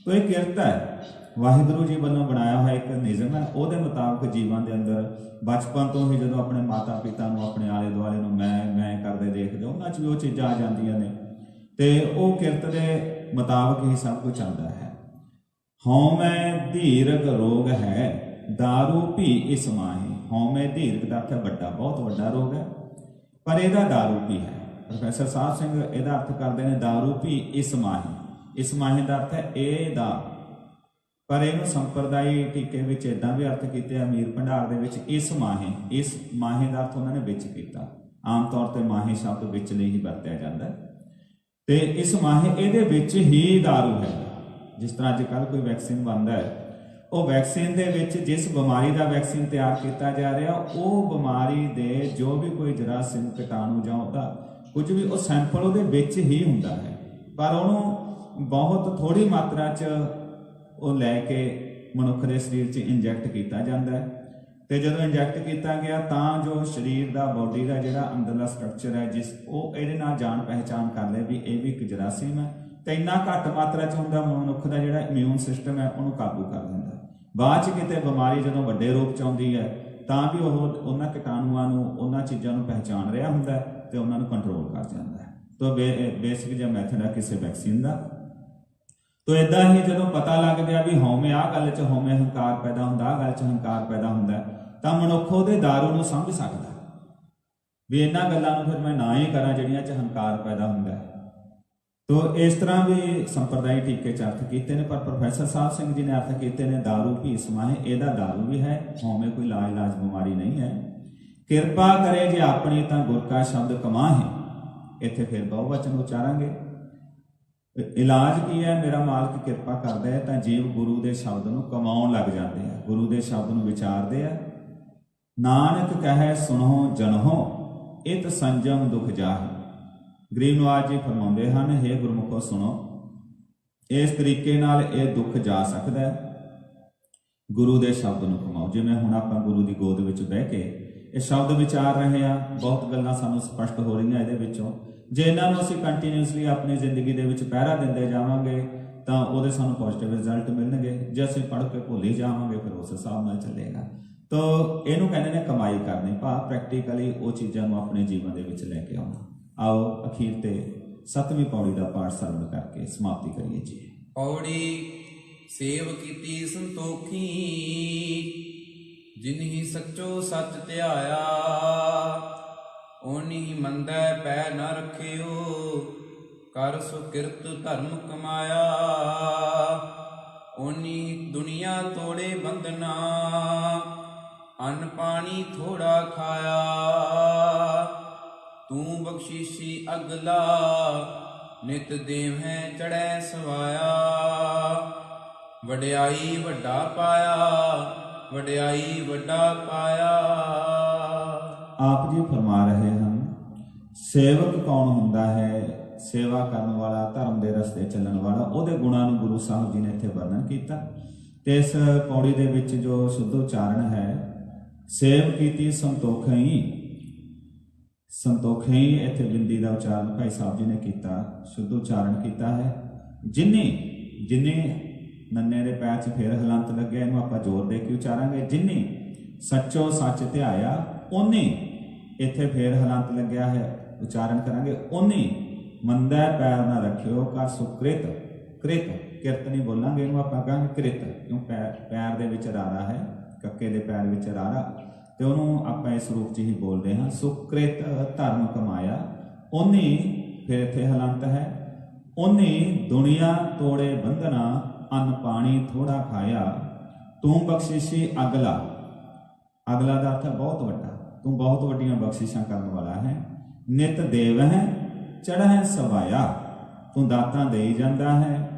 ਤੋ ਇਹ ਕਿਰਤ ਹੈ, ਵਾਹਿਗੁਰੂ ਜੀ ਵੱਲੋਂ ਬਣਾਇਆ ਹੋਇਆ ਇੱਕ ਨਿਯਮ ਹੈ। ਉਹਦੇ ਮੁਤਾਬਕ ਜੀਵਾਂ ਦੇ ਅੰਦਰ ਬਚਪਨ ਤੋਂ ਹੀ ਜਦੋਂ ਆਪਣੇ ਮਾਤਾ ਪਿਤਾ ਨੂੰ, ਆਪਣੇ ਆਲੇ ਦੁਆਲੇ ਨੂੰ ਮੈਂ ਕਰਦੇ ਦੇਖਦੇ, ਉਹਨਾਂ 'ਚ ਵੀ ਉਹ ਚੀਜ਼ਾਂ ਆ ਜਾਂਦੀਆਂ ਨੇ ਤੇ ਉਹ ਕਿਰਤ ਦੇ ਮੁਤਾਬਕ ਹੀ ਸਭ ਕੁਝ ਚੱਲਦਾ ਹੈ। ਹਉਮੈ ਧੀਰਗ ਰੋਗ ਹੈ, ਦਾਰੂ ਭੀ ਇਸ ਮਾਹੀ। ਹਉਮੈ ਧੀਰਗ ਦਾ ਅਰਥ ਹੈ ਵੱਡਾ, ਬਹੁਤ ਵੱਡਾ ਰੋਗ ਹੈ, ਪਰ ਇਹਦਾ ਦਾਰੂ ਭੀ ਹੈ। ਪ੍ਰੋਫੈਸਰ ਸਾਹਿਬ ਸਿੰਘ ਇਹਦਾ ਅਰਥ ਕਰਦੇ ਨੇ ਦਾਰੂ ਭੀ ਇਸ ਮਾਹੀ। ਇਸ ਮਾਹੀ ਦਾ ਅਰਥ ਹੈ ਇਹ ਦਾ, ਪਰ ਇਹਨੂੰ ਸੰਪਰਦਾਈ ਟੀਕੇ ਵਿੱਚ ਇਦਾਂ ਵੀ ਅਰਥ ਕੀਤੇ, ਅਮੀਰ ਭੰਡਾਰ ਦੇ ਵਿੱਚ ਇਸ ਮਾਹੀ ਦਾ ਅਰਥ ਉਹਨਾਂ ਨੇ ਵਿੱਚ ਕੀਤਾ। ਆਮ ਤੌਰ ਤੇ ਮਾਹੀ ਸ਼ਬਦ ਵਿੱਚ ਲਈ ਹੀ ਵਰਤਿਆ ਜਾਂਦਾ ਤੇ ਇਸ ਮਾਹੀ ਇਹਦੇ ਵਿੱਚ ਹੀ ਦਾਰੂ ਹੈ। ਜਿਸ ਤਰ੍ਹਾਂ ਅੱਜ ਕੱਲ੍ਹ ਕੋਈ ਵੈਕਸੀਨ ਬਣਦਾ ਹੈ, ਉਹ ਵੈਕਸੀਨ ਦੇ ਵਿੱਚ ਜਿਸ ਬਿਮਾਰੀ ਦਾ ਵੈਕਸੀਨ ਤਿਆਰ ਕੀਤਾ ਜਾ ਰਿਹਾ, ਉਹ ਬਿਮਾਰੀ ਦੇ ਜੋ ਵੀ ਕੋਈ ਜਰਾਸੀਮ, ਕੀਟਾਣੂ ਜਾਂ ਉਹਦਾ ਕੁਝ ਵੀ, ਉਹ ਸੈਂਪਲ ਉਹਦੇ ਵਿੱਚ ਹੀ ਹੁੰਦਾ ਹੈ, ਪਰ ਉਹਨੂੰ ਬਹੁਤ ਥੋੜ੍ਹੀ ਮਾਤਰਾ 'ਚ ਉਹ ਲੈ ਕੇ ਮਨੁੱਖ ਦੇ ਸਰੀਰ 'ਚ ਇੰਜੈਕਟ ਕੀਤਾ ਜਾਂਦਾ ਹੈ। ਤੇ ਜਦੋਂ ਇੰਜੈਕਟ ਕੀਤਾ ਗਿਆ ਤਾਂ ਜੋ ਸਰੀਰ ਦਾ, ਬੋਡੀ ਦਾ ਜਿਹੜਾ ਅੰਦਰਲਾ ਸਟਰਕਚਰ ਹੈ, ਉਹ ਇਹਦੇ ਨਾਲ ਜਾਣ ਪਹਿਚਾਣ ਕਰ ਲੈ ਵੀ ਇਹ ਵੀ ਇੱਕ ਜਰਾਸੀਮ ਹੈ, ਤੇ ਇੰਨਾ ਘੱਟ ਮਾਤਰਾ 'ਚ ਹੁੰਦਾ, ਮਨੁੱਖ ਦਾ ਜਿਹੜਾ ਇਮਿਊਨ ਸਿਸਟਮ ਹੈ ਉਹਨੂੰ ਕਾਬੂ ਕਰ ਲੈਂਦਾ। ਬਾਅਦ 'ਚ ਕਿਤੇ ਬਿਮਾਰੀ ਜਦੋਂ ਵੱਡੇ ਰੂਪ 'ਚ ਆਉਂਦੀ ਹੈ ਤਾਂ ਵੀ ਉਹ ਉਹਨਾਂ ਕੀਟਾਣੂਆਂ ਨੂੰ, ਉਹਨਾਂ ਚੀਜ਼ਾਂ ਨੂੰ ਪਹਿਚਾਣ ਰਿਹਾ ਹੁੰਦਾ ਤੇ ਉਹਨਾਂ ਨੂੰ ਕੰਟਰੋਲ ਕਰ ਜਾਂਦਾ ਹੈ। ਤਾਂ ਬੇਸਿਕ ਜਿਹਾ ਮੈਥਡ ਹੈ ਕਿਸੇ ਵੈਕਸੀਨ ਦਾ। ਤੋ ਇਦਾਂ ਹੀ ਜਦੋਂ ਪਤਾ ਲੱਗ ਗਿਆ ਵੀ ਹਉਮੈ ਆਹ ਗੱਲ 'ਚ ਹਉਮੈ ਹੰਕਾਰ ਪੈਦਾ ਹੁੰਦਾ, ਆਹ ਗੱਲ 'ਚ ਹੰਕਾਰ ਪੈਦਾ ਹੁੰਦਾ, ਤਾਂ ਮਨੁੱਖ ਉਹਦੇ ਦਾਰੂ ਨੂੰ ਸਮਝ ਸਕਦਾ ਵੀ ਇਹਨਾਂ ਗੱਲਾਂ ਨੂੰ ਫਿਰ ਮੈਂ ਨਾ ਹੀ ਕਰਾਂ ਜਿਹੜੀਆਂ 'ਚ ਹੰਕਾਰ ਪੈਦਾ ਹੁੰਦਾ ਹੈ। ਤੋ ਇਸ ਤਰ੍ਹਾਂ ਵੀ ਸੰਪਰਦਾਇ ਟੀਕੇ 'ਚ ਅਰਥ ਕੀਤੇ ਨੇ, ਪਰ ਪ੍ਰੋਫੈਸਰ ਸਾਹਿਬ ਸਿੰਘ ਜੀ ਨੇ ਅਰਥ ਕੀਤੇ ਨੇ ਦਾਰੂ ਭੀ ਸਮਾਹੇ। ਇਹਦਾ ਦਾਰੂ ਵੀ ਹੈ, ਹਉਮੈ ਕੋਈ ਲਾਜ ਬਿਮਾਰੀ ਨਹੀਂ ਹੈ। ਕਿਰਪਾ ਕਰੇ ਜੇ ਆਪਣੀ ਤਾਂ ਗੁਰ ਕਾ ਸ਼ਬਦ ਕਮਾਹੇ। ਇੱਥੇ ਫਿਰ ਬਹੁਵਚਨ ਉਚਾਰਾਂਗੇ। ਇਲਾਜ ਕੀ ਹੈ? ਮੇਰਾ ਮਾਲਕ ਕਿਰਪਾ ਕਰਦਾ ਹੈ ਤਾਂ ਜੀਵ ਗੁਰੂ ਦੇ ਸ਼ਬਦ ਨੂੰ ਕਮਾਉਣ ਲੱਗ ਜਾਂਦੇ ਆ, ਗੁਰੂ ਦੇ ਸ਼ਬਦ ਨੂੰ ਵਿਚਾਰਦੇ ਆ। ਨਾਨਕ ਕਹੈ ਸੁਣੋ ਜਨੋ, ਇਤ ਸੰਜਮ ਦੁਖ ਜਾਹੇ। ਗਰੀਬ ਨਵਾਜ ਜੀ ਫਰਮਾਉਂਦੇ ਹਨ, ਹੇ ਗੁਰਮੁਖੋ ਸੁਣੋ, ਇਸ ਤਰੀਕੇ ਨਾਲ ਇਹ ਦੁੱਖ ਜਾ ਸਕਦਾ ਹੈ। ਗੁਰੂ ਦੇ ਸ਼ਬਦ ਨੂੰ ਕਮਾਓ। ਜਿਵੇਂ ਹੁਣ ਆਪਾਂ ਗੁਰੂ ਦੀ ਗੋਦ ਵਿੱਚ ਬਹਿ ਕੇ ਇਹ ਸ਼ਬਦ ਵਿਚਾਰ ਰਹੇ ਹਾਂ, ਬਹੁਤ ਗੱਲਾਂ ਸਾਨੂੰ ਸਪਸ਼ਟ ਹੋ ਰਹੀਆਂ ਇਹਦੇ ਵਿੱਚੋਂ। ਜੇ ਇਹਨਾਂ ਨੂੰ ਅਸੀਂ ਕੰਟੀਨਿਊਸਲੀ ਆਪਣੀ ਜ਼ਿੰਦਗੀ ਦੇ ਵਿੱਚ ਪਹਿਰਾ ਦਿੰਦੇ ਜਾਵਾਂਗੇ ਤਾਂ ਉਹਦੇ ਸਾਨੂੰ ਪੋਜ਼ਿਟਿਵ ਰਿਜ਼ਲਟ ਮਿਲਣਗੇ। ਜੇ ਅਸੀਂ ਪੜ੍ਹ ਕੇ ਭੁੱਲ ਹੀ ਜਾਵਾਂਗੇ ਫਿਰ ਉਸ ਹਿਸਾਬ ਨਾਲ ਚੱਲੇਗਾ। ਤਾਂ ਇਹਨੂੰ ਕਹਿੰਦੇ ਨੇ ਕਮਾਈ ਕਰਨੀ, ਭਾਵ ਪ੍ਰੈਕਟੀਕਲੀ ਉਹ ਚੀਜ਼ਾਂ ਨੂੰ ਆਪਣੇ ਜੀਵਨ ਦੇ ਵਿੱਚ ਲੈ ਕੇ ਆਉਣਾ। ਆਓ ਅਖੀਰ ਤੇ 7ਵੀਂ ਪੌੜੀ ਦਾ ਪਾਠ ਸਰਵਣ ਕਰਕੇ ਸਮਾਪਤੀ ਕਰੀਏ ਜੀ। ਪੌੜੀ ਸੇਵ ਕੀਤੀ ਸੰਤੋਖੀ, ਜਿਨਹੀ ਸੱਚੋ ਸੱਚ ਧਿਆਇਆ, ਓਨੀ ਮੰਦੈ ਪੈ ਨ ਰਖਿਓ, ਕਰ ਸੁਕਿਰਤ ਧਰਮ ਕਮਾਇਆ, ਓਨੀ ਦੁਨੀਆ ਤੋੜੇ ਬੰਧਨਾ, ਅੰਨ ਪਾਣੀ ਥੋੜਾ ਖਾਇਆ, ਤੂੰ ਬਖਸ਼ੀਸ਼ੀ ਅਗਲਾ, ਨਿਤ ਦੇਵਹਿ ਚੜੈ ਸਵਾਇਆ, ਵਡਿਆਈ ਵੱਡਾ ਪਾਇਆ, ਵਡਿਆਈ ਵੱਡਾ ਪਾਇਆ। ਆਪ ਜੀ ਫਰਮਾ ਰਹੇ ਹਨ, ਸੇਵਕ ਕੌਣ ਹੁੰਦਾ ਹੈ? ਸੇਵਾ ਕਰਨ ਵਾਲਾ, ਧਰਮ ਦੇ ਰਸਤੇ ਚੱਲਣ ਵਾਲਾ। ਉਹਦੇ ਗੁਣਾਂ ਨੂੰ ਗੁਰੂ ਸਾਹਿਬ ਜੀ ਨੇ ਇੱਥੇ ਵਰਣਨ ਕੀਤਾ ਤੇ ਇਸ ਪੌੜੀ ਦੇ ਵਿੱਚ ਜੋ ਸ਼ੁੱਧ ਉਚਾਰਨ ਹੈ, ਸੇਵ ਕੀਤੀ ਸੰਤੋਖਈ, ਸੰਤੋਖਈ ਇੱਥੇ ਬਿੰਦੀ ਦਾ ਉਚਾਰਨ ਭਾਈ ਸਾਹਿਬ ਜੀ ਨੇ ਕੀਤਾ, ਸ਼ੁੱਧ ਉਚਾਰਨ ਕੀਤਾ ਹੈ। ਜਿਨੇ ਨੰਨੇ ਦੇ ਪੈਰ 'ਚ ਫੇਰ ਹਲੰਤ ਲੱਗਿਆ, ਇਹਨੂੰ ਆਪਾਂ ਜ਼ੋਰ ਦੇ ਕੇ ਉਚਾਰਾਂਗੇ। ਜਿਨੇ ਸੱਚੋ ਸੱਚ ਧਿਆਇਆ, ਉਹਨੇ ਇੱਥੇ ਫੇਰ ਹਲੰਤ ਲੱਗਿਆ ਹੈ, ਉਚਾਰਨ ਕਰਾਂਗੇ। ਉਹਨੇ ਮੰਦਾ ਪੈਰ ਨਾ ਰੱਖਿਓ, ਕਰ ਸੁਕ੍ਰਿਤ, ਕ੍ਰਿਤ, ਕਿਰਤ ਨਹੀਂ ਬੋਲਾਂਗੇ, ਇਹਨੂੰ ਆਪਾਂ ਕਹਾਂਗੇ ਕ੍ਰਿਤ, ਕਿਉਂ ਪੈਰ ਦੇ ਵਿੱਚ ਰਾਰਾ ਹੈ, ਕੱਕੇ ਦੇ ਪੈਰ ਵਿੱਚ ਰਾਰਾ, ਤੇ ਉਹਨੂੰ ਆਪਾਂ ਇਸ ਰੂਪ 'ਚ ਹੀ ਬੋਲਦੇ ਹਾਂ। ਸੁਕ੍ਰਿਤ ਧਰਮ ਕਮਾਇਆ, ਉਹਨੇ ਫਿਰ ਇੱਥੇ ਹਲੰਤ ਹੈ। ਉਹਨੇ ਦੁਨੀਆ ਤੋੜੇ ਬੰਧਨਾ, ਅੰਨ ਪਾਣੀ ਥੋੜਾ ਖਾਇਆ, ਤੂੰ ਬਖਸ਼ਿਸ਼ੀ ਅਗਲਾ। ਅਗਲਾ ਦਾ ਅਰਥ ਹੈ ਬਹੁਤ ਵੱਡਾ, ਤੂੰ ਬਹੁਤ ਵੱਡੀਆਂ ਬਖਸ਼ਿਸ਼ਾਂ ਕਰਨ ਵਾਲਾ ਹੈ। ਨਿਤ ਦੇਵ ਹੈ ਚੜ੍ਹੈ ਸਵਾਇਆ, ਤੂੰ ਦਾਤਾਂ ਦੇਈ ਜਾਂਦਾ ਹੈ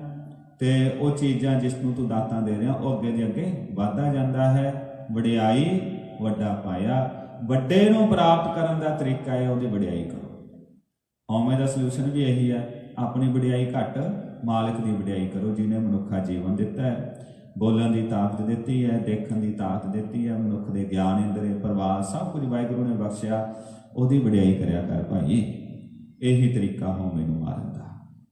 ਤੇ ਉਹ ਚੀਜ਼ਾਂ ਜਿਸ ਨੂੰ ਤੂੰ ਦਾਤਾਂ ਦੇ ਰਿਹਾ ਉਹ ਅੱਗੇ ਦੇ ਅੱਗੇ ਵੱਧਦਾ ਜਾਂਦਾ ਹੈ। ਵਡਿਆਈ ਵੱਡਾ ਪਾਇਆ, ਵੱਡੇ ਨੂੰ ਪ੍ਰਾਪਤ ਕਰਨ ਦਾ ਤਰੀਕਾ ਹੈ ਉਹਦੀ ਵਡਿਆਈ ਕਰੋ। ਹਉਮੈ ਦਾ ਸੋਲੂਸ਼ਨ ਵੀ ਇਹੀ ਹੈ, ਆਪਣੀ ਵਡਿਆਈ ਘੱਟ, ਮਾਲਕ ਦੀ ਵਡਿਆਈ ਕਰੋ ਜਿਹਨੇ ਮਨੁੱਖਾ ਜੀਵਨ ਦਿੱਤਾ ਹੈ, ਬੋਲਣ ਦੀ ਤਾਕਤ ਦਿੱਤੀ ਹੈ, ਦੇਖਣ ਦੀ ਤਾਕਤ ਦਿੱਤੀ ਹੈ, ਮਨੁੱਖ ਦੇ ਗਿਆਨ ਇੰਦਰੀ ਪ੍ਰਵਾਹ ਸਭ ਕੁਝ ਵਾਹਿਗੁਰੂ ਨੇ ਬਖਸ਼ਿਆ, ਉਹਦੀ ਵਡਿਆਈ ਕਰਿਆ ਕਰ ਭਾਈ। ਇਹੀ ਤਰੀਕਾ ਹਉਮੈ ਨੂੰ ਮਾਰਨ ਦਾ।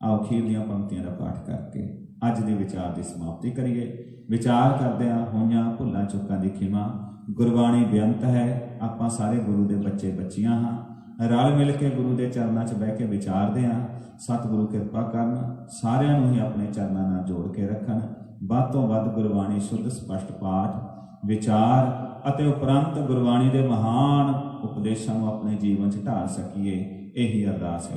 ਆਓ ਅਖੀਰਲੀਆਂ ਪੰਕਤੀਆਂ ਦਾ ਪਾਠ ਕਰਕੇ ਅੱਜ ਦੇ ਵਿਚਾਰ ਦੀ ਸਮਾਪਤੀ ਕਰੀਏ। ਵਿਚਾਰ ਕਰਦਿਆਂ ਹੋਈਆਂ ਭੁੱਲਾਂ ਚੁੱਕਾਂ ਦੀ ਖਿਮਾ। ਗੁਰਬਾਣੀ ਬੇਅੰਤ ਹੈ, ਆਪਾਂ ਸਾਰੇ ਗੁਰੂ ਦੇ ਬੱਚੇ ਬੱਚੀਆਂ ਹਾਂ, ਰਲ ਮਿਲ ਕੇ ਗੁਰੂ ਦੇ ਚਰਨਾਂ 'ਚ ਬਹਿ ਕੇ ਵਿਚਾਰਦੇ ਹਾਂ। ਸਤਿਗੁਰੂ ਕਿਰਪਾ ਕਰਨ, ਸਾਰਿਆਂ ਨੂੰ ਹੀ ਆਪਣੇ ਚਰਨਾਂ ਨਾਲ ਜੋੜ ਕੇ ਰੱਖਣ। ਵੱਧ ਤੋਂ ਵੱਧ ਗੁਰਬਾਣੀ ਸ਼ੁੱਧ ਸਪਸ਼ਟ ਪਾਠ ਵਿਚਾਰ ਅਤੇ ਉਪਰੰਤ ਗੁਰਬਾਣੀ ਦੇ ਮਹਾਨ ਉਪਦੇਸ਼ਾਂ ਨੂੰ ਆਪਣੇ ਜੀਵਨ 'ਚ ਢਾਲ ਸਕੀਏ, ਇਹੀ ਅਰਦਾਸ ਹੈ।